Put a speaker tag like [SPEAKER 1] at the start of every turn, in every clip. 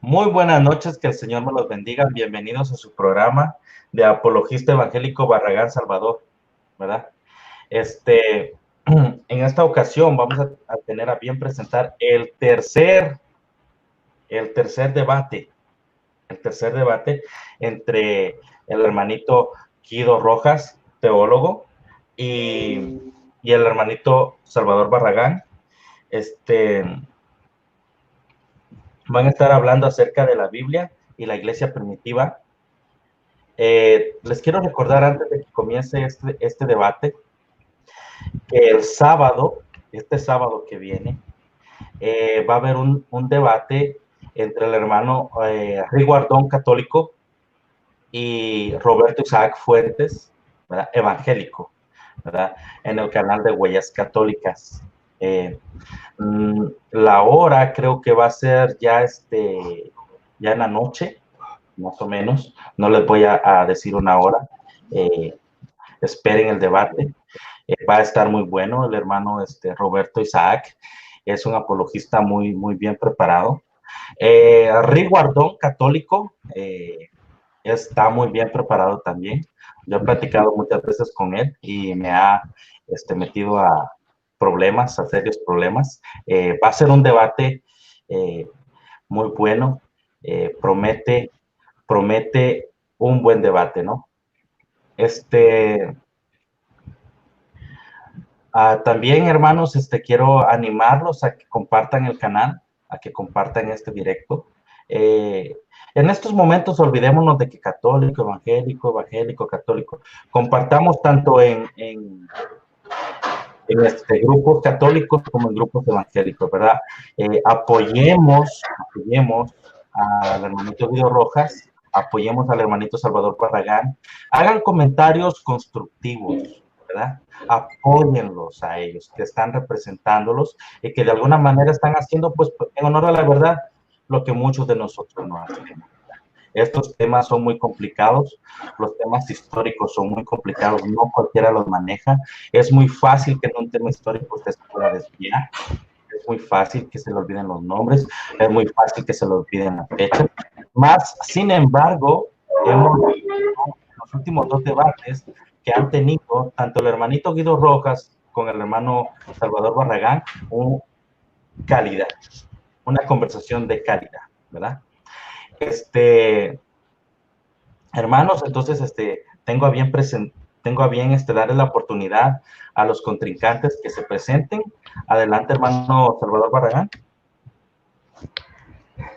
[SPEAKER 1] Muy buenas noches, que el Señor me los bendiga. Bienvenidos a su programa de Apologista Evangélico Barragán Salvador, ¿verdad? En esta ocasión vamos a tener a bien presentar el tercer debate, entre el hermanito Guido Rojas, teólogo, y el hermanito Salvador Barragán. Van a estar hablando acerca de la Biblia y la iglesia primitiva. Les quiero recordar antes de que comience este debate, que este sábado que viene, va a haber un debate entre el hermano Riguardón, católico, y Roberto Isaac Fuentes, ¿verdad? Evangélico, ¿verdad? En el canal de Huellas Católicas. La hora creo que va a ser ya en la noche, más o menos. No les voy a decir una hora. Esperen el debate. Va a estar muy bueno. El hermano Roberto Isaac es un apologista muy, muy bien preparado. Rick Guardón, católico, está muy bien preparado también. Yo he platicado muchas veces con él y me ha metido a serios problemas. Va a ser un debate muy bueno. Promete un buen debate, ¿no? También, hermanos, quiero animarlos a que compartan el canal, a que compartan este directo. En estos momentos, olvidémonos de que católico, evangélico, evangélico, católico. Compartamos tanto en grupos católicos como en grupos evangélicos, ¿verdad? Apoyemos al hermanito Guido Rojas, apoyemos al hermanito Salvador Barragán, hagan comentarios constructivos, ¿verdad? Apóyenlos a ellos, que están representándolos y que de alguna manera están haciendo, pues, en honor a la verdad, lo que muchos de nosotros no hacemos. Estos temas son muy complicados, los temas históricos son muy complicados, no cualquiera los maneja. Es muy fácil que en un tema histórico usted se pueda desviar, es muy fácil que se le olviden los nombres, es muy fácil que se le olviden las fechas. Más, sin embargo, hemos visto en los últimos dos debates que han tenido tanto el hermanito Guido Rojas con el hermano Salvador Barragán, calidad, una conversación de calidad, ¿verdad? Hermanos, entonces tengo a bien darle la oportunidad a los contrincantes que se presenten. Adelante, hermano Salvador Barragán.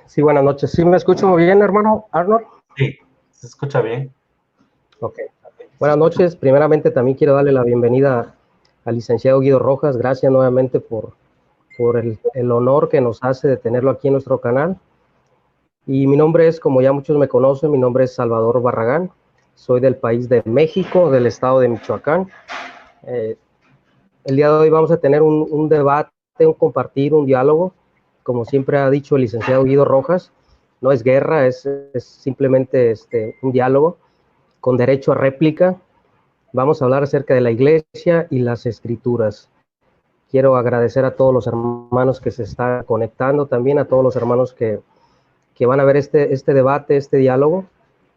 [SPEAKER 2] Sí, buenas noches. ¿Sí me escucho muy bien, hermano Arnold?
[SPEAKER 1] Sí, se escucha bien.
[SPEAKER 2] Ok. Buenas noches. Primeramente también quiero darle la bienvenida al licenciado Guido Rojas. Gracias nuevamente por el honor que nos hace de tenerlo aquí en nuestro canal. Y mi nombre es, como ya muchos me conocen, mi nombre es Salvador Barragán. Soy del país de México, del estado de Michoacán. El día de hoy vamos a tener un debate, un compartir, un diálogo. Como siempre ha dicho el licenciado Guido Rojas, no es guerra, es simplemente un diálogo con derecho a réplica. Vamos a hablar acerca de la iglesia y las escrituras. Quiero agradecer a todos los hermanos que se están conectando, también a todos los hermanos que van a ver este debate, este diálogo,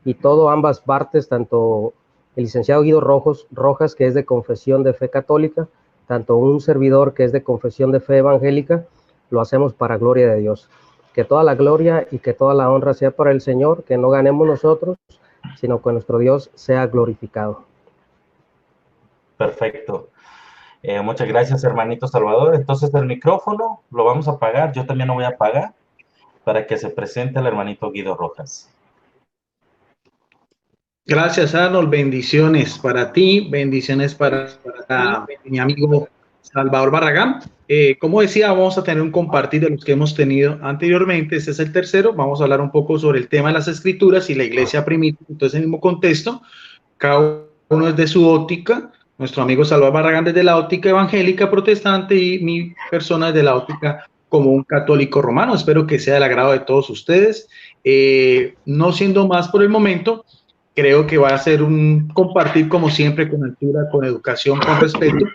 [SPEAKER 2] y ambas partes, tanto el licenciado Guido Rojas, que es de confesión de fe católica, tanto un servidor que es de confesión de fe evangélica, lo hacemos para gloria de Dios. Que toda la gloria y que toda la honra sea para el Señor, que no ganemos nosotros, sino que nuestro Dios sea glorificado.
[SPEAKER 1] Perfecto. Muchas gracias, hermanito Salvador. Entonces, el micrófono lo vamos a apagar. Yo también lo voy a apagar para que se presente el hermanito Guido Rojas.
[SPEAKER 3] Gracias, Arnold. Bendiciones para ti, bendiciones para mi amigo Salvador Barragán. Como decía, vamos a tener un compartir de los que hemos tenido anteriormente. Este es el tercero. Vamos a hablar un poco sobre el tema de las escrituras y la iglesia primitiva. Entonces, en el mismo contexto, cada uno es de su óptica. Nuestro amigo Salvador Barragán desde la óptica evangélica protestante y mi persona desde la óptica como un católico romano. Espero que sea del agrado de todos ustedes. No siendo más por el momento, creo que va a ser un compartir como siempre con altura, con educación, con respeto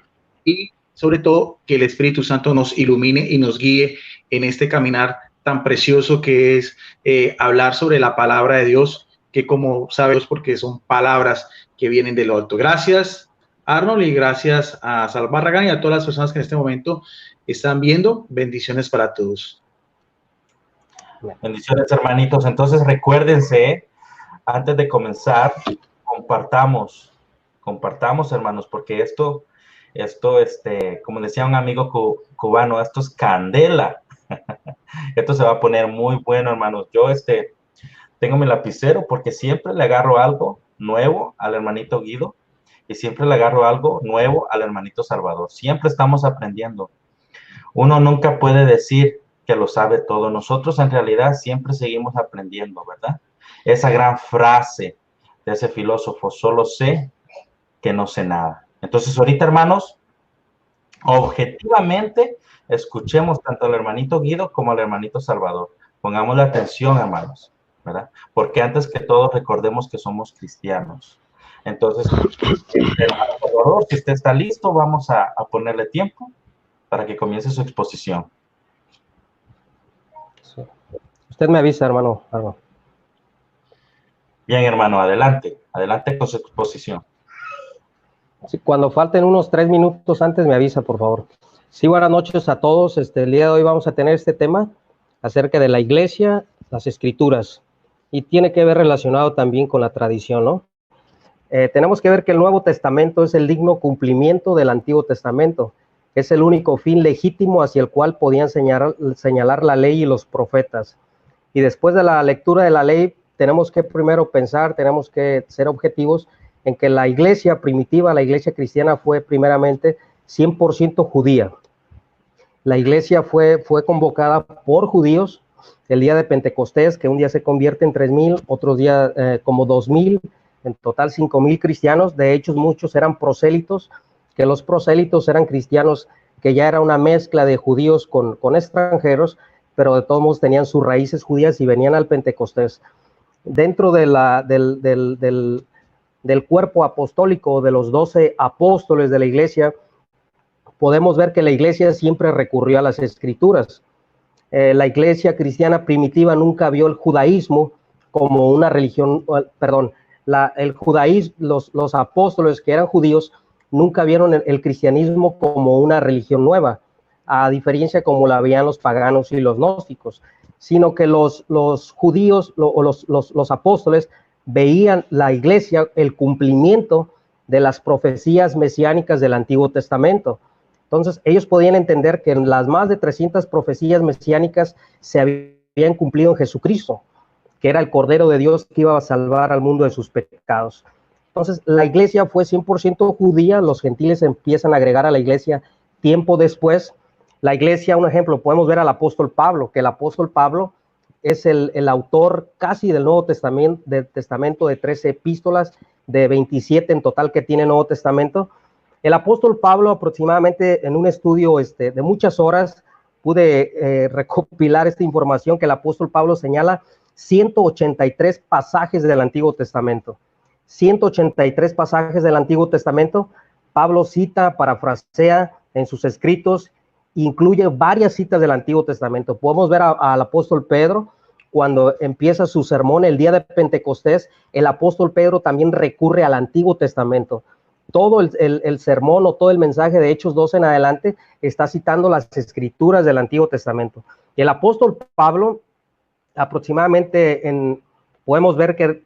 [SPEAKER 3] y sobre todo que el Espíritu Santo nos ilumine y nos guíe en este caminar tan precioso que es hablar sobre la palabra de Dios, que como sabemos, porque son palabras que vienen del alto. Gracias, Arnold, y gracias a Salvador Barragán y a todas las personas que en este momento están viendo. Bendiciones para todos.
[SPEAKER 1] Bendiciones, hermanitos. Entonces, recuérdense, antes de comenzar, compartamos, hermanos, porque esto, como decía un amigo cubano, esto es candela. Esto se va a poner muy bueno, hermanos. Yo, tengo mi lapicero porque siempre le agarro algo nuevo al hermanito Guido y siempre le agarro algo nuevo al hermanito Salvador. Siempre estamos aprendiendo. Uno nunca puede decir que lo sabe todo. Nosotros en realidad siempre seguimos aprendiendo, ¿verdad? Esa gran frase de ese filósofo, solo sé que no sé nada. Entonces ahorita, hermanos, objetivamente escuchemos tanto al hermanito Guido como al hermanito Salvador. Pongamos la atención, hermanos, ¿verdad? Porque antes que todo recordemos que somos cristianos. Entonces, Salvador, si usted está listo, vamos a ponerle tiempo para que comience su exposición.
[SPEAKER 2] Sí. Usted me avisa, hermano.
[SPEAKER 1] Bien, hermano, adelante con su exposición.
[SPEAKER 2] Sí, cuando falten unos 3 minutos antes me avisa, por favor. Sí, buenas noches a todos. El día de hoy vamos a tener este tema acerca de la iglesia, las escrituras, y tiene que ver relacionado también con la tradición, ¿no? Tenemos que ver que el Nuevo Testamento es el digno cumplimiento del Antiguo Testamento. Es el único fin legítimo hacia el cual podían señalar la ley y los profetas. Y después de la lectura de la ley, tenemos que primero pensar, tenemos que ser objetivos en que la iglesia primitiva, la iglesia cristiana, fue primeramente 100% judía. La iglesia fue convocada por judíos el día de Pentecostés, que un día se convierte en 3,000, otro día como 2,000, en total 5,000 cristianos. De hecho, muchos eran prosélitos, que los prosélitos eran cristianos que ya era una mezcla de judíos con extranjeros, pero de todos modos tenían sus raíces judías y venían al Pentecostés. Dentro de del cuerpo apostólico de los 12 apóstoles de la iglesia, podemos ver que la iglesia siempre recurrió a las escrituras. La iglesia cristiana primitiva nunca vio el judaísmo como una religión, perdón, el judaísmo, los apóstoles que eran judíos nunca vieron el cristianismo como una religión nueva, a diferencia como la veían los paganos y los gnósticos, sino que los judíos o los apóstoles veían la iglesia, el cumplimiento de las profecías mesiánicas del Antiguo Testamento. Entonces, ellos podían entender que las más de 300 profecías mesiánicas se habían cumplido en Jesucristo, que era el Cordero de Dios que iba a salvar al mundo de sus pecados. Entonces, la iglesia fue 100% judía, los gentiles empiezan a agregar a la iglesia tiempo después. La iglesia, un ejemplo, podemos ver al apóstol Pablo, que el apóstol Pablo es el autor casi del Nuevo Testamento, de 13 epístolas, de 27 en total que tiene el Nuevo Testamento. El apóstol Pablo, aproximadamente en un estudio de muchas horas, pude recopilar esta información que el apóstol Pablo señala 183 pasajes del Antiguo Testamento. 183 pasajes del Antiguo Testamento. Pablo cita, parafrasea en sus escritos, incluye varias citas del Antiguo Testamento. Podemos ver al apóstol Pedro, cuando empieza su sermón el día de Pentecostés, el apóstol Pedro también recurre al Antiguo Testamento. Todo el sermón o todo el mensaje de Hechos 12 en adelante está citando las escrituras del Antiguo Testamento. Y el apóstol Pablo, aproximadamente podemos ver que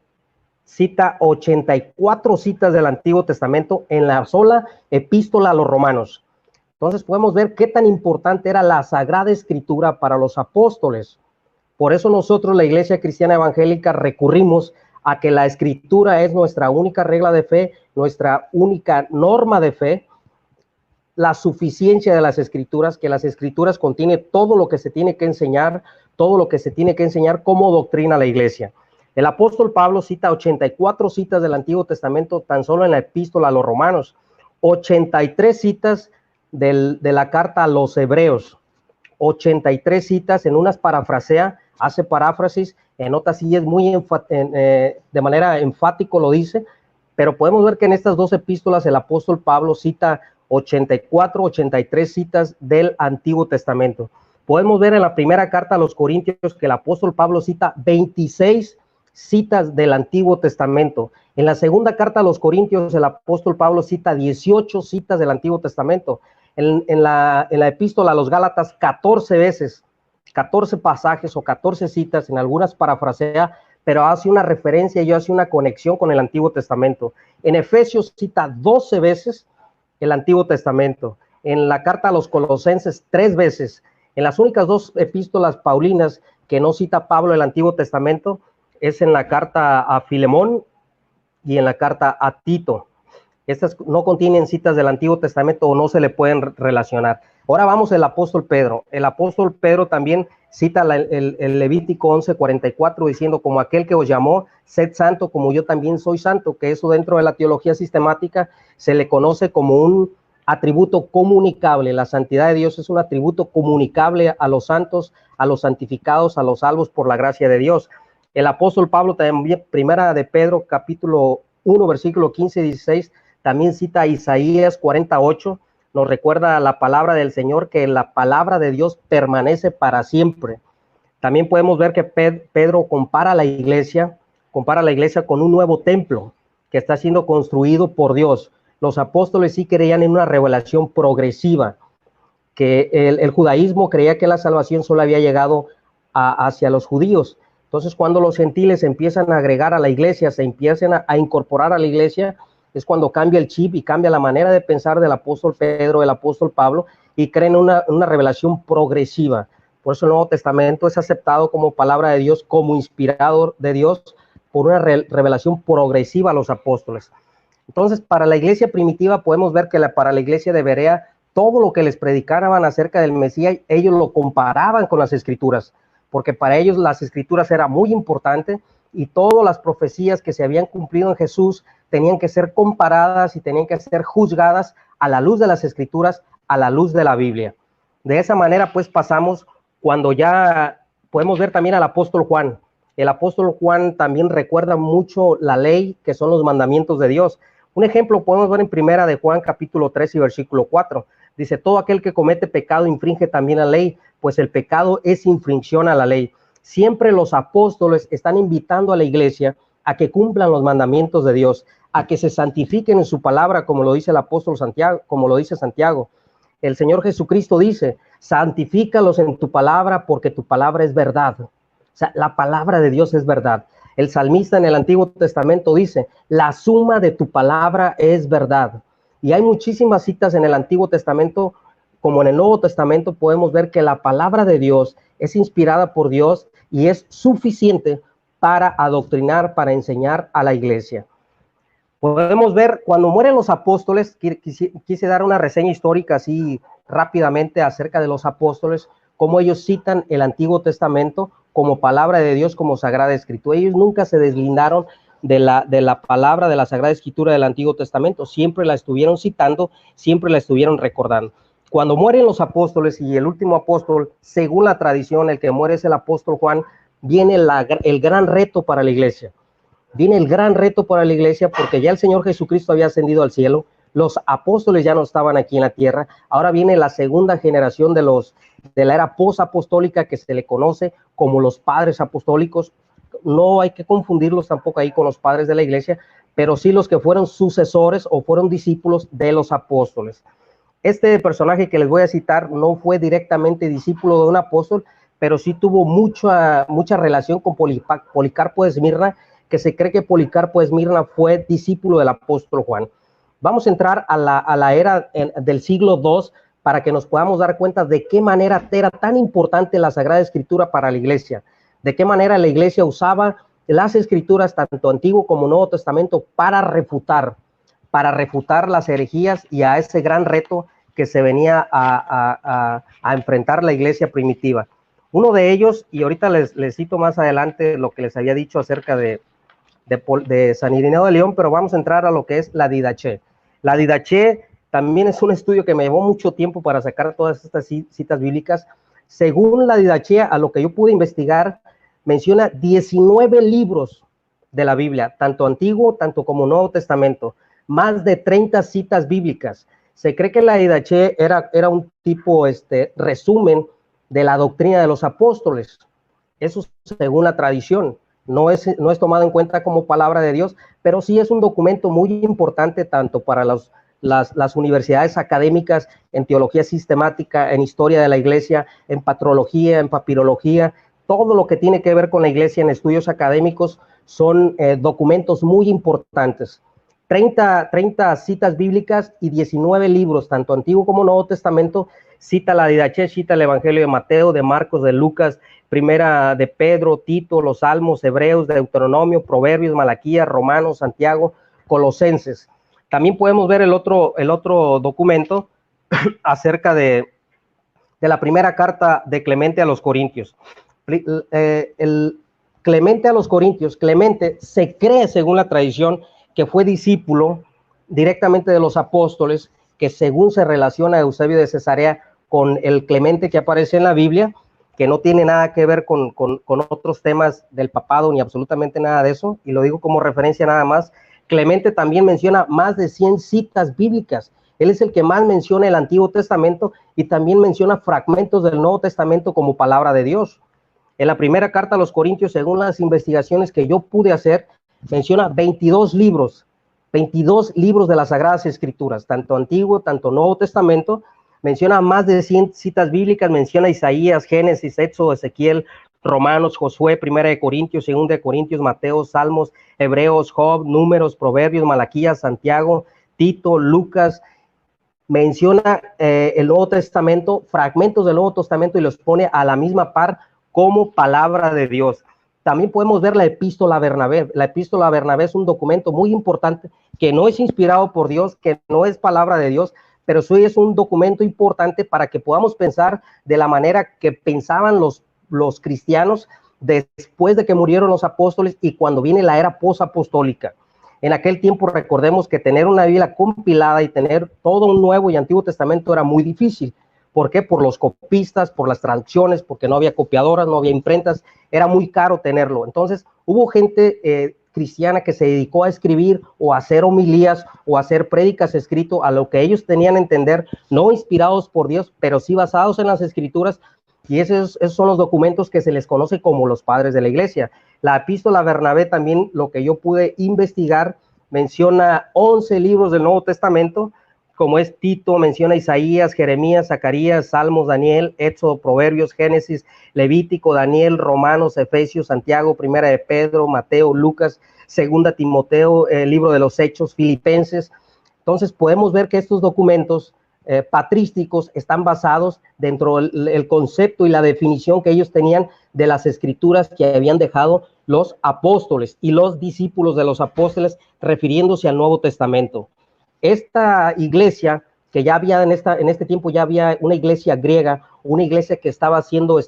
[SPEAKER 2] cita 84 citas del Antiguo Testamento en la sola epístola a los romanos. Entonces podemos ver qué tan importante era la Sagrada Escritura para los apóstoles. Por eso nosotros, la Iglesia Cristiana Evangélica, recurrimos a que la Escritura es nuestra única regla de fe, nuestra única norma de fe, la suficiencia de las Escrituras, que las Escrituras contienen todo lo que se tiene que enseñar, todo lo que se tiene que enseñar como doctrina a la Iglesia. El apóstol Pablo cita 84 citas del Antiguo Testamento tan solo en la epístola a los romanos, 83 citas de la carta a los hebreos, 83 citas, en unas parafrasea, hace paráfrasis, en otras sí es muy de manera enfático lo dice, pero podemos ver que en estas dos epístolas el apóstol Pablo cita 84, 83 citas del Antiguo Testamento. Podemos ver en la primera carta a los Corintios que el apóstol Pablo cita 26 citas del Antiguo Testamento. En la segunda carta a los Corintios, el apóstol Pablo cita 18 citas del Antiguo Testamento. En la epístola a los Gálatas, 14 veces, 14 pasajes o 14 citas, en algunas parafrasea, pero hace una referencia y hace una conexión con el Antiguo Testamento. En Efesios cita 12 veces el Antiguo Testamento. En la carta a los Colosenses, 3 veces. En las únicas 2 epístolas paulinas que no cita Pablo el Antiguo Testamento es en la carta a Filemón y en la carta a Tito. Estas no contienen citas del Antiguo Testamento o no se le pueden relacionar. Ahora vamos al apóstol Pedro. El apóstol Pedro también cita el Levítico 11:44 diciendo, como aquel que os llamó, sed santo como yo también soy santo, que eso dentro de la teología sistemática se le conoce como un atributo comunicable. La santidad de Dios es un atributo comunicable a los santos, a los santificados, a los salvos por la gracia de Dios. El apóstol Pablo también, primera de Pedro, capítulo 1, versículo 15 y 16, también cita Isaías 48, nos recuerda la palabra del Señor, que la palabra de Dios permanece para siempre. También podemos ver que Pedro compara la iglesia con un nuevo templo que está siendo construido por Dios. Los apóstoles sí creían en una revelación progresiva, que el judaísmo creía que la salvación solo había llegado hacia los judíos. Entonces, cuando los gentiles empiezan a agregar a la iglesia, se empiezan a incorporar a la iglesia, es cuando cambia el chip y cambia la manera de pensar del apóstol Pedro, del apóstol Pablo, y creen una revelación progresiva. Por eso el Nuevo Testamento es aceptado como palabra de Dios, como inspirador de Dios, por una revelación progresiva a los apóstoles. Entonces, para la iglesia primitiva podemos ver que para la iglesia de Berea, todo lo que les predicaban acerca del Mesías, ellos lo comparaban con las Escrituras, porque para ellos las Escrituras era muy importante y todas las profecías que se habían cumplido en Jesús tenían que ser comparadas y tenían que ser juzgadas a la luz de las Escrituras, a la luz de la Biblia. De esa manera, pues, pasamos cuando ya podemos ver también al apóstol Juan. El apóstol Juan también recuerda mucho la ley, que son los mandamientos de Dios. Un ejemplo podemos ver en primera de Juan, capítulo 3 y versículo 4. Dice, todo aquel que comete pecado infringe también la ley, pues el pecado es infracción a la ley. Siempre los apóstoles están invitando a la iglesia a que cumplan los mandamientos de Dios, a que se santifiquen en su palabra, como lo dice el apóstol Santiago, como lo dice Santiago. El Señor Jesucristo dice, santifícalos en tu palabra porque tu palabra es verdad. O sea, la palabra de Dios es verdad. El salmista en el Antiguo Testamento dice, la suma de tu palabra es verdad. Y hay muchísimas citas en el Antiguo Testamento, como en el Nuevo Testamento, podemos ver que la palabra de Dios es inspirada por Dios y es suficiente para adoctrinar, para enseñar a la iglesia. Podemos ver, cuando mueren los apóstoles, quise dar una reseña histórica así rápidamente acerca de los apóstoles, cómo ellos citan el Antiguo Testamento como palabra de Dios, como Sagrada Escritura. Ellos nunca se deslindaron de la palabra de la Sagrada Escritura del Antiguo Testamento, siempre la estuvieron citando, siempre la estuvieron recordando. Cuando mueren los apóstoles y el último apóstol, según la tradición, el que muere es el apóstol Juan, viene el gran reto para la iglesia. Viene el gran reto para la iglesia porque ya el Señor Jesucristo había ascendido al cielo, los apóstoles ya no estaban aquí en la tierra, ahora viene la segunda generación de la era posapostólica, que se le conoce como los padres apostólicos. No hay que confundirlos tampoco ahí con los padres de la iglesia, pero sí los que fueron sucesores o fueron discípulos de los apóstoles. Este personaje que les voy a citar no fue directamente discípulo de un apóstol, pero sí tuvo mucha relación con Policarpo de Esmirna, que se cree que Policarpo de Esmirna fue discípulo del apóstol Juan. Vamos a entrar a la era del siglo II para que nos podamos dar cuenta de qué manera era tan importante la Sagrada Escritura para la iglesia, de qué manera la iglesia usaba las Escrituras, tanto Antiguo como Nuevo Testamento, para refutar las herejías y a ese gran reto que se venía a enfrentar la iglesia primitiva. Uno de ellos, y ahorita les cito más adelante lo que les había dicho acerca de San Irineo de León, pero vamos a entrar a lo que es la Didaché. La Didaché también es un estudio que me llevó mucho tiempo para sacar todas estas citas bíblicas. Según la Didaché, a lo que yo pude investigar, menciona 19 libros de la Biblia, tanto Antiguo, tanto como Nuevo Testamento, más de 30 citas bíblicas. Se cree que la Didaché era un tipo resumen de la doctrina de los apóstoles. Eso según la tradición. No es tomado en cuenta como palabra de Dios, pero sí es un documento muy importante tanto para las universidades académicas en teología sistemática, en historia de la iglesia, en patrología, en papirología. Todo lo que tiene que ver con la iglesia en estudios académicos son documentos muy importantes. 30 citas bíblicas y 19 libros, tanto Antiguo como Nuevo Testamento. Cita la Didaché, cita el Evangelio de Mateo, de Marcos, de Lucas, Primera de Pedro, Tito, los Salmos, Hebreos, Deuteronomio, Proverbios, Malaquías, Romanos, Santiago, Colosenses. También podemos ver el otro documento acerca de la primera carta de Clemente a los Corintios. El Clemente a los Corintios, Clemente se cree, según la tradición, que fue discípulo directamente de los apóstoles, que según se relaciona a Eusebio de Cesarea con el Clemente que aparece en la Biblia, que no tiene nada que ver con otros temas del papado ni absolutamente nada de eso, y lo digo como referencia nada más. Clemente también menciona más de 100 citas bíblicas. Él es el que más menciona el Antiguo Testamento y también menciona fragmentos del Nuevo Testamento como palabra de Dios. En la primera carta a los Corintios, según las investigaciones que yo pude hacer, menciona 22 libros de las Sagradas Escrituras, tanto Antiguo, tanto Nuevo Testamento. Menciona más de 100 citas bíblicas, menciona Isaías, Génesis, Éxodo, Ezequiel, Romanos, Josué, Primera de Corintios, Segunda de Corintios, Mateo, Salmos, Hebreos, Job, Números, Proverbios, Malaquías, Santiago, Tito, Lucas. Menciona el Nuevo Testamento, fragmentos del Nuevo Testamento, y los pone a la misma par como palabra de Dios. También podemos ver la Epístola a Bernabé. La Epístola a Bernabé es un documento muy importante que no es inspirado por Dios, que no es palabra de Dios, pero sí es un documento importante para que podamos pensar de la manera que pensaban los cristianos después de que murieron los apóstoles y cuando viene la era posapostólica. En aquel tiempo, recordemos que tener una Biblia compilada y tener todo un Nuevo y Antiguo Testamento era muy difícil. ¿Por qué? Por los copistas, por las traducciones, porque no había copiadoras, no había imprentas, era muy caro tenerlo. Entonces, hubo gente cristiana que se dedicó a escribir o a hacer homilías o a hacer prédicas escrito a lo que ellos tenían a entender, no inspirados por Dios, pero sí basados en las Escrituras, y esos son los documentos que se les conoce como los padres de la iglesia. La Epístola a Bernabé también, lo que yo pude investigar, menciona 11 libros del Nuevo Testamento, como es Tito, menciona Isaías, Jeremías, Zacarías, Salmos, Daniel, Éxodo, Proverbios, Génesis, Levítico, Daniel, Romanos, Efesios, Santiago, Primera de Pedro, Mateo, Lucas, Segunda Timoteo, libro de los Hechos, Filipenses. Entonces podemos ver que estos documentos patrísticos están basados dentro del concepto y la definición que ellos tenían de las escrituras que habían dejado los apóstoles y los discípulos de los apóstoles, refiriéndose al Nuevo Testamento. Esta iglesia, que ya había en este tiempo, ya había una iglesia griega, una iglesia que estaba haciendo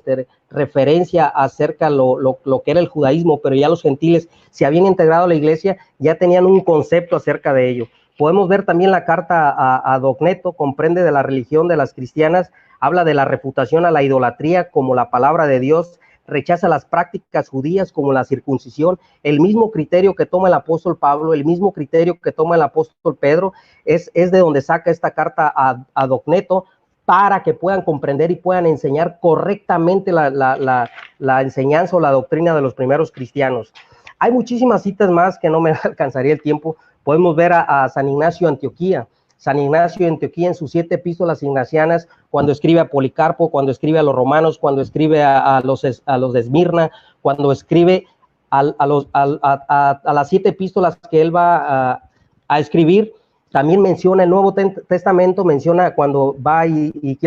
[SPEAKER 2] referencia acerca de lo que era el judaísmo, pero ya los gentiles se habían integrado a la iglesia, ya tenían un concepto acerca de ello. Podemos ver también la carta a Docneto, comprende de la religión de las cristianas, habla de la refutación a la idolatría como la palabra de Dios, rechaza las prácticas judías como la circuncisión, el mismo criterio que toma el apóstol Pablo, el mismo criterio que toma el apóstol Pedro, es de donde saca esta carta a Docneto, para que puedan comprender y puedan enseñar correctamente la enseñanza o la doctrina de los primeros cristianos. Hay muchísimas citas más que no me alcanzaría el tiempo. Podemos ver a San Ignacio de Antioquía. San Ignacio de Antioquía en sus 7 epístolas ignacianas, cuando escribe a Policarpo, cuando escribe a los romanos, cuando escribe a los de Esmirna, cuando escribe a las 7 epístolas que él va a escribir. También menciona el Nuevo Testamento, menciona cuando va y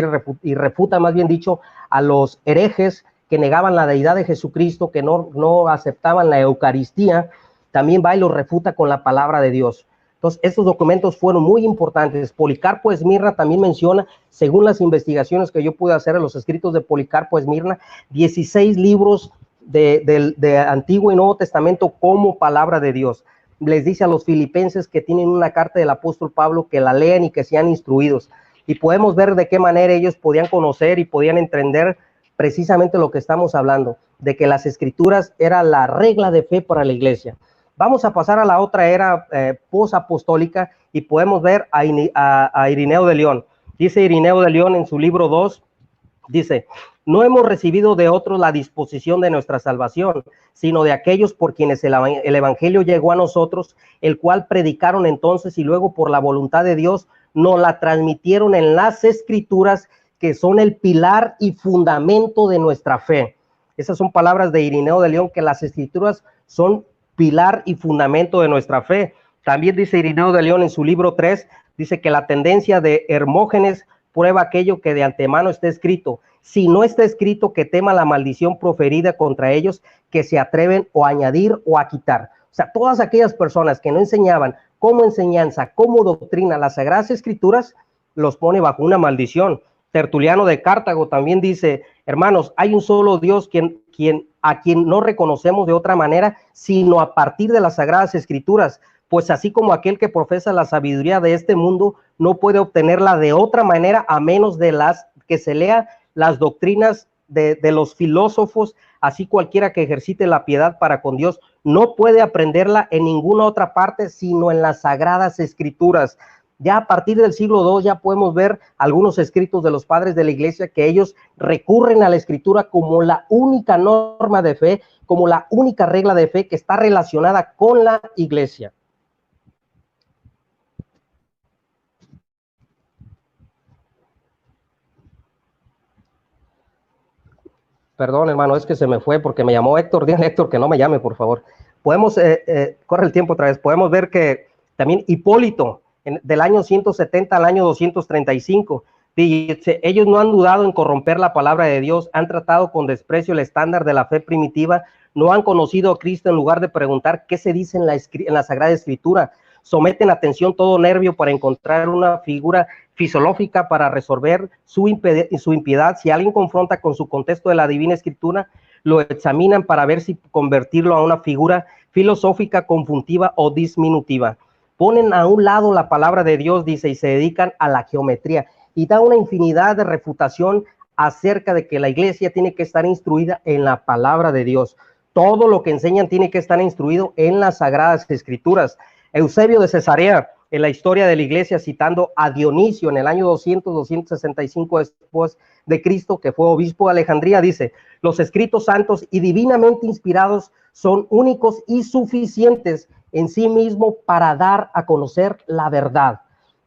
[SPEAKER 2] refuta, más bien dicho, a los herejes que negaban la deidad de Jesucristo, que no aceptaban la Eucaristía. También va y los refuta con la palabra de Dios. Entonces, estos documentos fueron muy importantes. Policarpo de Esmirna también menciona, según las investigaciones que yo pude hacer en los escritos de Policarpo de Esmirna, 16 libros de Antiguo y Nuevo Testamento como palabra de Dios. Les dice a los filipenses que tienen una carta del apóstol Pablo, que la lean y que sean instruidos. Y podemos ver de qué manera ellos podían conocer y podían entender precisamente lo que estamos hablando, de que las escrituras era la regla de fe para la iglesia. Vamos a pasar a la otra era posapostólica y podemos ver a Irineo de León. Dice Irineo de León en su libro 2, dice: no hemos recibido de otros la disposición de nuestra salvación, sino de aquellos por quienes el evangelio llegó a nosotros, el cual predicaron entonces y luego por la voluntad de Dios nos la transmitieron en las escrituras, que son el pilar y fundamento de nuestra fe. Esas son palabras de Irineo de León, que las escrituras son pilar y fundamento de nuestra fe. También dice Irineo de León en su libro 3, dice que la tendencia de Hermógenes prueba aquello que de antemano está escrito. Si no está escrito, que tema la maldición proferida contra ellos, que se atreven o a añadir o a quitar. O sea, todas aquellas personas que no enseñaban como enseñanza, como doctrina, las Sagradas Escrituras, los pone bajo una maldición. Tertuliano de Cartago también dice, hermanos, hay un solo Dios a quien no reconocemos de otra manera, sino a partir de las Sagradas Escrituras, pues así como aquel que profesa la sabiduría de este mundo no puede obtenerla de otra manera a menos de las que se lea las doctrinas de los filósofos, así cualquiera que ejercite la piedad para con Dios no puede aprenderla en ninguna otra parte sino en las Sagradas Escrituras. Ya a partir del siglo II ya podemos ver algunos escritos de los padres de la iglesia que ellos recurren a la escritura como la única norma de fe, como la única regla de fe que está relacionada con la iglesia. Perdón, hermano, es que se me fue porque me llamó Héctor. Dígale a Héctor que no me llame, por favor. Podemos, corre el tiempo otra vez, podemos ver que también Hipólito, del año 170 al año 235, dice, ellos no han dudado en corromper la palabra de Dios, han tratado con desprecio el estándar de la fe primitiva, no han conocido a Cristo en lugar de preguntar qué se dice en la Sagrada Escritura, someten atención todo nervio para encontrar una figura fisiológica para resolver su impiedad. Si alguien confronta con su contexto de la Divina Escritura, lo examinan para ver si convertirlo a una figura filosófica, conjuntiva o disminutiva. Ponen a un lado la palabra de Dios, dice, y se dedican a la geometría, y da una infinidad de refutación acerca de que la iglesia tiene que estar instruida en la palabra de Dios. Todo lo que enseñan tiene que estar instruido en las Sagradas Escrituras. Eusebio de Cesarea, en la historia de la iglesia, citando a Dionisio en el año 265 después de Cristo, que fue obispo de Alejandría, dice, los escritos santos y divinamente inspirados son únicos y suficientes en sí mismo para dar a conocer la verdad.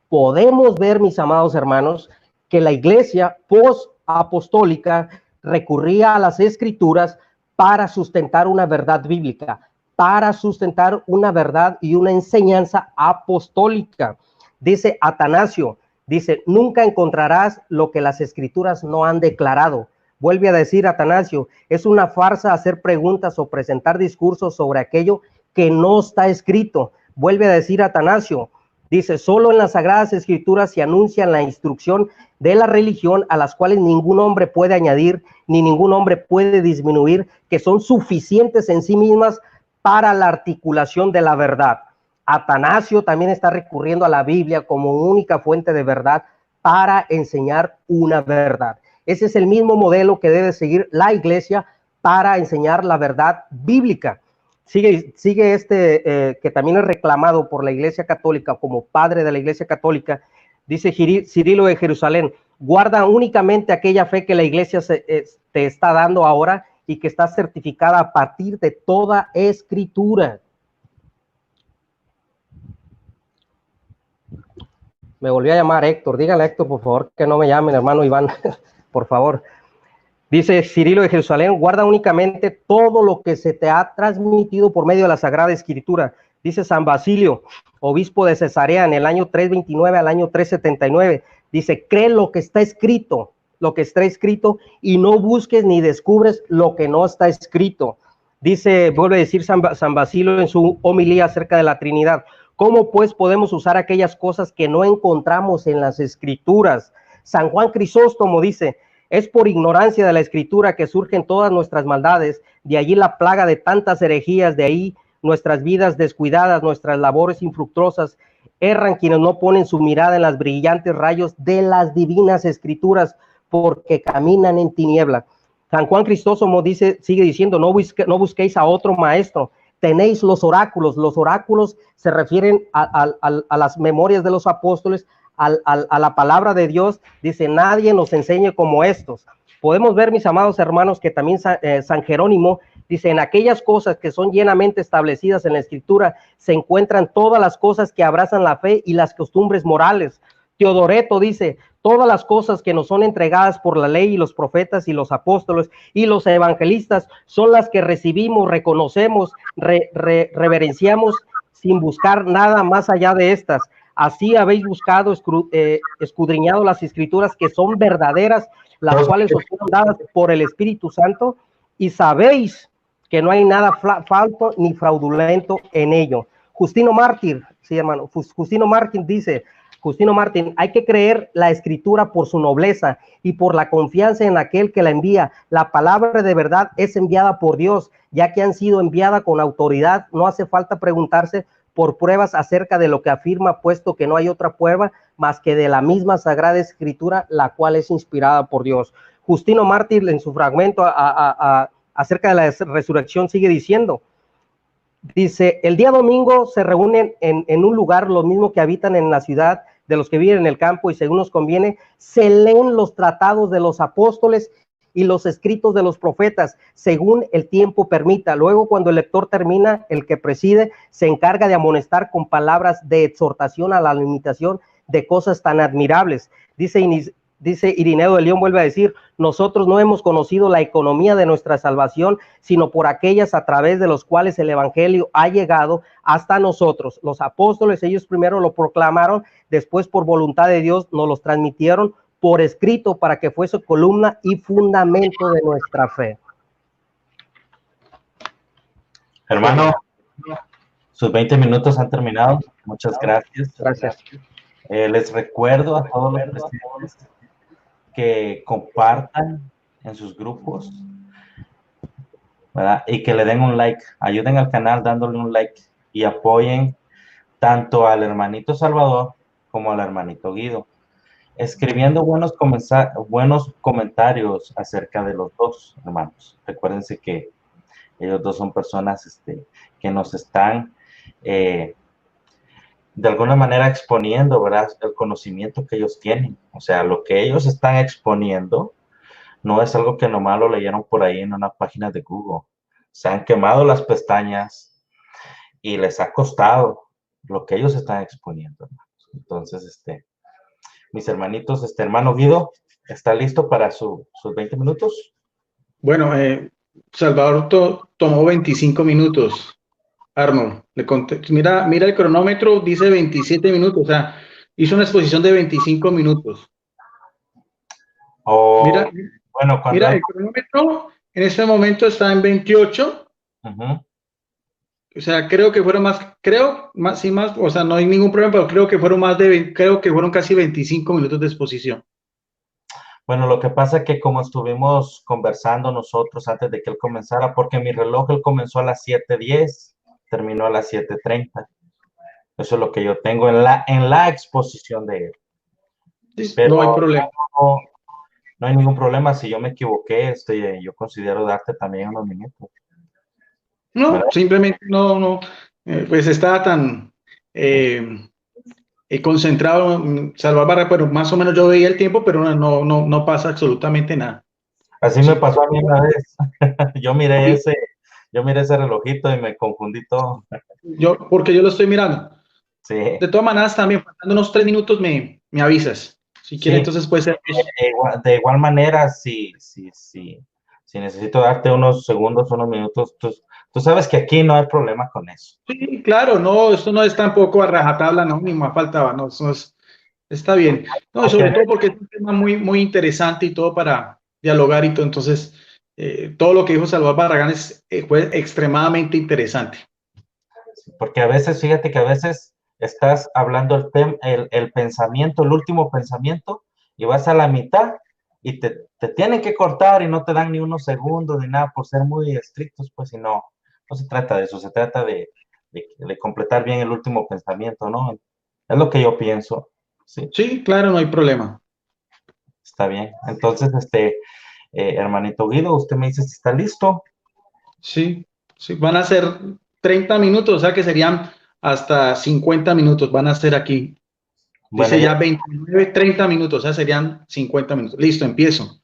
[SPEAKER 2] Podemos ver, mis amados hermanos, que la iglesia post-apostólica recurría a las escrituras para sustentar una verdad bíblica, para sustentar una verdad y una enseñanza apostólica. Dice Atanasio, dice, nunca encontrarás lo que las escrituras no han declarado. Vuelve a decir Atanasio, es una farsa hacer preguntas o presentar discursos sobre aquello que no está escrito. Vuelve a decir Atanasio, dice, solo en las Sagradas Escrituras se anuncia la instrucción de la religión a las cuales ningún hombre puede añadir, ni ningún hombre puede disminuir, que son suficientes en sí mismas para la articulación de la verdad. Atanasio también está recurriendo a la Biblia como única fuente de verdad para enseñar una verdad. Ese es el mismo modelo que debe seguir la iglesia para enseñar la verdad bíblica. Sigue que también es reclamado por la Iglesia Católica como padre de la Iglesia Católica, dice Cirilo de Jerusalén, guarda únicamente aquella fe que la iglesia te está dando ahora y que está certificada a partir de toda escritura. Me volvió a llamar Héctor, dígale a Héctor por favor que no me llamen, hermano Iván, por favor. Dice Cirilo de Jerusalén, guarda únicamente todo lo que se te ha transmitido por medio de la Sagrada Escritura. Dice San Basilio, obispo de Cesarea, en el año 329 al año 379, dice, cree lo que está escrito, y no busques ni descubres lo que no está escrito. Dice, vuelve a decir San Basilio en su homilía acerca de la Trinidad, ¿cómo pues podemos usar aquellas cosas que no encontramos en las Escrituras? San Juan Crisóstomo dice, es por ignorancia de la Escritura que surgen todas nuestras maldades, de allí la plaga de tantas herejías, de ahí nuestras vidas descuidadas, nuestras labores infructuosas, erran quienes no ponen su mirada en los brillantes rayos de las divinas Escrituras, porque caminan en tiniebla. San Juan Crisóstomo dice, sigue diciendo, no busquéis a otro maestro, tenéis los oráculos se refieren a las memorias de los apóstoles, a la palabra de Dios, dice, nadie nos enseñe como estos. Podemos ver, mis amados hermanos, que también San Jerónimo dice, en aquellas cosas que son llenamente establecidas en la Escritura, se encuentran todas las cosas que abrazan la fe y las costumbres morales. Teodoreto dice, todas las cosas que nos son entregadas por la ley y los profetas y los apóstoles y los evangelistas son las que recibimos, reconocemos, reverenciamos sin buscar nada más allá de estas. Así habéis buscado, escudriñado las Escrituras que son verdaderas, las cuales os fueron dadas por el Espíritu Santo, y sabéis que no hay nada falso ni fraudulento en ello. Justino Mártir, sí, hermano, Justino Mártir dice, hay que creer la Escritura por su nobleza y por la confianza en aquel que la envía. La palabra de verdad es enviada por Dios, ya que han sido enviada con autoridad. No hace falta preguntarse por pruebas acerca de lo que afirma, puesto que no hay otra prueba más que de la misma Sagrada Escritura, la cual es inspirada por Dios. Justino Mártir, en su fragmento acerca de la resurrección, sigue diciendo, dice, el día domingo se reúnen en un lugar los mismos que habitan en la ciudad, de los que viven en el campo, y según nos conviene, se leen los tratados de los apóstoles y los escritos de los profetas, según el tiempo permita. Luego, cuando el lector termina, el que preside se encarga de amonestar con palabras de exhortación a la limitación de cosas tan admirables. Dice Irineo de León, vuelve a decir, nosotros no hemos conocido la economía de nuestra salvación, sino por aquellas a través de los cuales el evangelio ha llegado hasta nosotros. Los apóstoles, ellos primero lo proclamaron, después por voluntad de Dios nos los transmitieron por escrito para que fuese columna y fundamento de nuestra fe.
[SPEAKER 1] Hermano, sus 20 minutos han terminado. Muchas gracias.
[SPEAKER 2] Gracias.
[SPEAKER 1] Les recuerdo a todos los presentes que compartan en sus grupos, ¿verdad? Y que le den un like. Ayuden al canal dándole un like y apoyen tanto al hermanito Salvador como al hermanito Guido, escribiendo buenos comentarios acerca de los dos hermanos. Recuérdense que ellos dos son personas que nos están de alguna manera exponiendo, ¿verdad?, el conocimiento que ellos tienen. O sea, lo que ellos están exponiendo no es algo que nomás lo leyeron por ahí en una página de Google. Se han quemado las pestañas y les ha costado lo que ellos están exponiendo, hermanos. Entonces, mis hermanitos, hermano Guido, ¿está listo para sus 20 minutos?
[SPEAKER 3] Bueno, Salvador tomó 25 minutos. Arnold, le conté, mira el cronómetro, dice 27 minutos, o sea, hizo una exposición de 25 minutos. Mira el cronómetro, en este momento está en 28. O sea, creo que fueron más, o sea, no hay ningún problema, pero creo que fueron casi 25 minutos de exposición.
[SPEAKER 1] Bueno, lo que pasa es que como estuvimos conversando nosotros antes de que él comenzara, porque mi reloj él comenzó a las 7:10, terminó a las 7:30. Eso es lo que yo tengo en la exposición de él. Pero
[SPEAKER 3] no hay problema.
[SPEAKER 1] No hay ningún problema. Si yo me equivoqué, yo considero darte también unos minutos.
[SPEAKER 3] No, ¿verdad? Simplemente no, pues estaba tan concentrado en Salvador Barra, pero más o menos yo veía el tiempo, pero no pasa absolutamente nada.
[SPEAKER 1] Así me pasó a mí una vez. Yo miré ese relojito y me confundí todo.
[SPEAKER 3] Porque yo lo estoy mirando.
[SPEAKER 1] Sí.
[SPEAKER 3] De todas maneras, también, faltando unos 3 minutos, me avisas. Si quieres, entonces puede ser.
[SPEAKER 1] De igual manera, si necesito darte unos segundos, unos minutos, tú sabes que aquí no hay problema con eso.
[SPEAKER 3] Sí, claro, no, esto no es tampoco a rajatabla, no, ni más faltaba, no, eso está bien. No, sobre todo porque es un tema muy, muy interesante y todo para dialogar y todo, entonces, todo lo que dijo Salvador Barragán fue extremadamente interesante.
[SPEAKER 1] Porque a veces, fíjate que a veces estás hablando el pensamiento, el último pensamiento, y vas a la mitad y te tienen que cortar y no te dan ni unos segundos ni nada por ser muy estrictos, pues, y no se trata de eso, se trata de completar bien el último pensamiento, ¿no? Es lo que yo pienso.
[SPEAKER 3] Sí, claro, no hay problema.
[SPEAKER 1] Está bien. Entonces, hermanito Guido, usted me dice si está listo.
[SPEAKER 3] Sí, van a ser 30 minutos, o sea que serían hasta 50 minutos, van a ser aquí. Dice ya 29, 30 minutos, o sea, serían 50 minutos. Listo, empiezo.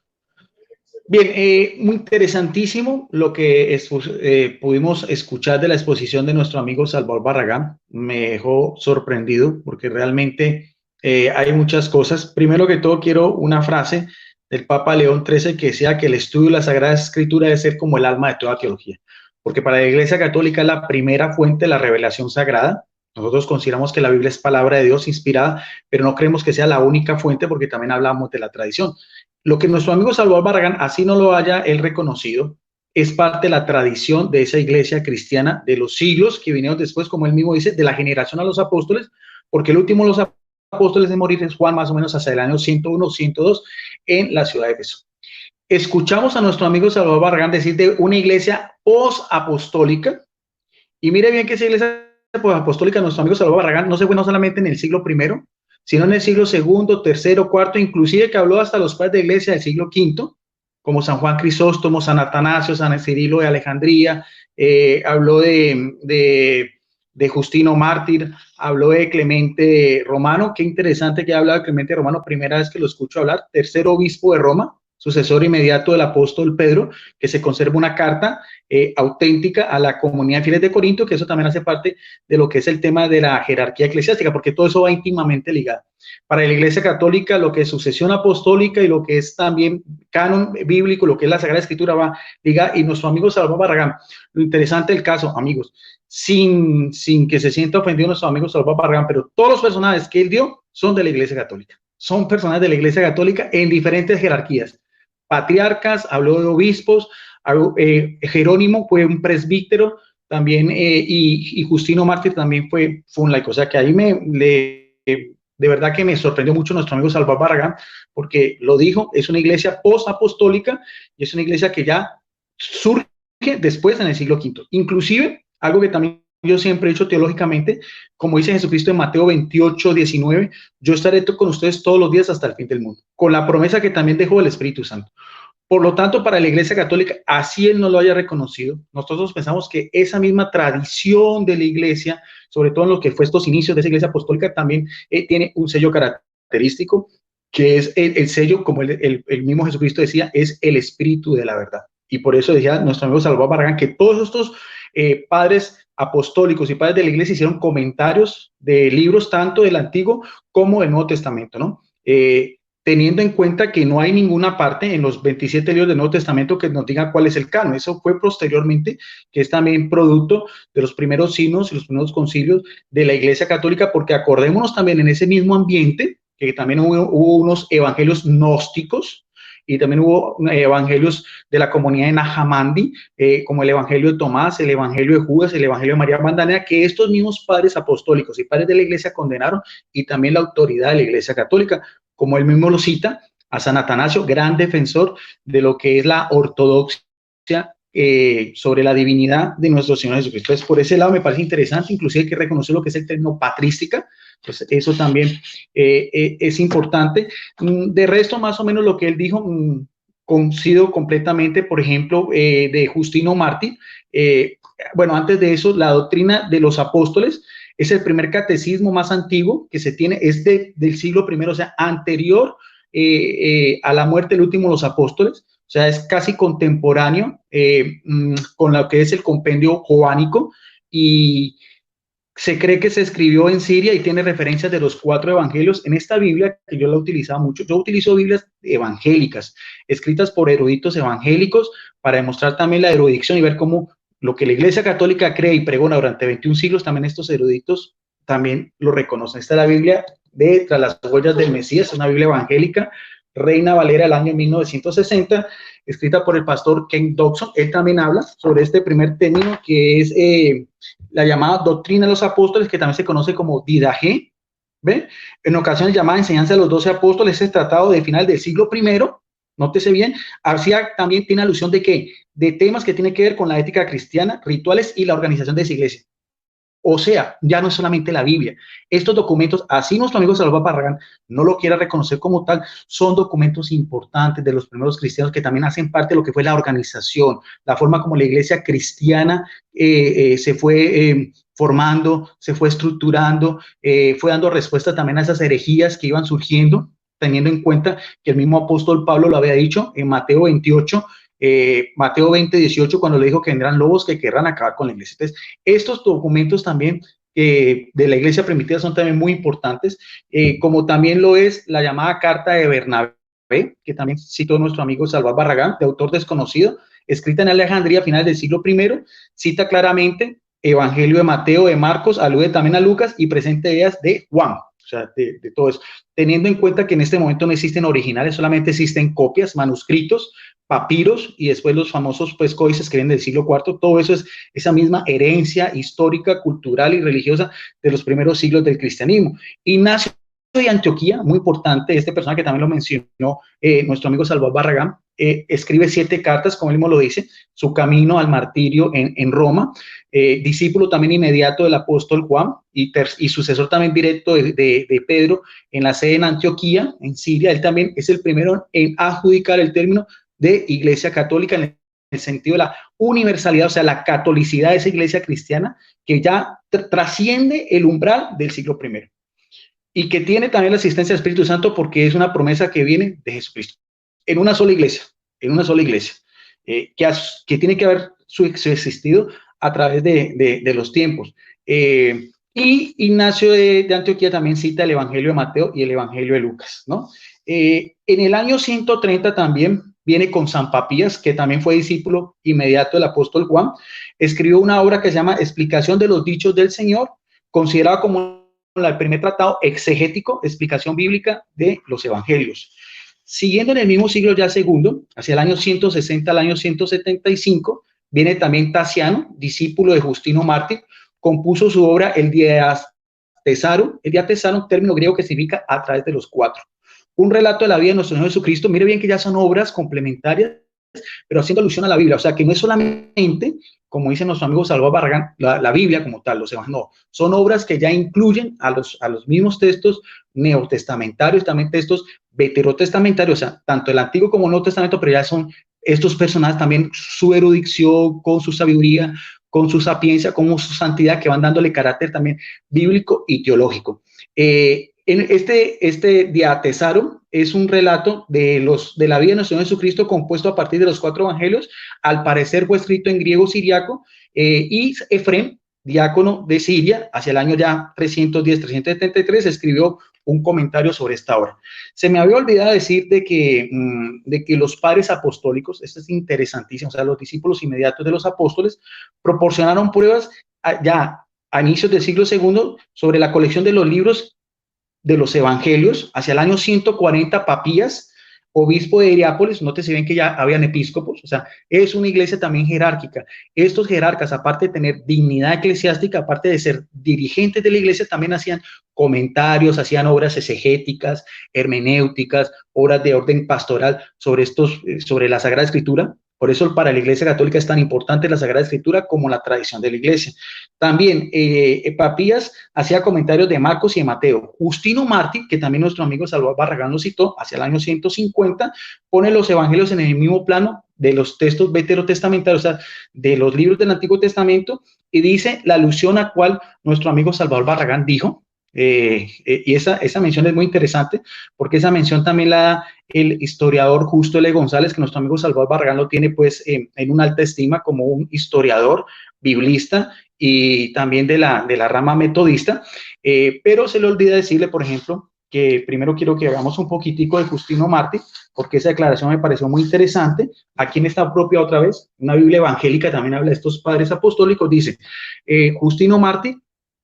[SPEAKER 3] Bien, muy interesantísimo lo que pudimos escuchar de la exposición de nuestro amigo Salvador Barragán. Me dejó sorprendido porque realmente hay muchas cosas. Primero que todo, quiero una frase del Papa León XIII que decía que el estudio de la Sagrada Escritura debe ser como el alma de toda teología, porque para la Iglesia Católica es la primera fuente de la revelación sagrada. Nosotros consideramos que la Biblia es palabra de Dios inspirada, pero no creemos que sea la única fuente porque también hablamos de la tradición. Lo que nuestro amigo Salvador Barragán, así no lo haya él reconocido, es parte de la tradición de esa iglesia cristiana de los siglos que vinieron después, como él mismo dice, de la generación a los apóstoles, porque el último de los apóstoles de morir es Juan, más o menos hacia el año 101, 102, en la ciudad de Éfeso. Escuchamos a nuestro amigo Salvador Barragán decir de una iglesia post-apostólica, y mire bien que esa iglesia post-apostólica, nuestro amigo Salvador Barragán, no se fue no solamente en el siglo I, sino en el siglo II, III, IV, inclusive que habló hasta los padres de iglesia del siglo V, como San Juan Crisóstomo, San Atanasio, San Cirilo de Alejandría, habló de Justino Mártir, habló de Clemente Romano. Qué interesante que ha hablado de Clemente Romano, primera vez que lo escucho hablar, tercer obispo de Roma, sucesor inmediato del apóstol Pedro, que se conserva una carta auténtica a la comunidad de fieles de Corinto, que eso también hace parte de lo que es el tema de la jerarquía eclesiástica, porque todo eso va íntimamente ligado. Para la Iglesia Católica, lo que es sucesión apostólica y lo que es también canon bíblico, lo que es la Sagrada Escritura va ligado, y nuestro amigo Salvador Barragán, lo interesante del caso, amigos, sin que se sienta ofendido nuestro amigo Salvador Barragán, pero todos los personajes que él dio son de la Iglesia Católica, son personas de la Iglesia Católica en diferentes jerarquías. Patriarcas, habló de obispos, Jerónimo fue un presbítero también, y Justino Mártir también fue un laico. O sea que ahí de verdad que me sorprendió mucho nuestro amigo Salvador Barragán, porque lo dijo, es una iglesia post-apostólica y es una iglesia que ya surge después en el siglo V. Inclusive, algo que también yo siempre he dicho teológicamente, como dice Jesucristo en Mateo 28, 19, yo estaré con ustedes todos los días hasta el fin del mundo, con la promesa que también dejó el Espíritu Santo. Por lo tanto, para la Iglesia Católica, así él no lo haya reconocido, nosotros pensamos que esa misma tradición de la Iglesia, sobre todo en lo que fue estos inicios de esa Iglesia apostólica, también tiene un sello característico, que es el sello, como el mismo Jesucristo decía, es el Espíritu de la verdad. Y por eso decía nuestro amigo Salvador Barragán que todos estos padres apostólicos y padres de la Iglesia hicieron comentarios de libros tanto del Antiguo como del Nuevo Testamento, ¿no? Teniendo en cuenta que no hay ninguna parte en los 27 libros del Nuevo Testamento que nos diga cuál es el canon. Eso fue posteriormente, que es también producto de los primeros signos y los primeros concilios de la Iglesia Católica, porque acordémonos también en ese mismo ambiente que también hubo unos evangelios gnósticos y también hubo evangelios de la comunidad de Najamandi, como el evangelio de Tomás, el evangelio de Judas, el evangelio de María Magdalena, que estos mismos padres apostólicos y padres de la Iglesia condenaron, y también la autoridad de la Iglesia Católica, como él mismo lo cita, a San Atanasio, gran defensor de lo que es la ortodoxia sobre la divinidad de nuestro Señor Jesucristo. Entonces, por ese lado me parece interesante, inclusive hay que reconocer lo que es el término patrística, pues eso también es importante. De resto, más o menos lo que él dijo, coincido completamente, por ejemplo, de Justino Mártir. Bueno, antes de eso, la doctrina de los apóstoles es el primer catecismo más antiguo que se tiene, es del siglo I, o sea, anterior a la muerte del último de los apóstoles, o sea, es casi contemporáneo con lo que es el compendio joánico, y se cree que se escribió en Siria y tiene referencias de los 4 evangelios. En esta Biblia, que yo la utilizaba mucho, yo utilizo Biblias evangélicas, escritas por eruditos evangélicos, para demostrar también la erudición y ver cómo lo que la Iglesia Católica cree y pregona durante 21 siglos, también estos eruditos también lo reconocen. Esta es la Biblia de Tras las huellas del Mesías, una Biblia evangélica, Reina Valera del año 1960, escrita por el pastor Ken Dodson. Él también habla sobre este primer término que es la llamada doctrina de los apóstoles, que también se conoce como Didache, ¿ve? En ocasiones llamada enseñanza de los 12 apóstoles. Ese tratado de final del siglo I, nótese bien, hacía también, tiene alusión de qué, de temas que tienen que ver con la ética cristiana, rituales y la organización de esa iglesia. O sea, ya no es solamente la Biblia. Estos documentos, así nuestro amigo Salvador Barragán no lo quiera reconocer como tal, son documentos importantes de los primeros cristianos que también hacen parte de lo que fue la organización, la forma como la iglesia cristiana se fue formando, se fue estructurando, fue dando respuesta también a esas herejías que iban surgiendo teniendo en cuenta que el mismo apóstol Pablo lo había dicho en Mateo 28, Mateo 20, 18, cuando le dijo que vendrán lobos que querrán acabar con la iglesia. Entonces, estos documentos también de la iglesia primitiva son también muy importantes, como también lo es la llamada carta de Bernabé, que también citó nuestro amigo Salvador Barragán, de autor desconocido, escrita en Alejandría a finales del siglo I, cita claramente Evangelio de Mateo, de Marcos, alude también a Lucas y presenta ideas de Juan, o sea, de todo eso, teniendo en cuenta que en este momento no existen originales, solamente existen copias, manuscritos, papiros y después los famosos pues códices que vienen del siglo IV. Todo eso es esa misma herencia histórica, cultural y religiosa de los primeros siglos del cristianismo. Ignacio de Antioquía, muy importante, este personaje que también lo mencionó nuestro amigo Salvador Barragán, escribe 7 cartas, como él mismo lo dice, su camino al martirio en Roma, discípulo también inmediato del apóstol Juan y sucesor también directo de Pedro en la sede en Antioquía, en Siria. Él también es el primero en adjudicar el término de iglesia católica en el sentido de la universalidad, o sea, la catolicidad de esa iglesia cristiana que ya trasciende el umbral del siglo I y que tiene también la asistencia del Espíritu Santo porque es una promesa que viene de Jesucristo en una sola iglesia, que tiene que haber su existido a través de los tiempos. Y Ignacio de Antioquía también cita el Evangelio de Mateo y el Evangelio de Lucas, ¿no? En el año 130 también viene con San Papías, que también fue discípulo inmediato del apóstol Juan, escribió una obra que se llama Explicación de los dichos del Señor, considerada como el primer tratado exegético, explicación bíblica de los evangelios. Siguiendo en el mismo siglo ya segundo, hacia el año 160 al año 175, viene también Tasiano, discípulo de Justino Mártir, compuso su obra El Diatesaro, término griego que significa a través de los 4. Un relato de la vida de nuestro Señor Jesucristo. Mire bien que ya son obras complementarias, pero haciendo alusión a la Biblia, o sea que no es solamente, como dice nuestro amigo Salvador Barragán, la Biblia como tal, los evangelios, no, son obras que ya incluyen a los mismos textos neotestamentarios, también textos veterotestamentarios, o sea, tanto el Antiguo como el Nuevo Testamento, pero ya son estos personajes también, su erudición, con su sabiduría, con su sapiencia, con su santidad, que van dándole carácter también bíblico y teológico. En este Diatesaro es un relato de la vida de nuestro Señor Jesucristo compuesto a partir de los 4 evangelios, al parecer fue escrito en griego siriaco, y Efrén, diácono de Siria, hacia el año ya 310-373, escribió un comentario sobre esta obra. Se me había olvidado decir de que los padres apostólicos, esto es interesantísimo, o sea, los discípulos inmediatos de los apóstoles, proporcionaron pruebas ya a inicios del siglo II sobre la colección de los libros de los evangelios. Hacia el año 140, Papías, obispo de Hierápolis, nótese bien que ya habían episcopos, o sea, es una iglesia también jerárquica. Estos jerarcas, aparte de tener dignidad eclesiástica, aparte de ser dirigentes de la iglesia, también hacían comentarios, hacían obras exegéticas, hermenéuticas, obras de orden pastoral sobre la Sagrada Escritura. Por eso para la Iglesia Católica es tan importante la Sagrada Escritura como la tradición de la Iglesia. También Papías hacía comentarios de Marcos y de Mateo. Justino Mártir, que también nuestro amigo Salvador Barragán lo citó, hacia el año 150, pone los evangelios en el mismo plano de los textos veterotestamentarios, o sea, de los libros del Antiguo Testamento, y dice la alusión a cual nuestro amigo Salvador Barragán dijo, y esa mención es muy interesante, porque esa mención también la da el historiador Justo L. González, que nuestro amigo Salvador Barragán lo tiene pues en una alta estima como un historiador, biblista y también de la rama metodista, pero se le olvida decirle, por ejemplo, que primero quiero que hagamos un poquitico de Justino Mártir, porque esa declaración me pareció muy interesante. Aquí en esta propia otra vez, una Biblia evangélica también habla de estos padres apostólicos, dice, Justino Mártir,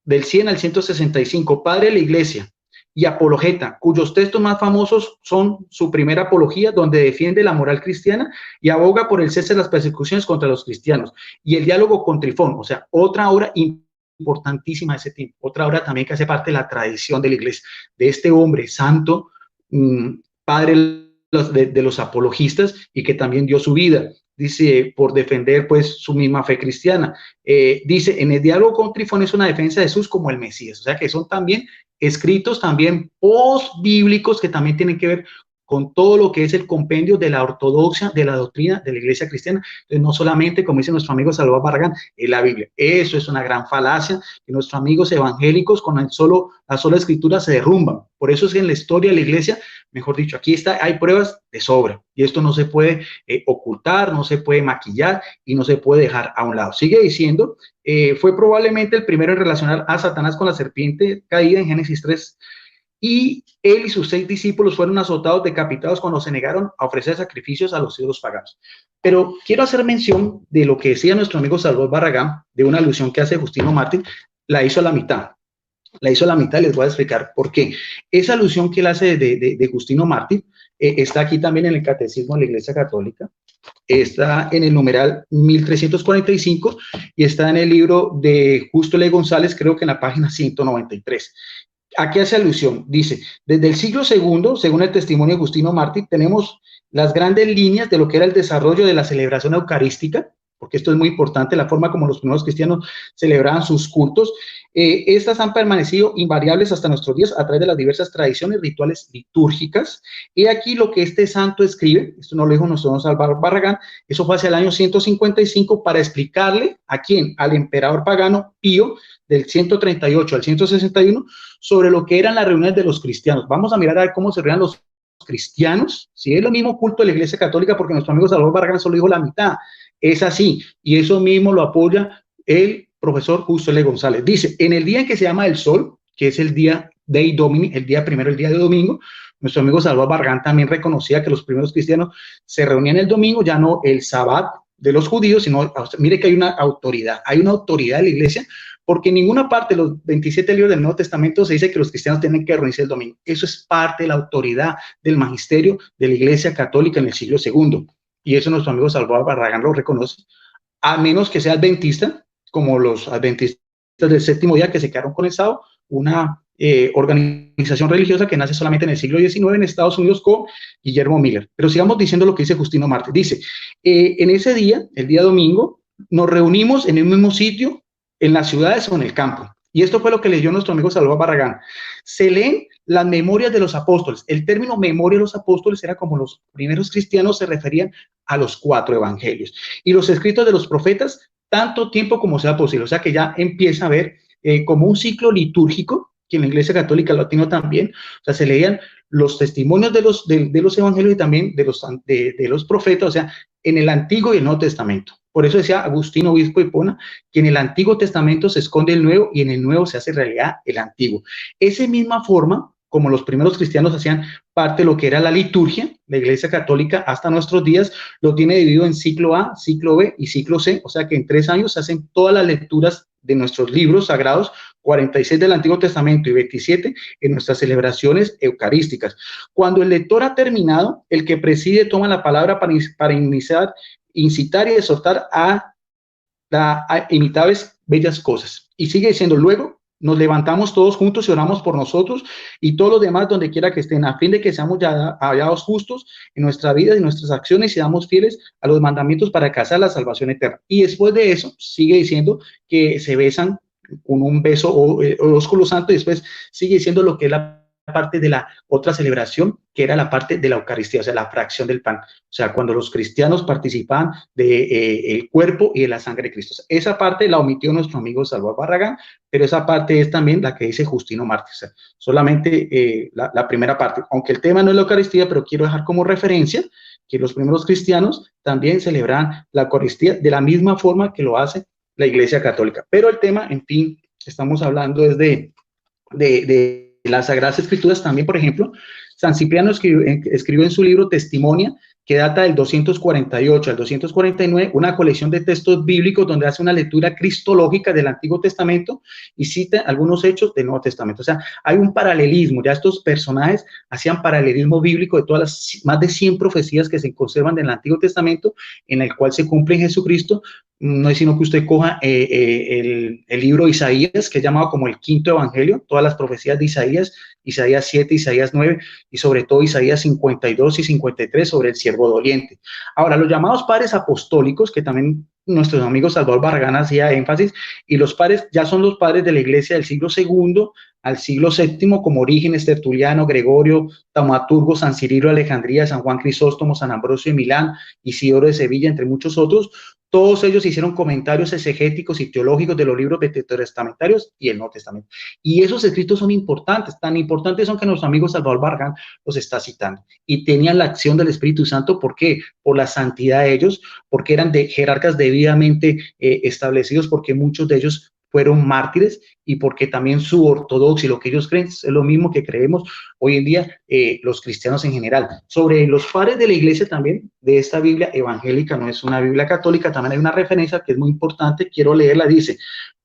[SPEAKER 3] del 100 al 165, padre de la iglesia y apologeta, cuyos textos más famosos son su primera apología, donde defiende la moral cristiana y aboga por el cese de las persecuciones contra los cristianos, y el diálogo con Trifón, o sea, otra obra importantísima de ese tiempo, otra obra también que hace parte de la tradición de la iglesia, de este hombre santo, padre de los apologistas, y que también dio su vida, dice, por defender pues su misma fe cristiana. Dice, en el diálogo con Trifón es una defensa de Jesús como el Mesías, o sea que son también escritos también post-bíblicos que también tienen que ver con todo lo que es el compendio de la ortodoxia, de la doctrina de la iglesia cristiana. Entonces, no solamente, como dice nuestro amigo Salvador Barragán, es la Biblia. Eso es una gran falacia, que nuestros amigos evangélicos con la sola escritura se derrumban. Por eso es que en la historia de la iglesia, mejor dicho, aquí hay pruebas de sobra, y esto no se puede ocultar, no se puede maquillar y no se puede dejar a un lado. Sigue diciendo, fue probablemente el primero en relacionar a Satanás con la serpiente caída en Génesis 3, y él y sus 6 discípulos fueron azotados, decapitados cuando se negaron a ofrecer sacrificios a los ídolos paganos. Pero quiero hacer mención de lo que decía nuestro amigo Salvador Barragán, de una alusión que hace Justino Mártir, la hizo a la mitad. La hizo a la mitad y les voy a explicar por qué. Esa alusión que él hace de Justino Mártir está aquí también en el Catecismo de la Iglesia Católica, está en el numeral 1345 y está en el libro de Justo L. González, creo que en la página 193. ¿A qué hace alusión? Dice, desde el siglo II, según el testimonio de Justino Mártir, tenemos las grandes líneas de lo que era el desarrollo de la celebración eucarística, porque esto es muy importante, la forma como los primeros cristianos celebraban sus cultos. Estas han permanecido invariables hasta nuestros días a través de las diversas tradiciones rituales litúrgicas. Y aquí lo que este santo escribe, esto no lo dijo nuestro don Salvador Barragán, eso fue hacia el año 155 para explicarle a quién, al emperador pagano Pío, del 138 al 161, sobre lo que eran las reuniones de los cristianos. Vamos a mirar a ver cómo se reunían los cristianos, si es lo mismo culto de la Iglesia Católica, porque nuestro amigo Salvador Barragán solo dijo la mitad. Es así, y eso mismo lo apoya el profesor Justo L. González. Dice, en el día en que se llama el sol, que es el día Dei Domini, el día primero, el día de domingo, nuestro amigo Salvador Barragán también reconocía que los primeros cristianos se reunían el domingo, ya no el sábado de los judíos, sino, mire que hay una autoridad de la iglesia, porque en ninguna parte de los 27 libros del Nuevo Testamento se dice que los cristianos tienen que reunirse el domingo. Eso es parte de la autoridad del magisterio de la Iglesia Católica en el siglo II. Y eso nuestro amigo Salvador Barragán lo reconoce, a menos que sea adventista, como los adventistas del séptimo día que se quedaron con el sábado, una organización religiosa que nace solamente en el siglo XIX en Estados Unidos con Guillermo Miller. Pero sigamos diciendo lo que dice Justino Mártir. Dice, en ese día, el día domingo, nos reunimos en el mismo sitio, en las ciudades o en el campo. Y esto fue lo que leyó nuestro amigo Salvador Barragán. Se leen las memorias de los apóstoles. El término memoria de los apóstoles era como los primeros cristianos se referían a los 4 evangelios. Y los escritos de los profetas, tanto tiempo como sea posible. O sea que ya empieza a ver como un ciclo litúrgico, que en la Iglesia Católica Latino también, o sea, se leían los testimonios de los evangelios y también de los profetas, o sea, en el Antiguo y el Nuevo Testamento. Por eso decía Agustín, obispo de Hipona, que en el Antiguo Testamento se esconde el Nuevo y en el Nuevo se hace realidad el Antiguo. Esa misma forma, como los primeros cristianos hacían parte de lo que era la liturgia, la Iglesia Católica hasta nuestros días lo tiene dividido en ciclo A, ciclo B y ciclo C, o sea que en 3 años se hacen todas las lecturas de nuestros libros sagrados, 46 del Antiguo Testamento y 27 en nuestras celebraciones eucarísticas. Cuando el lector ha terminado, el que preside toma la palabra para incitar y exhortar a imitables bellas cosas. Y sigue diciendo, luego nos levantamos todos juntos y oramos por nosotros y todos los demás donde quiera que estén, a fin de que seamos ya hallados justos en nuestra vida y nuestras acciones y seamos fieles a los mandamientos para alcanzar la salvación eterna. Y después de eso, sigue diciendo que se besan con un beso o ósculo santo, y después sigue diciendo lo que es la parte de la otra celebración, que era la parte de la Eucaristía, o sea, la fracción del pan, o sea, cuando los cristianos participaban del cuerpo y de la sangre de Cristo. Esa parte la omitió nuestro amigo Salvador Barragán, pero esa parte es también la que dice Justino Mártir, o sea, solamente la primera parte, aunque el tema no es la Eucaristía, pero quiero dejar como referencia que los primeros cristianos también celebraban la Eucaristía de la misma forma que lo hace la Iglesia Católica. Pero el tema, en fin, estamos hablando desde de las Sagradas Escrituras también. Por ejemplo, San Cipriano escribió en su libro Testimonia, que data del 248 al 249, una colección de textos bíblicos donde hace una lectura cristológica del Antiguo Testamento y cita algunos hechos del Nuevo Testamento. O sea, hay un paralelismo, ya estos personajes hacían paralelismo bíblico de todas las más de 100 profecías que se conservan del Antiguo Testamento, en el cual se cumple en Jesucristo. No es sino que usted coja el libro de Isaías, que es llamado como el quinto evangelio, todas las profecías de Isaías 7, Isaías 9 y sobre todo Isaías 52 y 53 sobre el siervo doliente. Ahora, los llamados padres apostólicos, que también nuestros amigos Salvador Barragán hacía énfasis, y los padres ya son los padres de la iglesia del siglo II al siglo VII, como Orígenes, Tertuliano, Gregorio, Taumaturgo, San Cirilo de Alejandría, San Juan Crisóstomo, San Ambrosio de Milán, Isidoro de Sevilla, entre muchos otros. Todos ellos hicieron comentarios exegéticos y teológicos de los libros veterotestamentarios y el Nuevo Testamento. Y esos escritos son importantes, tan importantes son que nuestro amigo Salvador Barragán los está citando. Y tenían la acción del Espíritu Santo, ¿por qué? Por la santidad de ellos, porque eran de jerarcas debidamente establecidos, porque muchos de ellos fueron mártires y porque también su ortodoxia y lo que ellos creen es lo mismo que creemos hoy en día los cristianos en general. Sobre los padres de la iglesia también, de esta Biblia evangélica, no es una Biblia católica, también hay una referencia que es muy importante, quiero leerla, dice: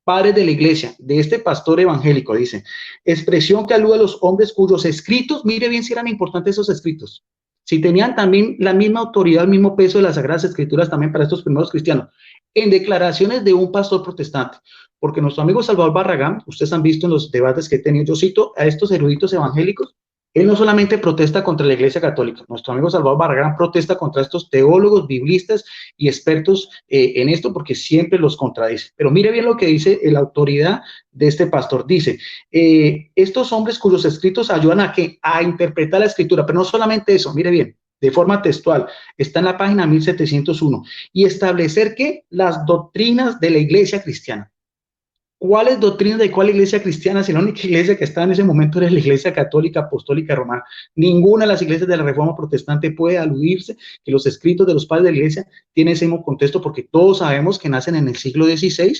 [SPEAKER 3] padres de la iglesia, de este pastor evangélico, dice, expresión que alude a los hombres cuyos escritos, mire bien si eran importantes esos escritos, si tenían también la misma autoridad, el mismo peso de las Sagradas Escrituras también para estos primeros cristianos, en declaraciones de un pastor protestante. Porque nuestro amigo Salvador Barragán, ustedes han visto en los debates que he tenido, yo cito a estos eruditos evangélicos, él no solamente protesta contra la Iglesia Católica, nuestro amigo Salvador Barragán protesta contra estos teólogos, biblistas y expertos en esto, porque siempre los contradice. Pero mire bien lo que dice la autoridad de este pastor, dice, estos hombres cuyos escritos ayudan a interpretar la Escritura, pero no solamente eso, mire bien, de forma textual, está en la página 1701, y establecer que las doctrinas de la Iglesia cristiana. ¿Cuáles doctrinas de cuál iglesia cristiana? Si la única iglesia que estaba en ese momento era la iglesia católica, apostólica, romana. Ninguna de las iglesias de la Reforma Protestante puede aludirse que los escritos de los padres de la iglesia tienen ese mismo contexto, porque todos sabemos que nacen en el siglo XVI,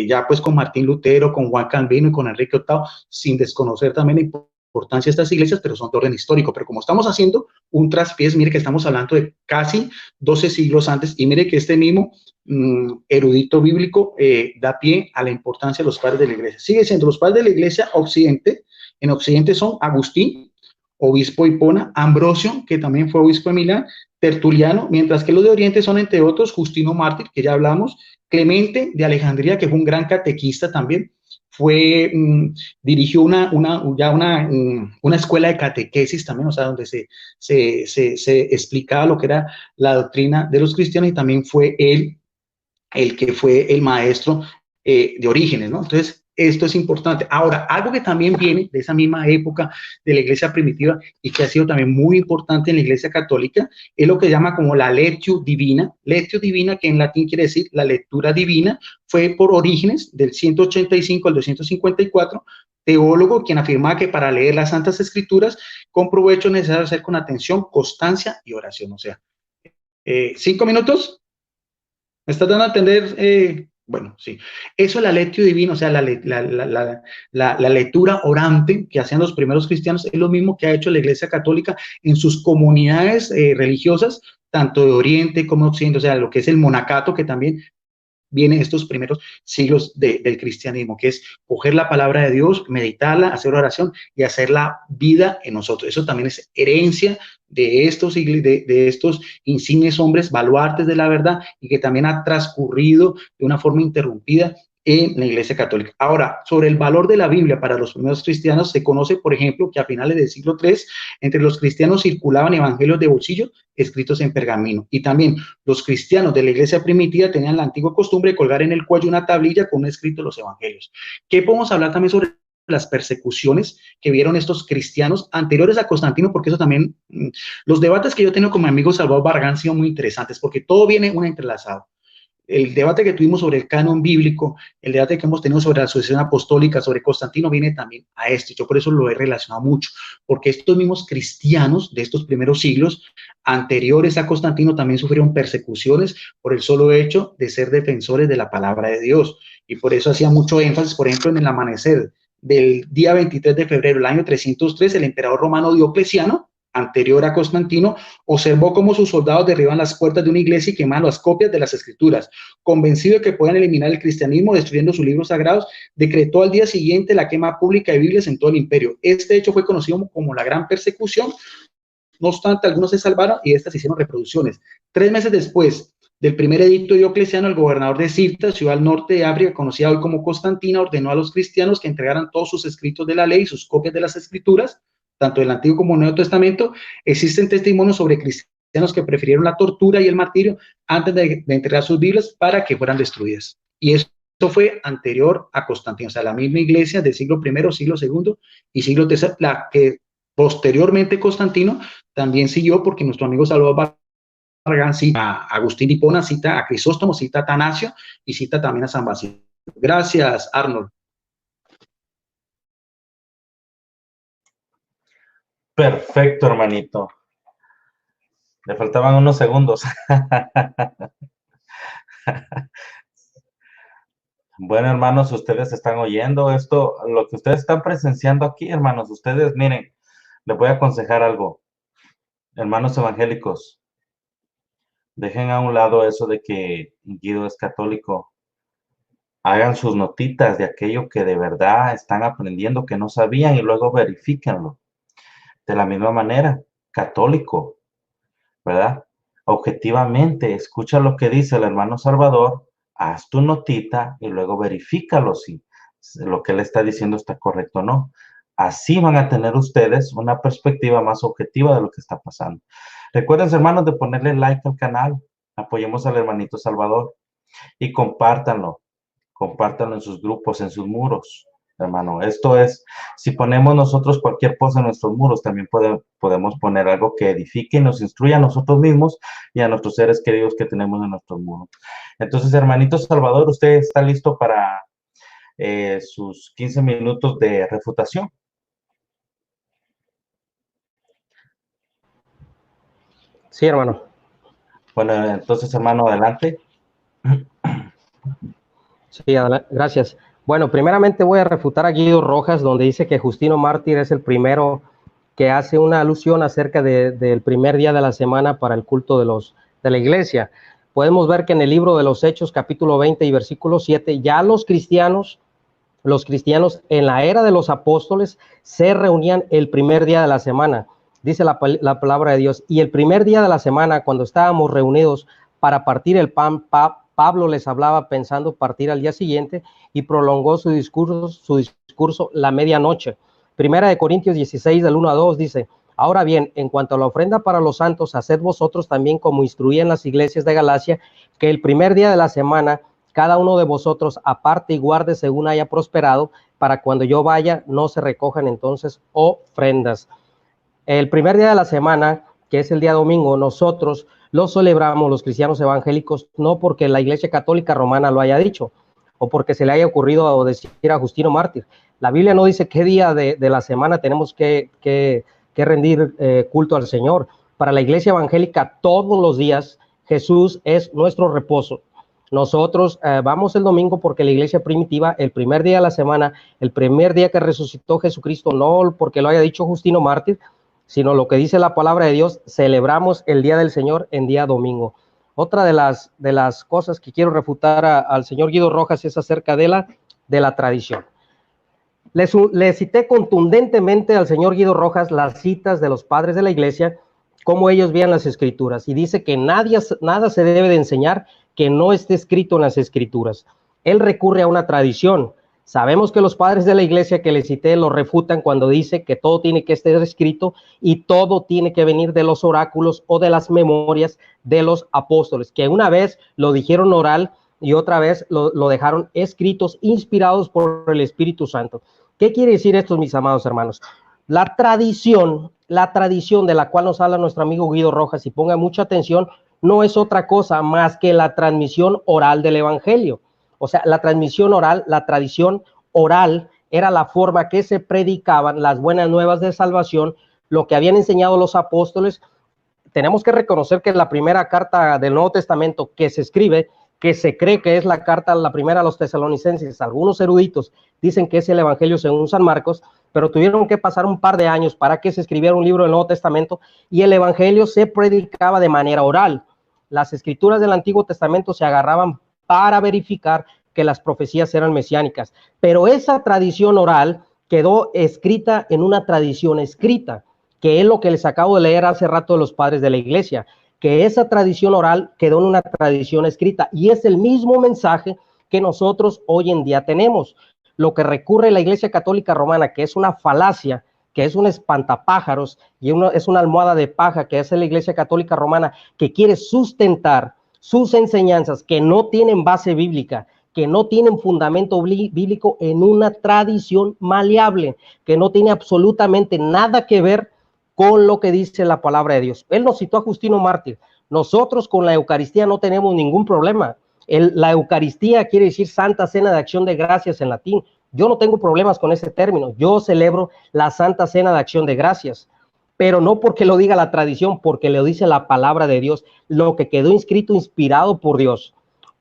[SPEAKER 3] ya pues con Martín Lutero, con Juan Calvino y con Enrique VIII, sin desconocer también la importancia de estas iglesias, pero son de orden histórico. Pero como estamos haciendo un traspiés, mire que estamos hablando de casi 12 siglos antes, y mire que este mismo erudito bíblico da pie a la importancia de los padres de la iglesia. Sigue siendo los padres de la iglesia occidente. En occidente son Agustín, obispo de Hipona, Ambrosio, que también fue obispo de Milán, Tertuliano, mientras que los de oriente son, entre otros, Justino Mártir, que ya hablamos, Clemente de Alejandría, que fue un gran catequista también, dirigió una escuela de catequesis también, o sea, donde se explicaba lo que era la doctrina de los cristianos, y también fue él el que fue el maestro de Orígenes, ¿no? Entonces, esto es importante. Ahora, algo que también viene de esa misma época de la iglesia primitiva y que ha sido también muy importante en la iglesia católica, es lo que se llama como la lectio divina. Lectio divina, que en latín quiere decir la lectura divina, fue por Orígenes, del 185 al 254, teólogo, quien afirmaba que para leer las Santas Escrituras, con provecho es necesario hacer con atención, constancia y oración. O sea, 5 minutos. ¿Me estás dando a entender? Bueno, sí. Eso es la lectio divina, o sea, la lectura orante que hacían los primeros cristianos, es lo mismo que ha hecho la Iglesia Católica en sus comunidades religiosas, tanto de Oriente como de Occidente, o sea, lo que es el monacato, que también viene estos primeros siglos del cristianismo, que es coger la palabra de Dios, meditarla, hacer oración y hacerla vida en nosotros. Eso también es herencia de estos insignes hombres, baluartes de la verdad, y que también ha transcurrido de una forma interrumpida en la Iglesia Católica. Ahora, sobre el valor de la Biblia para los primeros cristianos, se conoce, por ejemplo, que a finales del siglo III, entre los cristianos circulaban evangelios de bolsillo escritos en pergamino, y también los cristianos de la iglesia primitiva tenían la antigua costumbre de colgar en el cuello una tablilla con un escrito de los evangelios. ¿Qué podemos hablar también sobre las persecuciones que vieron estos cristianos anteriores a Constantino? Porque eso también, los debates que yo tengo con mi amigo Salvador Barragán han sido muy interesantes, porque todo viene entrelazado. El debate que tuvimos sobre el canon bíblico, el debate que hemos tenido sobre la sucesión apostólica, sobre Constantino, viene también a esto. Yo por eso lo he relacionado mucho, porque estos mismos cristianos de estos primeros siglos, anteriores a Constantino, también sufrieron persecuciones por el solo hecho de ser defensores de la palabra de Dios. Y por eso hacía mucho énfasis, por ejemplo, en el amanecer del día 23 de febrero del año 303, el emperador romano Diocleciano, anterior a Constantino, observó cómo sus soldados derriban las puertas de una iglesia y queman las copias de las escrituras. Convencido de que puedan eliminar el cristianismo destruyendo sus libros sagrados, decretó al día siguiente la quema pública de Biblias en todo el imperio. Este hecho fue conocido como la Gran Persecución. No obstante, algunos se salvaron y estas hicieron reproducciones. 3 meses después del primer edicto Diocleciano, el gobernador de Cirta, ciudad al norte de África, conocida hoy como Constantina, ordenó a los cristianos que entregaran todos sus escritos de la ley y sus copias de las escrituras, tanto del Antiguo como del Nuevo Testamento. Existen testimonios sobre cristianos que prefirieron la tortura y el martirio antes de entregar sus Biblias para que fueran destruidas. Y eso fue anterior a Constantino, o sea, la misma iglesia del siglo I, siglo II y siglo III, la que posteriormente Constantino también siguió, porque nuestro amigo Salvador Barragán cita a Agustín de Hipona, cita a Crisóstomo, cita a Atanasio y cita también a San Basilio. Gracias, Arnold.
[SPEAKER 1] Perfecto, hermanito. Le faltaban unos segundos. Bueno, hermanos, ustedes están oyendo esto, lo que ustedes están presenciando aquí, hermanos. Ustedes, miren, les voy a aconsejar algo. Hermanos evangélicos, dejen a un lado eso de que Guido es católico. Hagan sus notitas de aquello que de verdad están aprendiendo, que no sabían, y luego verifíquenlo. De la misma manera, católico, ¿verdad? Objetivamente, escucha lo que dice el hermano Salvador, haz tu notita y luego verifícalo si lo que él está diciendo está correcto o no. Así van a tener ustedes una perspectiva más objetiva de lo que está pasando. Recuerden, hermanos, de ponerle like al canal. Apoyemos al hermanito Salvador y compártanlo en sus grupos, en sus muros, hermano. Esto es, si ponemos nosotros cualquier cosa en nuestros muros, también podemos poner algo que edifique y nos instruya a nosotros mismos y a nuestros seres queridos que tenemos en nuestros muros. Entonces, hermanito Salvador, ¿usted está listo para sus 15 minutos de refutación?
[SPEAKER 2] Sí, hermano.
[SPEAKER 1] Bueno, entonces, hermano, adelante.
[SPEAKER 2] Sí, gracias. Bueno, primeramente voy a refutar a Guido Rojas, donde dice que Justino Mártir es el primero que hace una alusión acerca del primer día de la semana para el culto de la iglesia. Podemos ver que en el libro de los Hechos, capítulo 20 y versículo 7, ya los cristianos en la era de los apóstoles se reunían el primer día de la semana. Dice la palabra de Dios, y el primer día de la semana, cuando estábamos reunidos para partir el pan, Pablo les hablaba pensando partir al día siguiente y prolongó su discurso la medianoche. Primera de Corintios 16, del 1 a 2, dice, ahora bien, en cuanto a la ofrenda para los santos, haced vosotros también como instruían las iglesias de Galacia, que el primer día de la semana, cada uno de vosotros aparte y guarde según haya prosperado, para cuando yo vaya no se recojan entonces ofrendas. El primer día de la semana, que es el día domingo, nosotros lo celebramos los cristianos evangélicos, no porque la Iglesia Católica Romana lo haya dicho, o porque se le haya ocurrido decir a Justino Mártir. La Biblia no dice qué día de la semana tenemos que rendir culto al Señor. Para la Iglesia evangélica, todos los días Jesús es nuestro reposo. Nosotros vamos el domingo porque la iglesia primitiva, el primer día de la semana, el primer día que resucitó Jesucristo, no porque lo haya dicho Justino Mártir, sino lo que dice la palabra de Dios, celebramos el día del Señor en día domingo. Otra de las cosas que quiero refutar al señor Guido Rojas es acerca de la tradición. Le cité contundentemente al señor Guido Rojas las citas de los padres de la iglesia, cómo ellos veían las escrituras, y dice que nada se debe de enseñar que no esté escrito en las escrituras. Él recurre a una tradición. Sabemos que los padres de la iglesia que le cité lo refutan cuando dice que todo tiene que estar escrito y todo tiene que venir de los oráculos o de las memorias de los apóstoles, que una vez lo dijeron oral y otra vez lo dejaron escritos, inspirados por el Espíritu Santo. ¿Qué quiere decir esto, mis amados hermanos? La tradición de la cual nos habla nuestro amigo Guido Rojas, y ponga mucha atención, no es otra cosa más que la transmisión oral del evangelio. O sea, la transmisión oral, la tradición oral era la forma que se predicaban las buenas nuevas de salvación, lo que habían enseñado los apóstoles. Tenemos que reconocer que la primera carta del Nuevo Testamento que se escribe, que se cree que es la primera a los tesalonicenses, algunos eruditos dicen que es el Evangelio según San Marcos, pero tuvieron que pasar un par de años para que se escribiera un libro del Nuevo Testamento y el Evangelio se predicaba de manera oral. Las escrituras del Antiguo Testamento se agarraban para verificar que las profecías eran mesiánicas, pero esa tradición oral quedó escrita en una tradición escrita, que es lo que les acabo de leer hace rato de los padres de la iglesia, que esa tradición oral quedó en una tradición escrita y es el mismo mensaje que nosotros hoy en día tenemos. Lo que recurre la Iglesia Católica Romana, que es una falacia, que es un espantapájaros y es una almohada de paja, que es la Iglesia Católica Romana, que quiere sustentar sus enseñanzas que no tienen base bíblica, que no tienen fundamento bíblico en una tradición maleable, que no tiene absolutamente nada que ver con lo que dice la palabra de Dios. Él nos citó a Justino Mártir. Nosotros con la Eucaristía no tenemos ningún problema. La Eucaristía quiere decir Santa Cena de Acción de Gracias en latín. Yo no tengo problemas con ese término. Yo celebro la Santa Cena de Acción de Gracias, pero no porque lo diga la tradición, porque lo dice la palabra de Dios, lo que quedó inscrito, inspirado por Dios.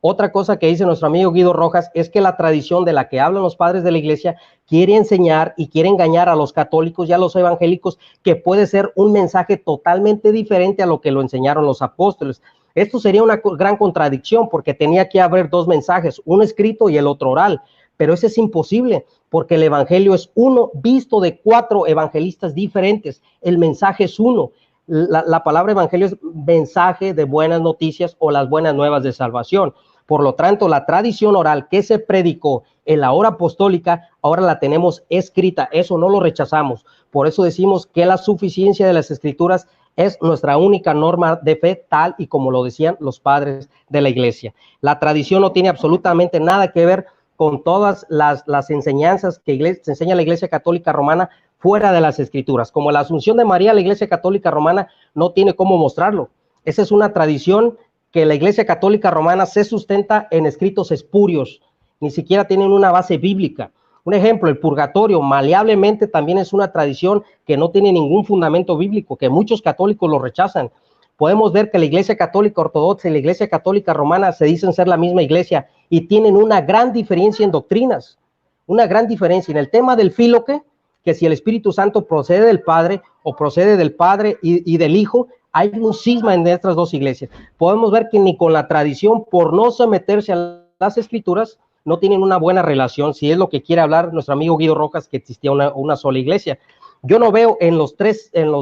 [SPEAKER 2] Otra cosa que dice nuestro amigo Guido Rojas es que la tradición de la que hablan los padres de la iglesia quiere enseñar y quiere engañar a los católicos y a los evangélicos que puede ser un mensaje totalmente diferente a lo que lo enseñaron los apóstoles. Esto sería una gran contradicción porque tenía que haber dos mensajes, uno escrito y el otro oral, pero eso es imposible porque el evangelio es uno visto de 4 evangelistas diferentes, el mensaje es uno. La palabra evangelio es mensaje de buenas noticias o las buenas nuevas de salvación. Por lo tanto, la tradición oral que se predicó en la hora apostólica, ahora la tenemos escrita. Eso no lo rechazamos. Por eso decimos que la suficiencia de las Escrituras es nuestra única norma de fe, tal y como lo decían los padres de la iglesia. La tradición no tiene absolutamente nada que ver con todas las enseñanzas que se enseña la Iglesia Católica Romana fuera de las Escrituras. Como la Asunción de María, la Iglesia Católica Romana no tiene cómo mostrarlo. Esa es una tradición que la Iglesia Católica Romana se sustenta en escritos espurios, ni siquiera tienen una base bíblica. Un ejemplo, el purgatorio, maleablemente también es una tradición que no tiene ningún fundamento bíblico, que muchos católicos lo rechazan. Podemos ver que la Iglesia Católica Ortodoxa y la Iglesia Católica Romana se dicen ser la misma iglesia y tienen una gran diferencia en doctrinas, una gran diferencia. En el tema del filoque, que si el Espíritu Santo procede del Padre o procede del Padre y del Hijo, hay un cisma en estas dos iglesias. Podemos ver que ni con la tradición, por no someterse a las Escrituras, no tienen una buena relación, si es lo que quiere hablar nuestro amigo Guido Rojas, que existía una sola iglesia. Yo no veo en los